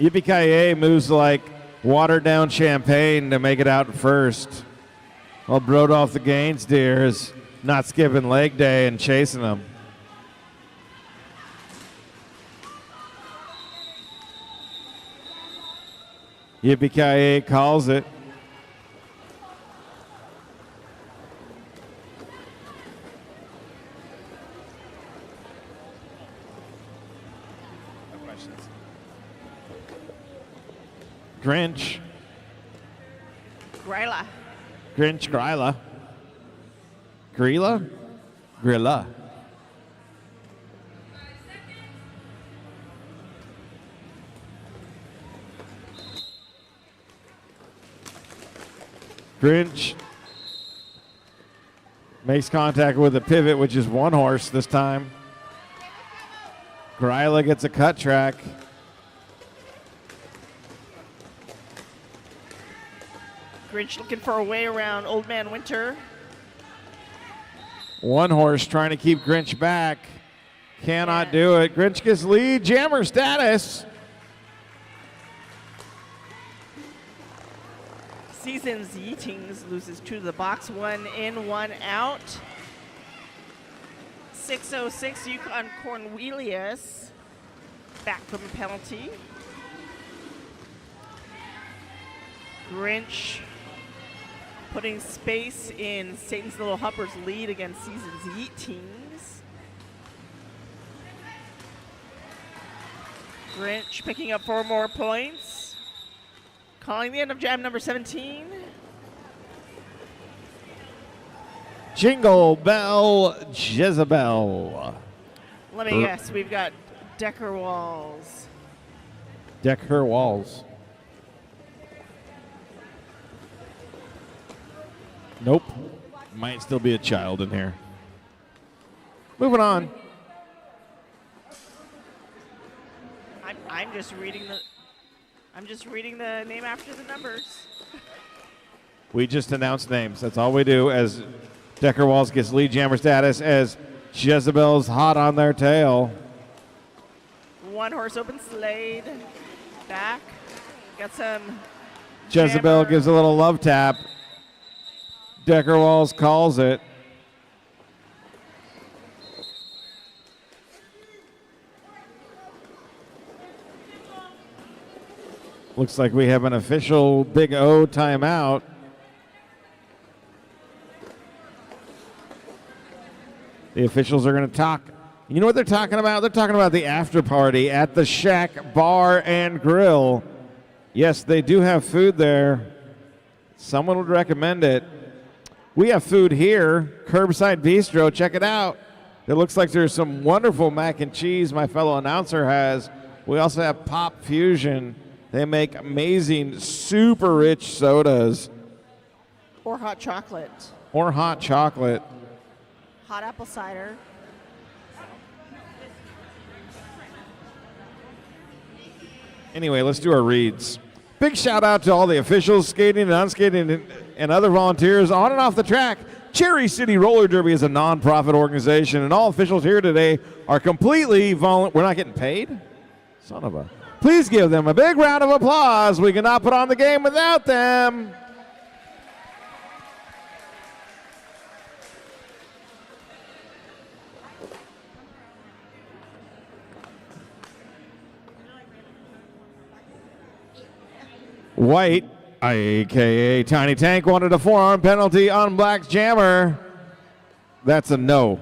Yippee-Ki-Yay moves like watered down champagne to make it out first, while Rodolph the Gaines Deer is not skipping leg day and chasing them. Yippee-Ki-Yay calls it. No questions. Grinch. Gryla. Grinch Gryla. Grilla? Grilla. Grinch makes contact with a pivot, which is One Horse this time. Gryla gets a cut track. Grinch looking for a way around Old Man Winter. One horse trying to keep Grinch back. Cannot do it. Grinch gets lead jammer status. Seasons Yeetings loses 2 to the box. 1 in, 1 out. 606 Yukon Cornelius back from a penalty. Grinch putting space in Satan's Little Hupper's lead against Seasons Yeetings. Grinch picking up 4 more points. Calling the end of jam number 17. Jingle Bell Jezebel. Let me guess, we've got Decker Walls. Deck her walls. Nope. Might still be a child in here. Moving on. I'm just reading the name after the numbers. We just announced names. That's all we do as Decker Walls gets lead jammer status as Jezebel's hot on their tail. 1 horse open Slade. Back. Got some Jezebel jammer. gives a little love tap. Decker Walls calls it. Looks like we have an official Big O timeout. The officials are going to talk. You know what they're talking about? They're talking about the after party at the Shack Bar and Grill. Yes, they do have food there. Someone would recommend it. We have food here, Curbside Bistro. Check it out. It looks like there's some wonderful mac and cheese my fellow announcer has. We also have Pop Fusion. They make amazing, super rich sodas. Or hot chocolate. Or hot chocolate. Hot apple cider. Anyway, let's do our reads. Big shout out to all the officials, skating and unskating, and other volunteers on and off the track. Cherry City Roller Derby is a nonprofit organization, and all officials here today are completely volunteer. We're not getting paid? Son of a. Please give them a big round of applause. We cannot put on the game without them. White, a.k.a. Tiny Tank, wanted a forearm penalty on Black's jammer. That's a no.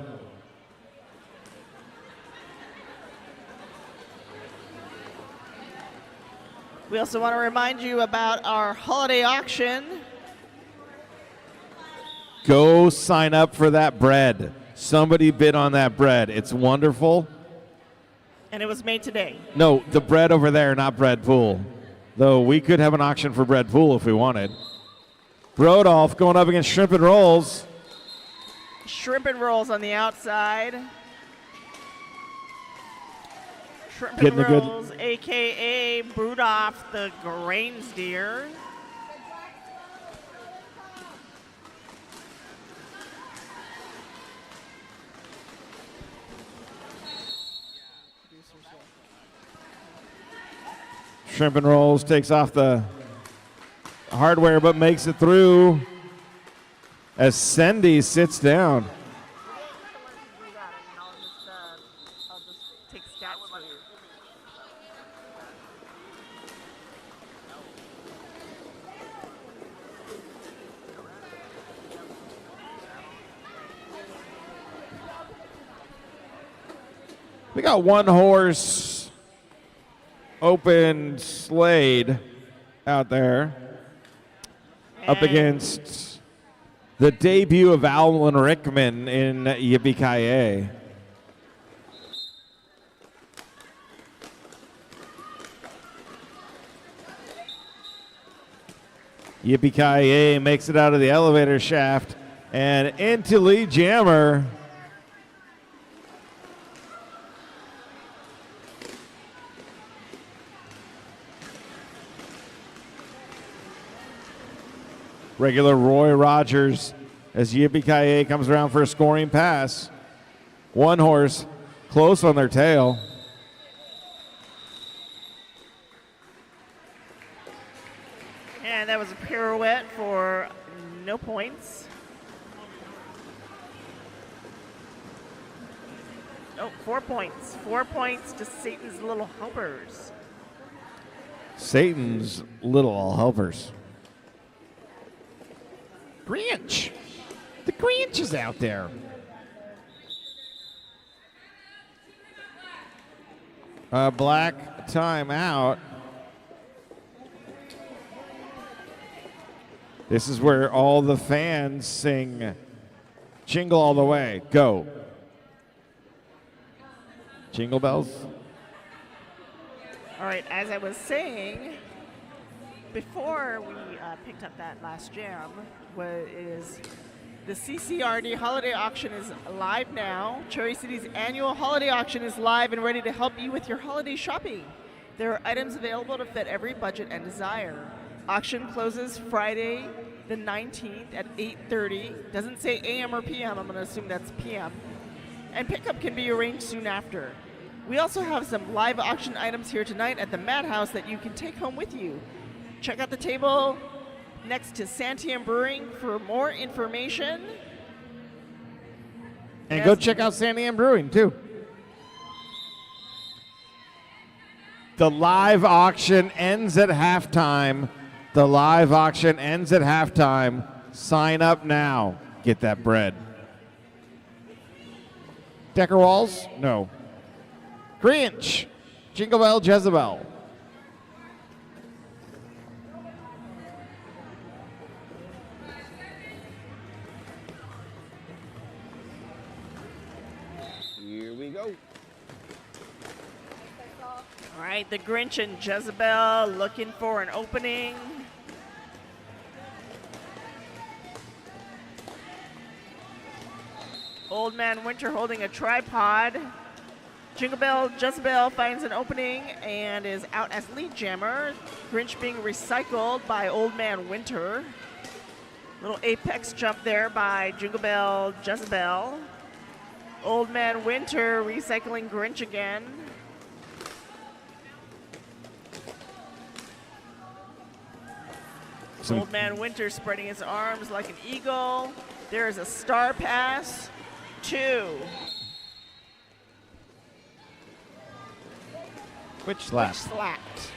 We also want to remind you about our holiday auction. Go sign up for that bread. Somebody bid on that bread. It's wonderful. And it was made today. No, the bread over there, not Bread Pool. Though we could have an auction for Bread Pool if we wanted. Rodolph going up against Shrimp and Rolls. Shrimp and Rolls on the outside. Shrimp Getting and a good- Rolls, a.k.a. Brudolph the Grains Deer. Shrimp and Rolls takes off the hardware but makes it through as Sendy sits down. We got one horse open Slade out there up against the debut of Alan Rickman in Yippee-Ki-Yay. Yippee-Ki-Yay makes it out of the elevator shaft and into Lee Jammer. regular Roy Rogers as Yippee-Ki-Yay comes around for a scoring pass. One horse close on their tail. And that was a pirouette for no points. Oh, 4 points. 4 points to Satan's Little Helpers. Satan's Little Helpers. Grinch. The Grinch is out there. Black timeout. This is where all the fans sing Jingle All the Way. Go. Jingle bells. All right, as I was saying, before we picked up that last jam, the CCRD holiday auction is live now. Cherry City's annual holiday auction is live and ready to help you with your holiday shopping. There are items available to fit every budget and desire. Auction closes Friday the 19th at 8:30. Doesn't say AM or PM. I'm going to assume that's PM. And pickup can be arranged soon after. We also have some live auction items here tonight at the Madhouse that you can take home with you. Check out the table next to Santiam Brewing for more information. And go check out Santiam Brewing, too. The live auction ends at halftime. The live auction ends at halftime. Sign up now. Get that bread. Decker Walls? No. Grinch. Jingle Bell Jezebel. Here we go. All right, the Grinch and Jezebel looking for an opening. Old Man Winter holding a tripod. Jingle Bell Jezebel finds an opening and is out as lead jammer. Grinch being recycled by Old Man Winter. Little apex jump there by Jingle Bell Jezebel. Old Man Winter recycling Grinch again. Old Man Winter spreading his arms like an eagle. There is a star pass. 2. Which slapped? Slapped.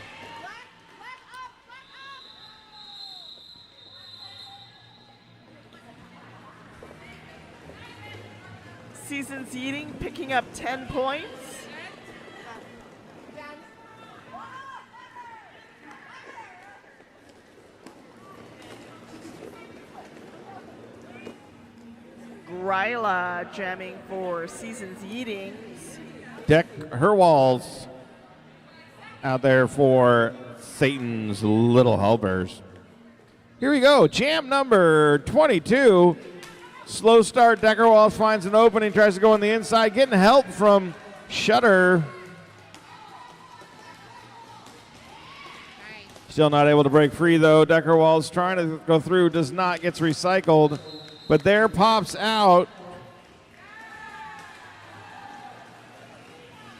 Season's Eating picking up 10 points. Gryla jamming for Season's Eatings. Deck her walls out there for Satan's Little Helpers. Here we go. Jam number 22. Slow start. Decker Walls finds an opening, tries to go on the inside, getting help from Shutter. Still not able to break free, though. Decker Walls trying to go through, does not, gets recycled. But there pops out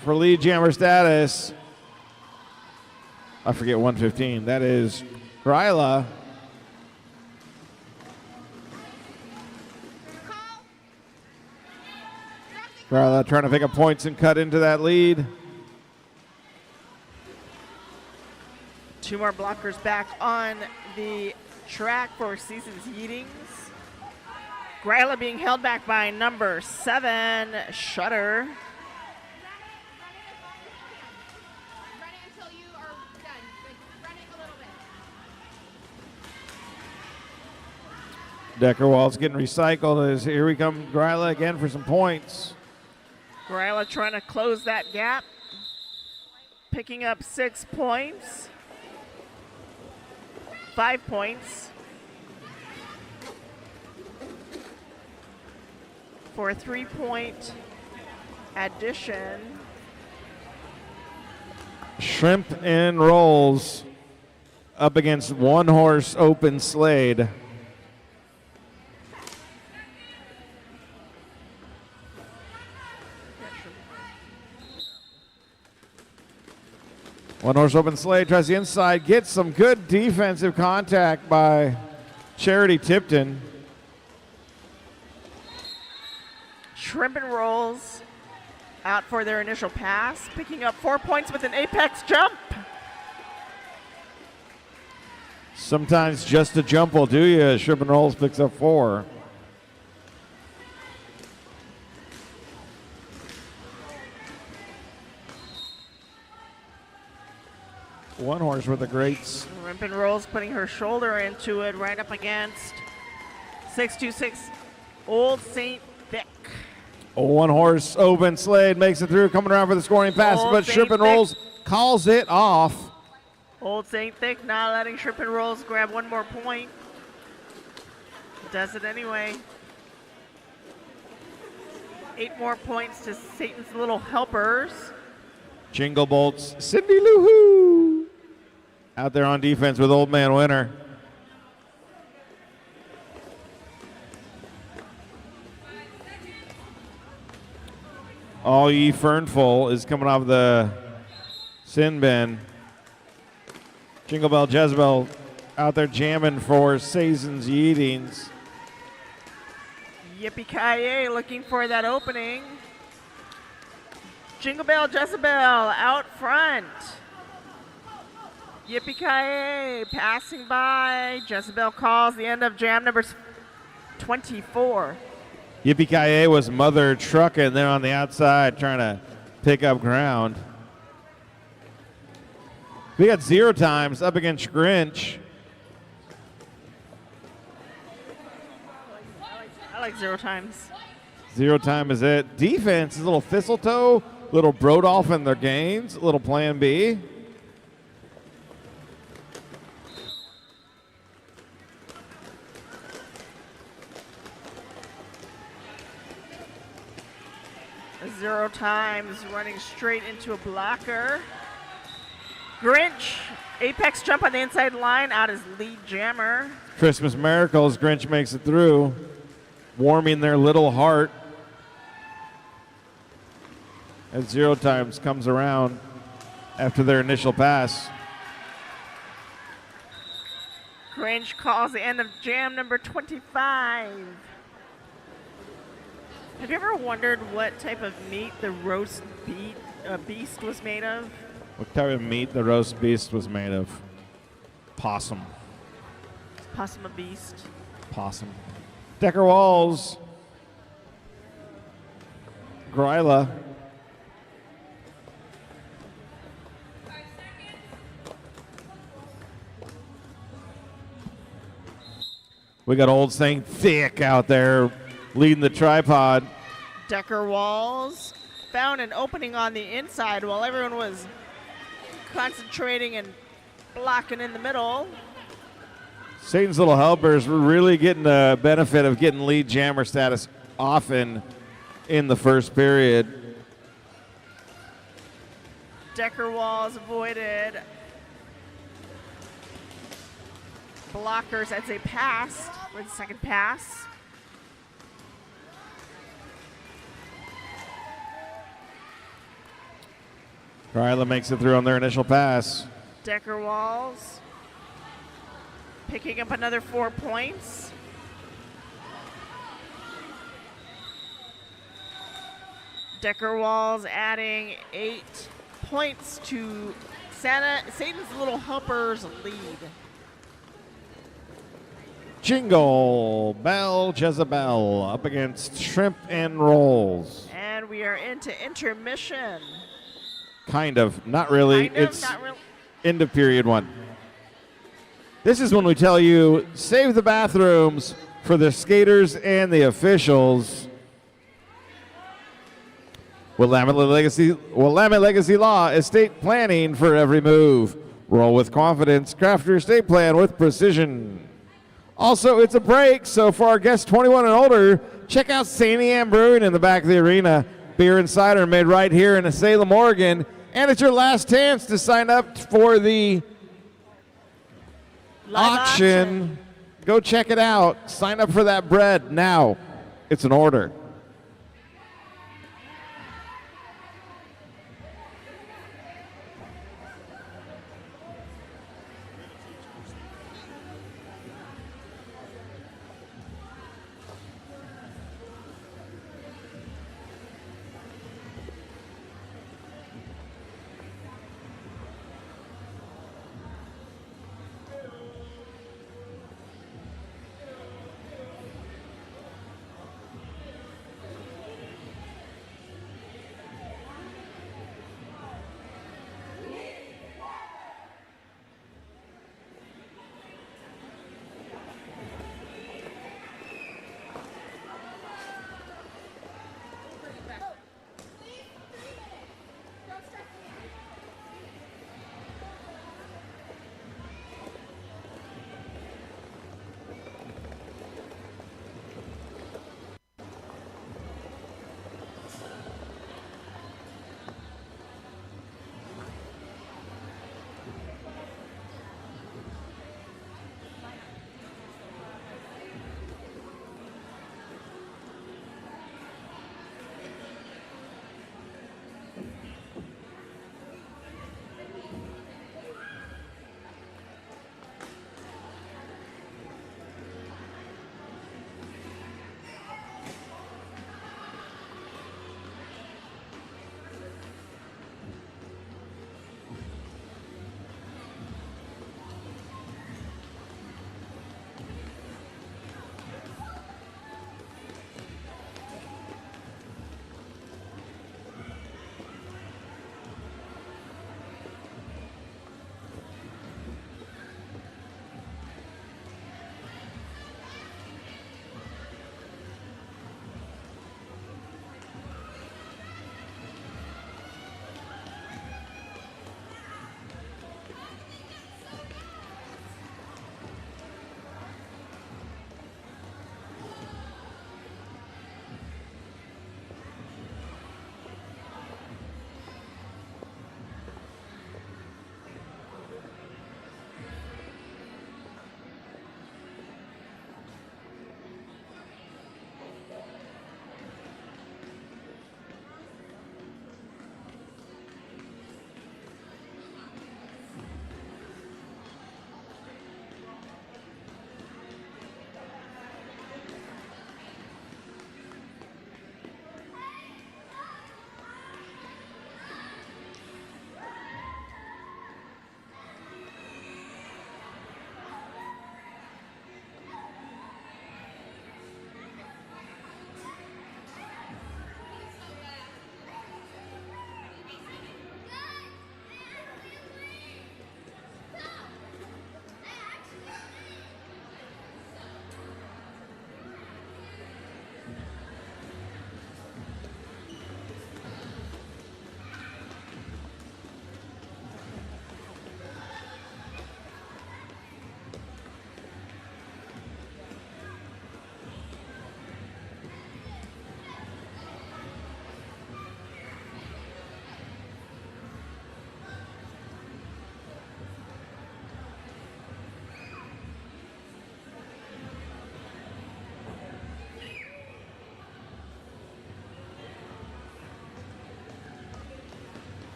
for lead jammer status. I forget 115. That is Gryla. Gryla trying to pick up points and cut into that lead. 2 more blockers back on the track for Season's Eatings. Gryla being held back by number 7, Shutter. Run it until you are done. Like, run it a little bit. Decker Walls getting recycled as here we come Gryla again for some points. Gryla trying to close that gap. Picking up 6 points. 5 points. For a 3-point addition. Shrimp and Rolls up against one horse Open Slade. One horse open sleigh tries the inside, gets some good defensive contact by Charity Tipton. Shrimp and Rolls out for their initial pass, picking up 4 points with an apex jump. Sometimes just a jump will do you. Shrimp and Rolls picks up 4. One horse with the greats. Shrimp and Rolls putting her shoulder into it right up against 626 Old St. Vic. One horse open Slade makes it through, coming around for the scoring pass, Old but St. Shrimp and Vic. Rolls calls it off. Old St. Vic not letting Shrimp and Rolls grab one more point. Does it anyway. 8 more points to Satan's Little Helpers. Jingle Bolts, Cindy Lou Who out there on defense with Old Man Winter. All Ye Fernful is coming off the sin bin. Jingle Bell Jezebel out there jamming for Sazen's Yeetings. Yippee-ki-yay looking for that opening. Jingle Bell Jezebel out front. Yippee-ki-yay passing by. Jezebel calls the end of jam number 24. Yippee-ki-yay was Mother trucking there on the outside trying to pick up ground. We got 0 times up against Grinch. I like 0 times. 0 time is it. Defense is a little Thistletoe, little Brodolph in their gains, little Plan B. Zero times running straight into a blocker. Grinch, apex jump on the inside line, out as lead jammer. Christmas Miracles, Grinch makes it through, warming their little heart. As 0 times comes around after their initial pass. Grinch calls the end of jam number 25. Have you ever wondered what type of meat the roast beast was made of? What type of meat the roast beast was made of? Possum. Possum a beast. Possum. Decker Walls. Gryla. We got Old St. Thick out there leading the tripod. Decker Walls found an opening on the inside while everyone was concentrating and blocking in the middle. Satan's Little Helpers were really getting the benefit of getting lead jammer status often in the first period. Decker Walls avoided blockers as they passed for the second pass. Gryla makes it through on their initial pass. Decker Walls picking up another 4 points. Decker Walls adding 8 points to Satan's Little Helpers lead. Jingle Bell Jezebel up against Shrimp and Rolls. And we are into intermission. Kind of, not really. Kind of, It's not really. end of period 1. This is when we tell you, save the bathrooms for the skaters and the officials. Willamette Legacy Law, estate planning for every move. Roll with confidence, craft your estate plan with precision. Also, it's a break, so for our guests 21 and older, check out St. Anne Brewing in the back of the arena. Beer and cider made right here in Salem, Oregon. And it's your last chance to sign up for the Live auction. Go check it out. Sign up for that bread now. It's an order.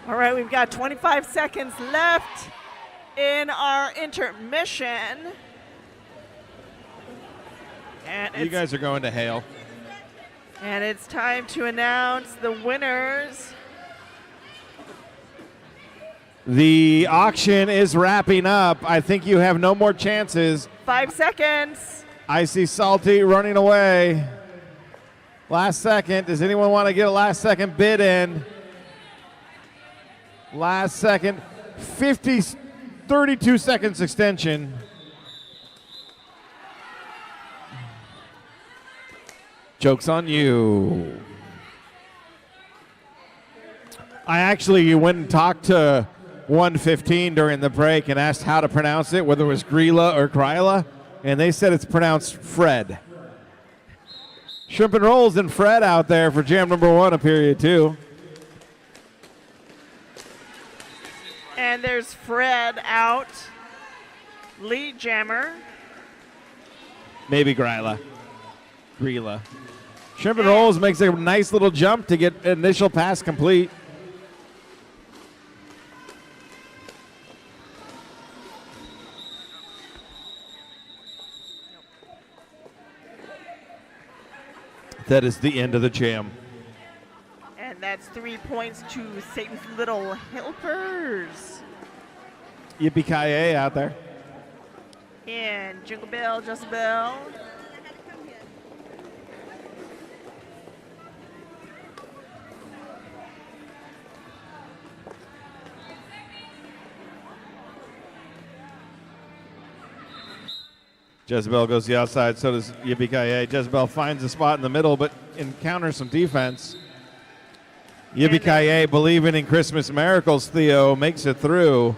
All right, we've got 25 seconds left in our intermission. And You guys are going to hail. And it's time to announce the winners. The auction is wrapping up. I think you have no more chances. 5 seconds. I see Salty running away. Last second. Does anyone want to get a last second bid in? Last second. 32 seconds extension. Joke's on you. I actually went and talked to 115 during the break and asked how to pronounce it, whether it was Grilla or Kryla, and they said it's pronounced Fred. Shrimp and Rolls and Fred out there for jam number 1 of period 2. And there's Fred out. Lead jammer. Maybe Grilla. Shrimp and Rolls makes a nice little jump to get initial pass complete. That is the end of the jam. And that's 3 points to Satan's Little Helpers. Yippee-ki-yay out there. And Jingle Bell, Just Bell. Jezebel goes to the outside, so does Yippee-ki-yay. Jezebel finds a spot in the middle, but encounters some defense. Yippee-ki-yay, believing in Christmas miracles, Theo, makes it through.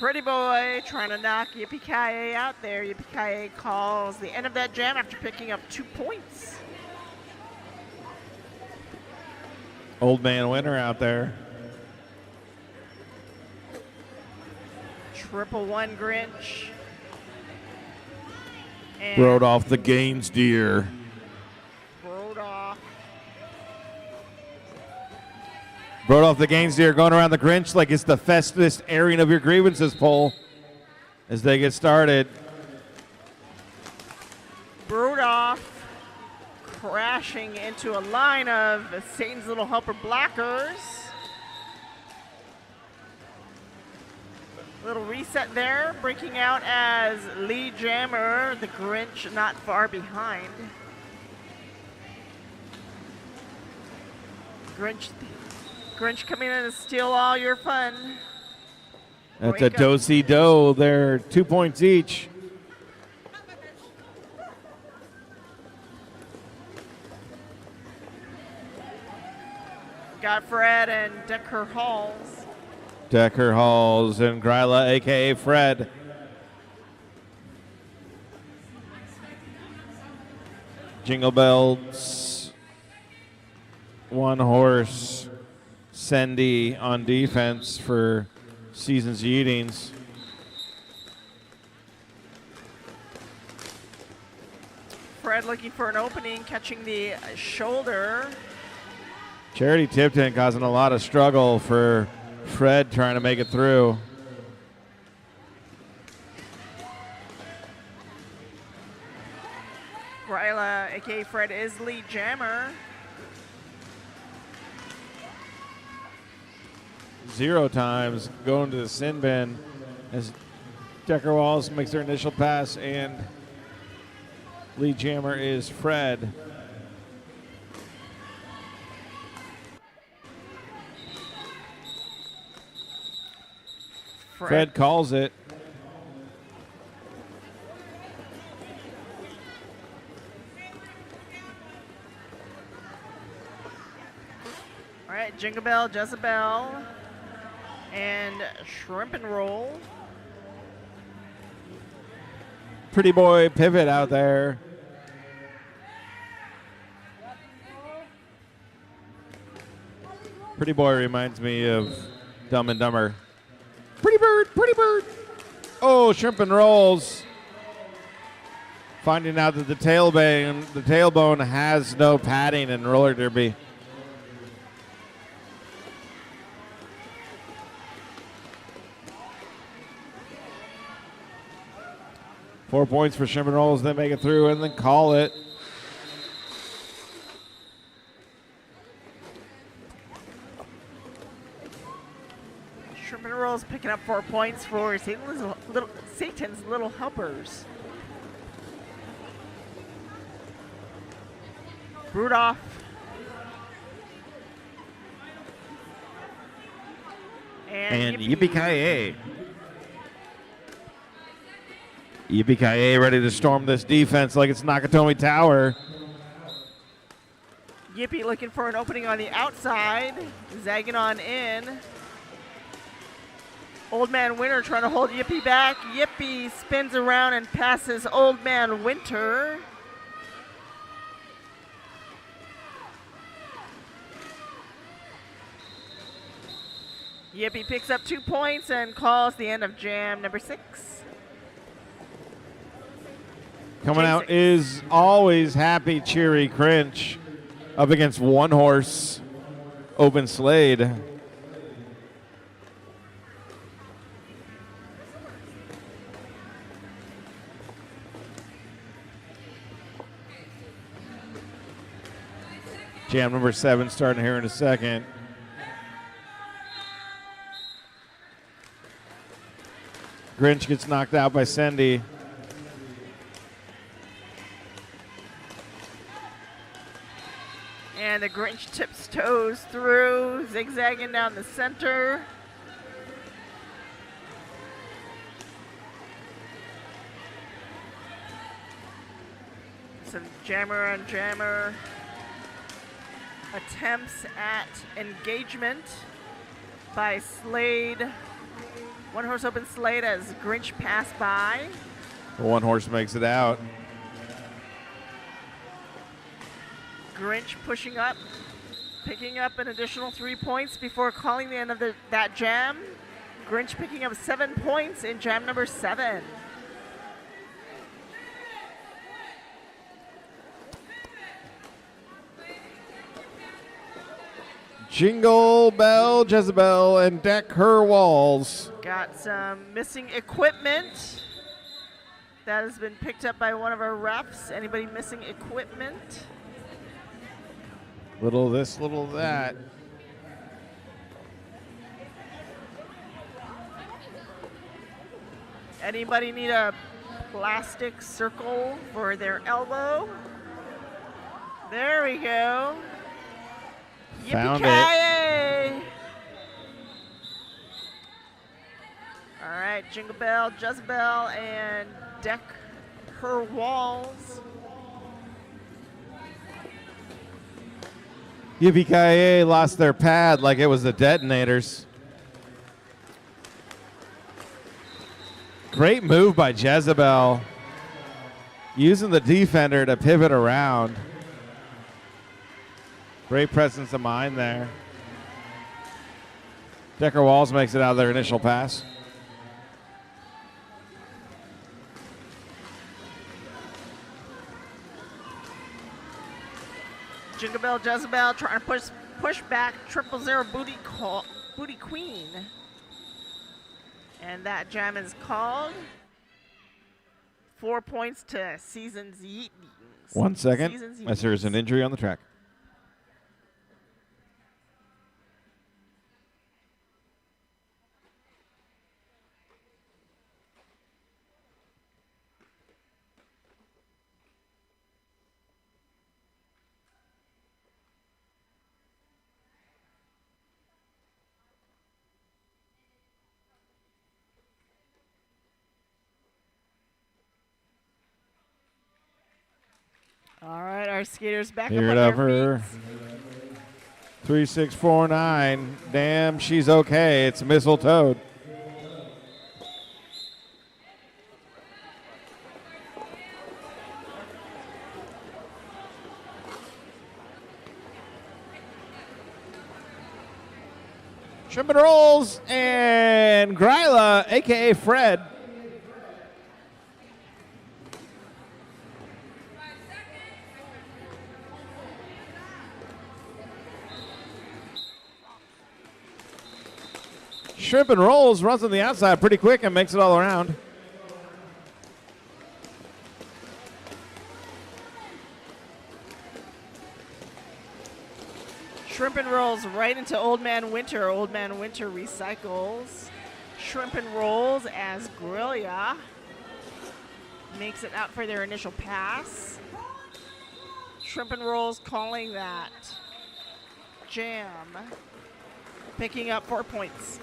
Pretty Boy trying to knock Yippee-ki-yay out there. Yippee-ki-yay calls the end of that jam after picking up 2 points. Old man winner out there. 111 Grinch. And Rode off the Gaines deer. rode off. Rode off the Gaines deer, going around the Grinch like it's the Festus airing of your grievances poll as they get started. Rode off. Crashing into a line of Satan's Little Helper blockers. Little reset there, breaking out as lead jammer, the Grinch not far behind. Grinch coming in to steal all your fun. That's Wake a up. do-si-do. They're 2 points each. Got Fred and Decker Halls. Decker Halls and Gryla, a.k.a. Fred. Jingle Bells. One horse. Sendy on defense for Seasons Yeetings. Fred looking for an opening, catching the shoulder. Charity Tipton causing a lot of struggle for Fred trying to make it through. Gryla, aka Fred, is lead jammer. 0 times going to the sin bin as Decker Walls makes their initial pass, and lead jammer is Fred. Fred calls it. All right, Jingle Bell, Jezebel, and Shrimp and Roll. Pretty Boy pivot out there. Pretty Boy reminds me of Dumb and Dumber. Pretty bird, pretty bird. Oh, shrimp and rolls. Finding out that the tailbone has no padding in roller derby. Four points for shrimp and rolls. They make it through and then call it. Shrimp and rolls picking up 4 points for Satan's Little Helpers. Rudolph. And Yippee-ki-yay. Yippee-ki-yay ready to storm this defense like it's Nakatomi Tower. Yippee looking for an opening on the outside. Zagging on in. Old Man Winter trying to hold Yippee back. Yippee spins around and passes Old Man Winter. Yippee picks up 2 points and calls the end of jam number 6. Coming out is always happy, cheery Crinch up against one horse, Open Slade. Jam number 7 starting here in a second. Grinch gets knocked out by Sendy. And the Grinch tips toes through, zigzagging down the center. Some jammer on jammer attempts at engagement by Slade. One horse open Slade as Grinch passed by. One horse makes it out. Grinch pushing up, picking up an additional 3 points before calling the end of that jam. Grinch picking up 7 points in jam number 7. Jingle Bell Jezebel and deck her walls. Got some missing equipment that has been picked up by one of our refs. Anybody missing equipment? Little this, little that. Anybody need a plastic circle for their elbow? There we go. Found Yippee-ki-yay! All right, Jingle Bell, Jezebel, and deck her walls. Yippee-ki-yay lost their pad like it was the detonators. Great move by Jezebel. Using the defender to pivot around. Great presence of mind there. Decker Walls makes it out of their initial pass. Jingle Bell, Jezebel trying to push back 000 Booty Queen. And that jam is called. 4 points to Seasons Yeetings. 1 second, Seasons as there is an injury on the track. All right, our skaters back Hear up it on up their her. feet. 3649. Damn, she's okay. It's Mistletoe. Shrimp and Rolls and Gryla, a.k.a. Fred. Shrimp and Rolls runs on the outside pretty quick and makes it all around. Shrimp and Rolls right into Old Man Winter. Old Man Winter recycles. Shrimp and Rolls as Grillia makes it out for their initial pass. Shrimp and Rolls calling that jam. Picking up 4 points.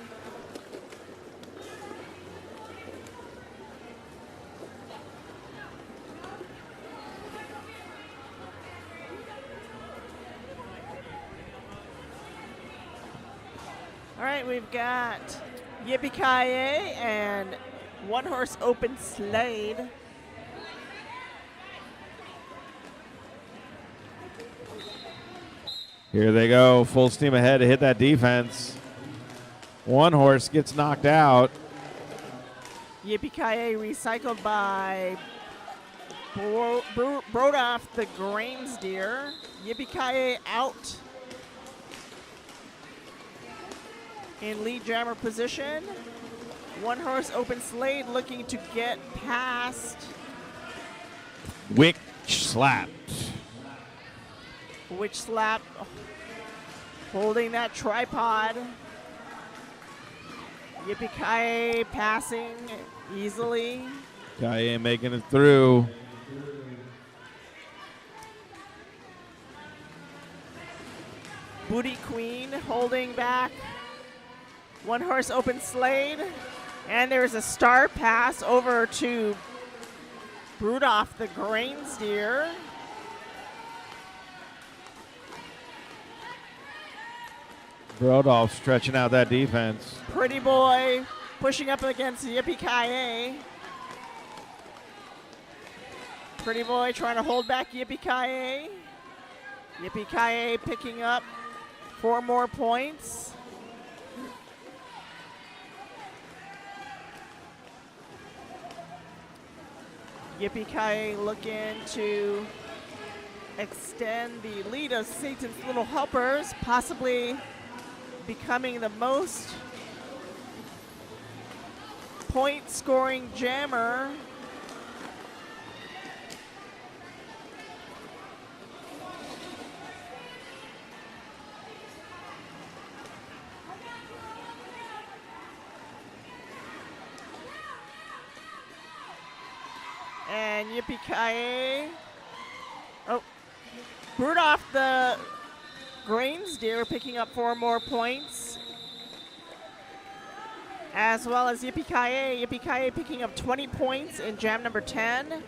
All right, we've got Yippee-Ki-Yay and One Horse Open Slade. Here they go, full steam ahead to hit that defense. One Horse gets knocked out. Yippee-Ki-Yay recycled by Brodoff the Grains Deer. Yippee-Ki-Yay out in lead jammer position. One Horse Open Slade looking to get past Wick slapped. Witch Slap holding that tripod. Yippee-Ki-Yay passing easily. Kaye making it through. Booty Queen holding back One Horse Open Slade. And there's a star pass over to Brodoff the Grains Deer. Brodoff stretching out that defense. Pretty Boy pushing up against Yippee-Ki-Yay. Pretty Boy trying to hold back Yippee-Ki-Yay. Yippee-Ki-Yay picking up 4 more points. Yippee-Ki-Yay looking to extend the lead of Satan's Little Helpers, possibly becoming the most point scoring jammer. And Yippee-Ki-Yay. Oh, Brodoff the Grains Deer picking up 4 more points. As well as Yippee-Ki-Yay. Yippee-Ki-Yay picking up 20 points in jam number 10.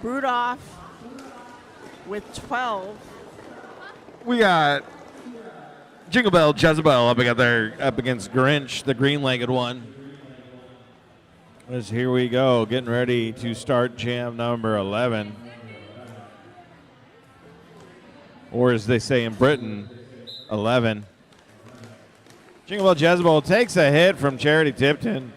Brodoff with 12. We got Jingle Bell Jezebel up against Grinch, the green-legged one. As here we go, getting ready to start jam number 11. Or as they say in Britain, 11. Jingle Bell Jezebel takes a hit from Charity Tipton.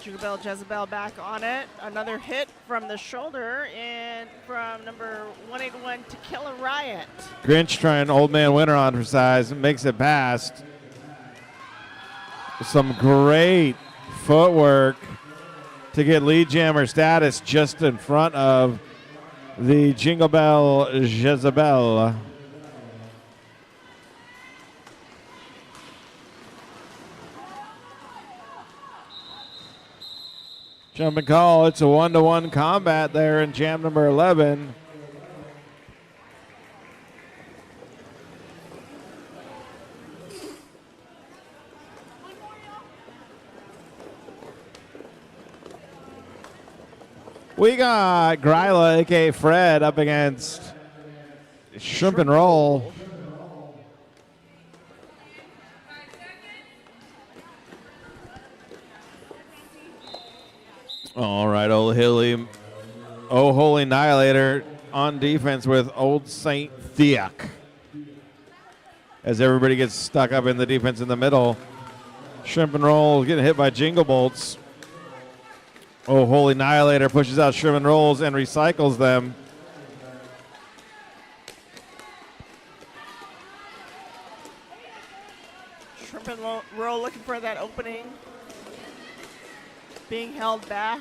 Jingle Bell Jezebel back on it. Another hit from the shoulder and from number 181 Tequila Riot. Grinch trying Old Man Winter on for size, makes it past. Some great footwork to get lead jammer status just in front of the Jingle Bell Jezebel. Jump and call. It's a 1-to-1 combat there in jam number 11. We got Gryla, a.k.a. Fred, up against Shrimp and Roll. All right, Old Hilly. Oh, Holy Annihilator on defense with Old Saint Theok. as everybody gets stuck up in the defense in the middle. Shrimp and Roll getting hit by Jingle Bolts. Oh, Holy Annihilator pushes out Shrimp and Rolls and recycles them. Shrimp and Roll looking for that opening. Being held back.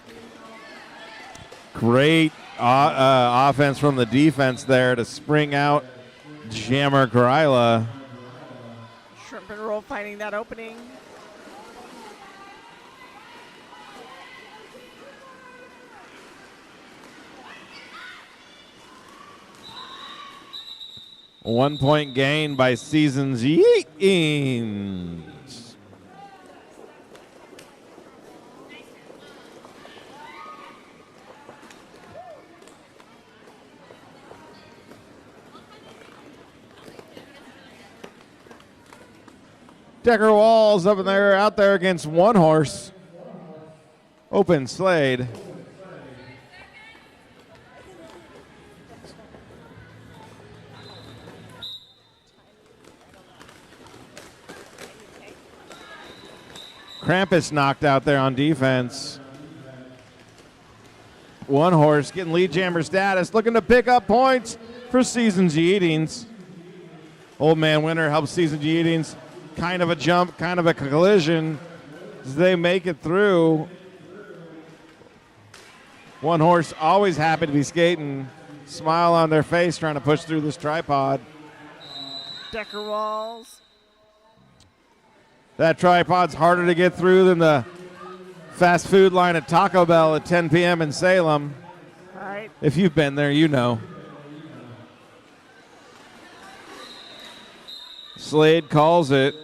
Great offense from the defense there to spring out Jammer Gryla. Shrimp and Roll finding that opening. One point gain by Seasons Yeetings. Decker Walls up in there, out there against One Horse. Open Slade. Krampus knocked out there on defense. One Horse getting lead jammer status, looking to pick up points for Seasons Yeetings. Old Man Winter helps Seasons Yeetings. Kind of a jump, kind of a collision as they make it through. One Horse always happy to be skating. Smile on their face trying to push through this tripod. Decker Walls. That tripod's harder to get through than the fast food line at Taco Bell at 10 p.m. in Salem. All right. If you've been there, you know. Slade calls it.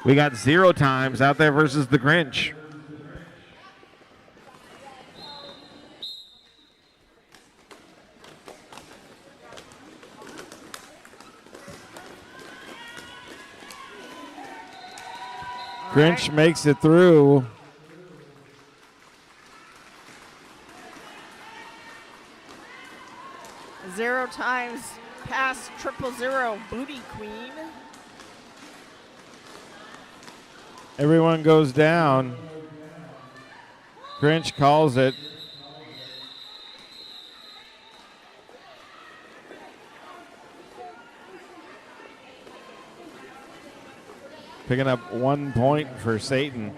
We got 0 times out there versus the Grinch. Grinch makes it through. Zero times past 000 Booty Queen. Everyone goes down. Grinch calls it. Picking up 1 point for Satan.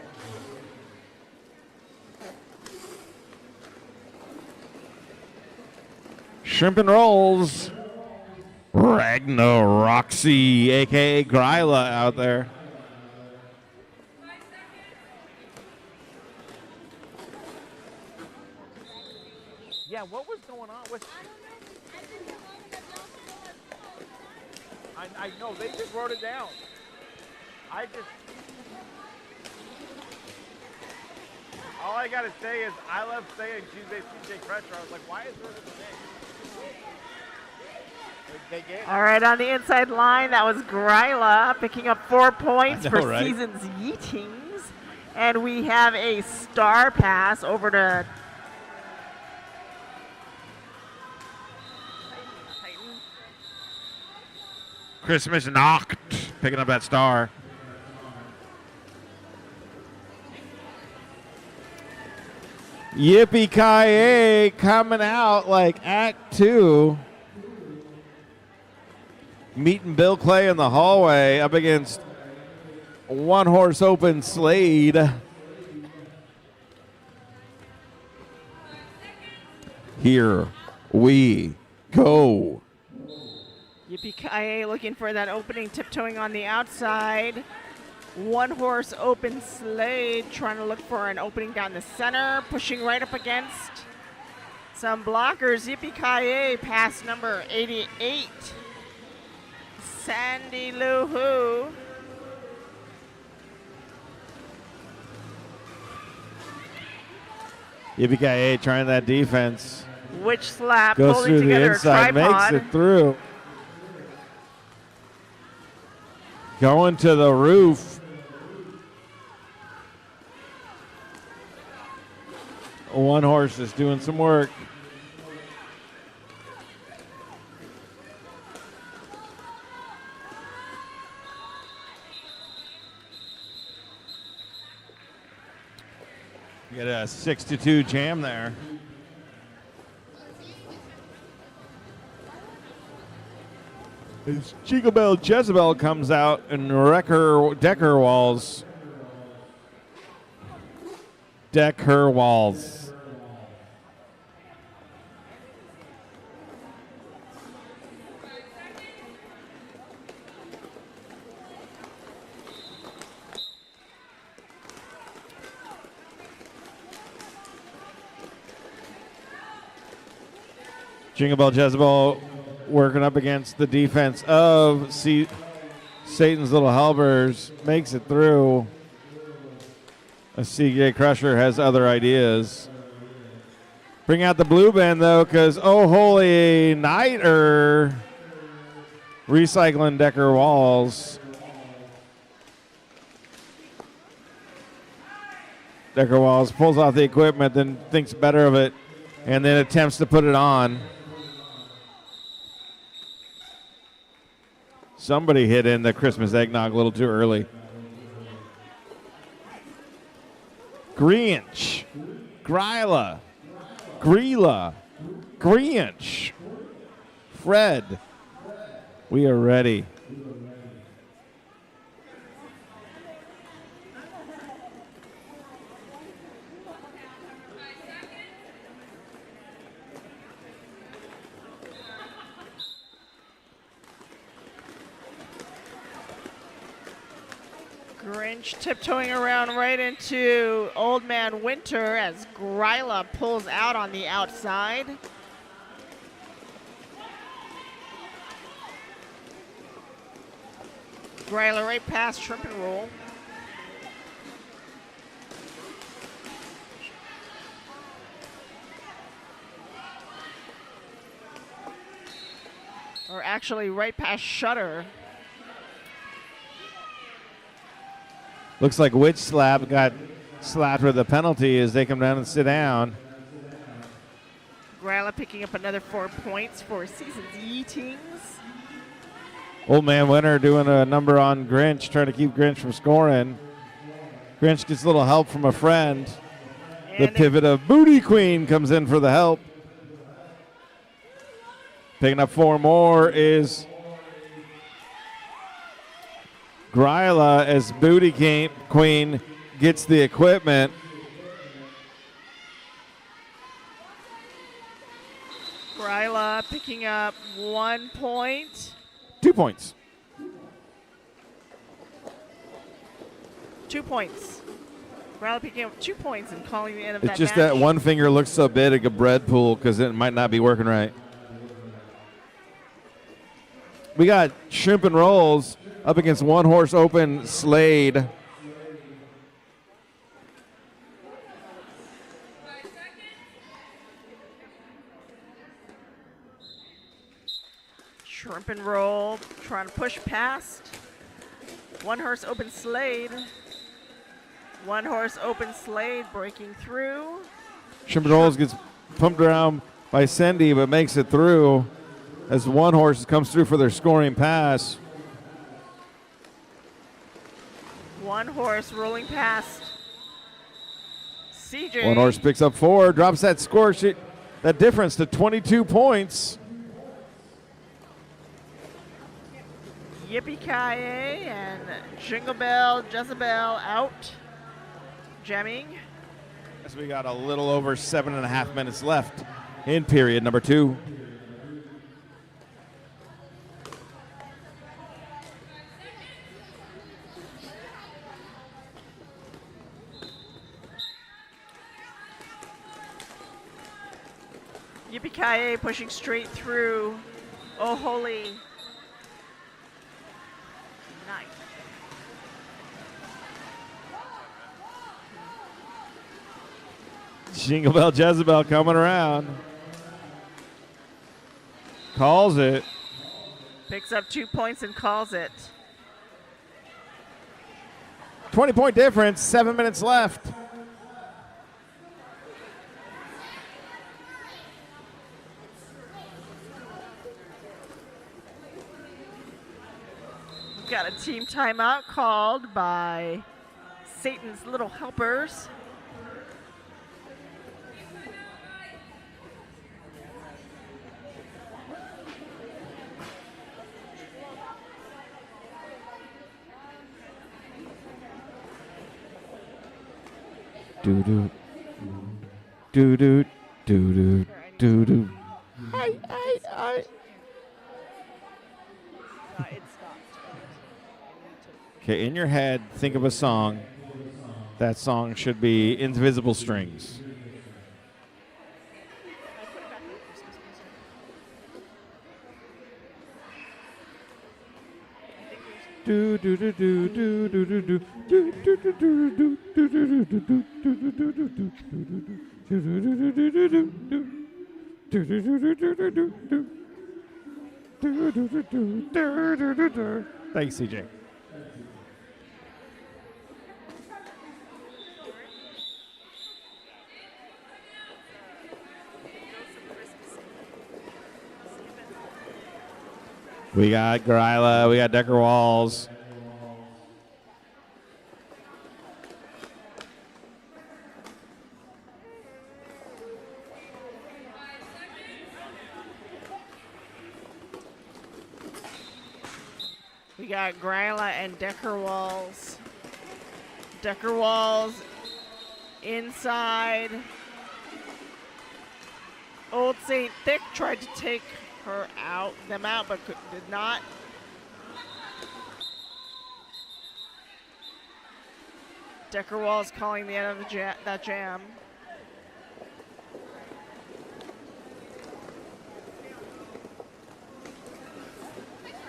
Shrimp and Rolls. Ragnaroxy, a.k.a. Gryla, out there. Yeah, what was going on with... I know, they just wrote it down. All I gotta say is I love saying Tuesday CJ Crutcher. I was like, why is there a mistake? All right, on the inside line, that was Gryla picking up 4 points for right? Seasons Yeetings. And we have a star pass over to Titan. Christmas Nacht picking up that star. Yippee-ki-yay coming out like Act 2. Meeting Bill Clay in the hallway up against One Horse Open Slade. Here we go. Yippee-ki-yay looking for that opening, tiptoeing on the outside. One Horse Open Slade trying to look for an opening down the center, pushing right up against some blockers. Yippee-ki-yay, pass number 88. Sandy Lou Who. Yippee-ki-yay, trying that defense. Witch slap, Goes holding through the together a inside, tripod. makes it through. Going to the roof. One horse is doing some work. Get a 6-2 jam there. As Jingle Bell Jezebel comes out and Decker Walls. Deck her walls. Jingle Bell Jezebel working up against the defense of Satan's Little Helpers. Makes it through. A CJ Crusher has other ideas. Bring out the blue band, though, because Oh Holy Nighter recycling Decker Walls. Decker Walls pulls off the equipment, then thinks better of it, and then attempts to put it on. Somebody hit in the Christmas eggnog a little too early. Grinch, Gryla, Greela, Grinch, Fred. We are ready. Grinch tiptoeing around right into Old Man Winter as Gryla pulls out on the outside. Gryla right past Shrimp and Roll. Or actually right past Shutter. Looks like Witch Slap got slapped with a penalty as they come down and sit down. Gryla picking up another 4 points for Season's Yeetings. Old Man Winter doing a number on Grinch, trying to keep Grinch from scoring. Grinch gets a little help from a friend. The pivot of Booty Queen comes in for the help. Picking up 4 more is Gryla as Booty Queen gets the equipment. Gryla picking up 1 point. 2 points. 2 points. Gryla picking up 2 points and calling the end of It's that just match. that one finger looks so big like a bread pool because it might not be working right. We got Shrimp and Rolls up against One Horse Open Slade. Shrimp and Roll trying to push past. One Horse Open Slade. One Horse Open Slade breaking through. Shrimp and Rolls gets pumped around by Cindy but makes it through as One Horse comes through for their scoring pass. One Horse rolling past CJ. One Horse picks up 4, drops that score sheet, that difference to 22 points. Yippee-ki-yay and Jingle Bell Jezebel out jamming. As we got a little over 7.5 minutes left in period number 2. Yippee-ki-yay pushing straight through. Oh, holy night. Jingle Bell Jezebel coming around. Calls it. Picks up 2 points and calls it. 20-point difference, 7 minutes left. We've got a team timeout called by Satan's Little Helpers. Do do do do do do do do. Okay, in your head, think of a song. That song should be Invisible Strings. Do do do do do do do do do do do do do do. Thanks, CJ. We got Gryla, we got Decker Walls. We got Gryla and Decker Walls. Decker Walls inside. Old Saint Thick tried to take them out, but did not. Decker Walls calling the end of that jam.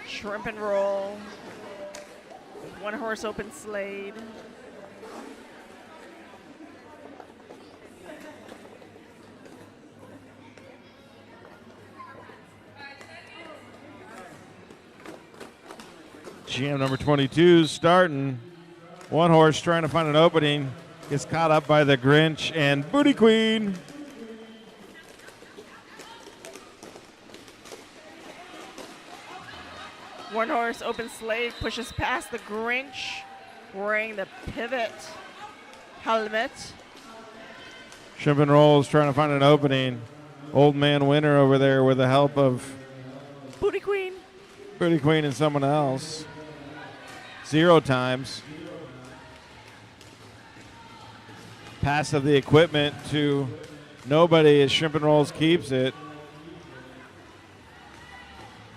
Shrimp and roll. One horse open Slade. Jam number 22 starting. One horse trying to find an opening. Gets caught up by the Grinch and Booty Queen. One horse open Slade pushes past the Grinch wearing the pivot helmet. Shrimp and Rolls trying to find an opening. Old Man Winner over there with the help of Booty Queen. Booty Queen and someone else. 0 times. Pass of the equipment to nobody as Shrimp and Rolls keeps it.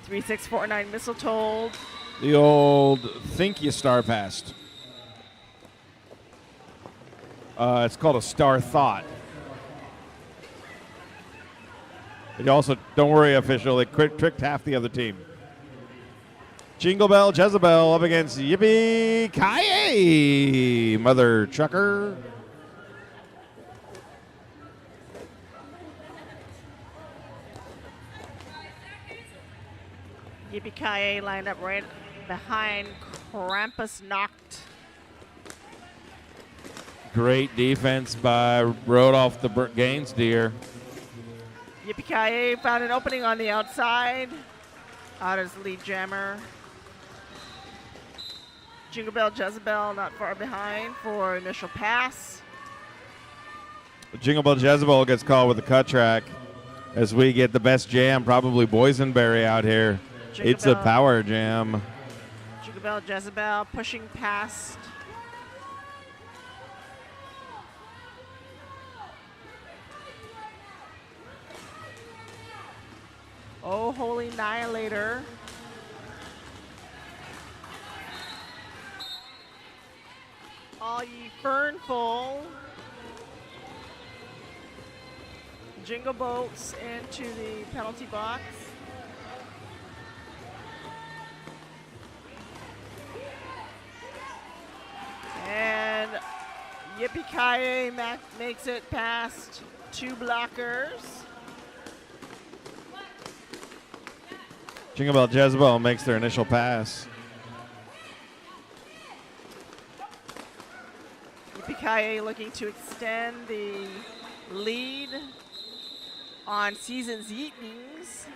3649 Mistletoe. The old think you star passed. It's called a star thought. It also, don't worry, official, it tricked half the other team. Jingle Bell Jezebel up against Yippee Ki-Yay, Mother Trucker. Yippee-ki-yay lined up right behind Krampus Nacht. Great defense by Rodolph the Gaines deer. Yippee-ki-yay found an opening on the outside. Out is lead jammer. Jingle Bell Jezebel not far behind for initial pass. Jingle Bell Jezebel gets called with the cut track as we get the best jam, probably Boysenberry out here. Jingle It's a Bell. power jam. Jingle Bell Jezebel pushing past. Oh, Holy Annihilator. All Ye Fernful. Jingle Boats into the penalty box. And Yippee-ki-yay makes it past 2 blockers. Jingle Bell Jezebel makes their initial pass. Yippee-ki-yay looking to extend the lead on Seasons Yeetings.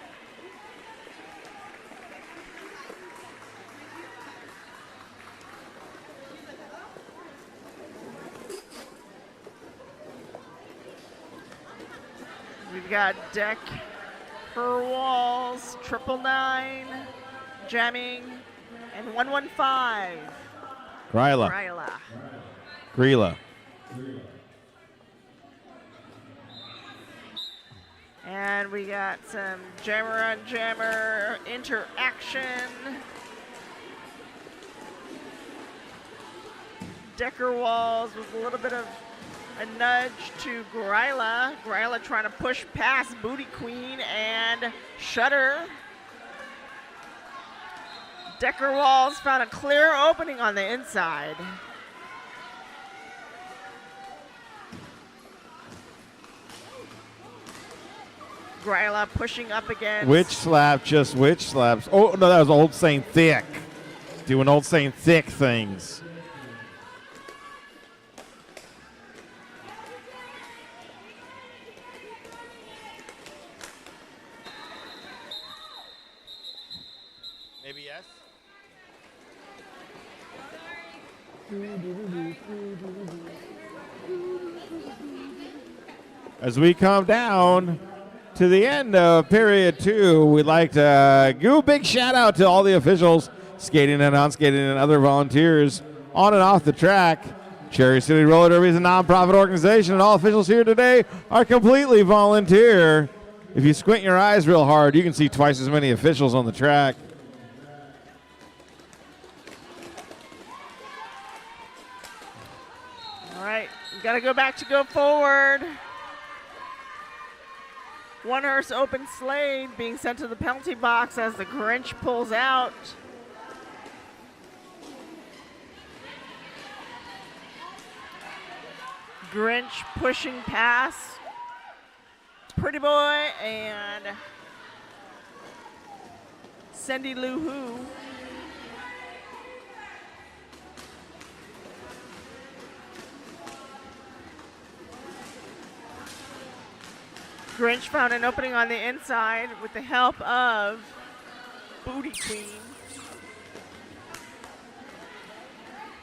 We've got Deck her walls, 999, jamming, and 115. Gryla. Gryla. Grilla. And we got some jammer on jammer interaction. Decker walls with a little bit of a nudge to Gryla. Gryla trying to push past Booty Queen and Shutter. Decker walls found a clear opening on the inside. Gryla pushing up against. Witch slap, just witch slaps. Oh, no, that was Old Saint Thick. Doing Old Saint Thick things. Maybe yes? As we come down to the end of period 2, we'd like to give a big shout out to all the officials, skating and non-skating, and other volunteers on and off the track. Cherry City Roller Derby is a nonprofit organization, and all officials here today are completely volunteer. If you squint your eyes real hard, you can see twice as many officials on the track. All right, we got to go forward. One horse open Slade being sent to the penalty box as the Grinch pulls out. Grinch pushing past Pretty Boy and Cindy Lou Who. Grinch found an opening on the inside with the help of Booty Queen.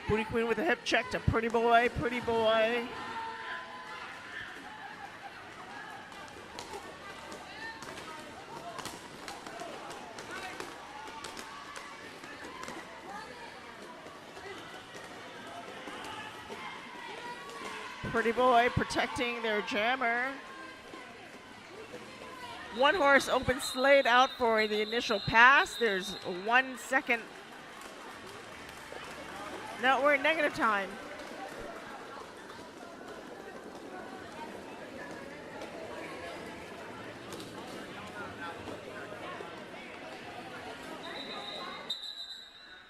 Booty Queen with a hip check to Pretty Boy, Pretty Boy. Pretty Boy protecting their jammer. One horse open Slade out for the initial pass. There's 1 second. No, we're in negative time.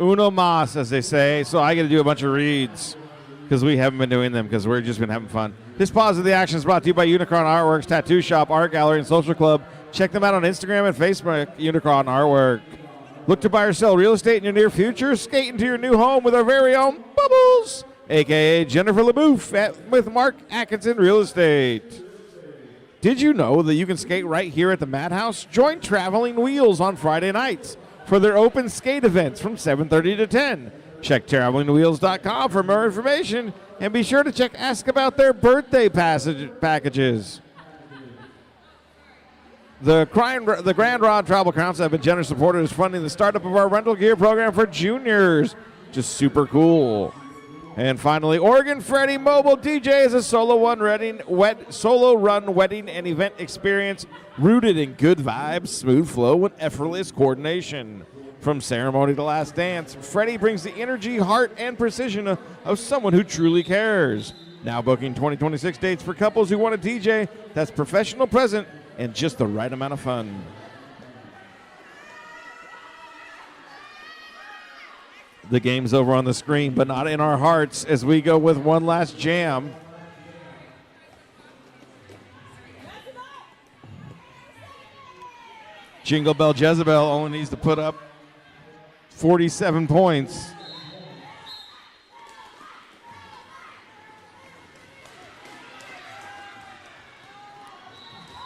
Uno mas, as they say. So I got to do a bunch of reads because we haven't been doing them because we're just been having fun. This pause of the action is brought to you by Unicron Artworks, Tattoo Shop, Art Gallery, and Social Club. Check them out on Instagram and Facebook, Unicron Artwork. Look to buy or sell real estate in your near future? Skate into your new home with our very own Bubbles, a.k.a. Jennifer LaBouffe with Mark Atkinson Real Estate. Did you know that you can skate right here at the Madhouse? Join Traveling Wheels on Friday nights for their open skate events from 7:30 to 10. Check travelingwheels.com for more information, and be sure to ask about their birthday packages. The Grand Rod Travel Council have been generous supporters funding the startup of our rental gear program for juniors. Just super cool. And finally, Oregon Freddy Mobile DJ is a solo run wedding and event experience rooted in good vibes, smooth flow, and effortless coordination. From ceremony to last dance, Freddy brings the energy, heart, and precision of someone who truly cares. Now booking 2026 dates for couples who want a DJ that's professional, present, and just the right amount of fun. The game's over on the screen, but not in our hearts as we go with one last jam. Jingle Bell Jezebel only needs to put up 47 points.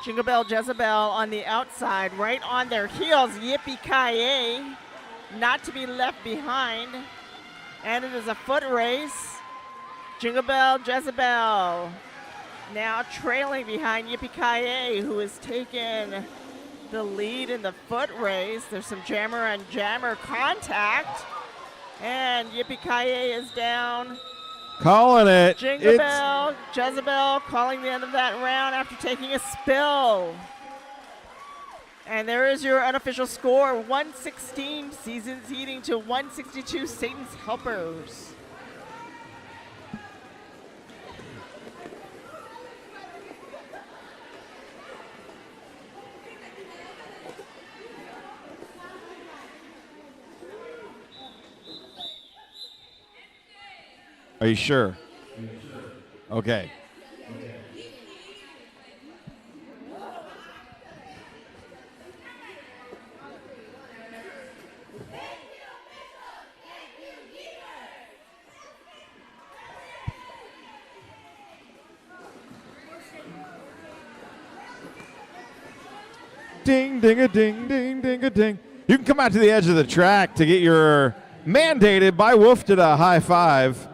Jingle Bell Jezebel on the outside, right on their heels. Yippee-ki-yay, not to be left behind. And it is a foot race. Jingle Bell Jezebel now trailing behind Yippee-ki-yay, who has taken the lead in the foot race. There's some jammer on jammer contact. And Yippee-ki-yay is down. Calling it. Jingle Bell Jezebel calling the end of that round after taking a spill. And there is your unofficial score, 116 Seasons Eating to 162 Satan's Helpers. Are you sure? Okay. Ding, ding, a ding, ding, ding, a ding. You can come out to the edge of the track to get your mandated by Wooftada high five.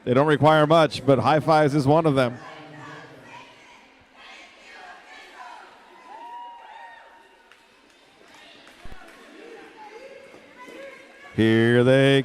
They don't require much, but high fives is one of them. Here they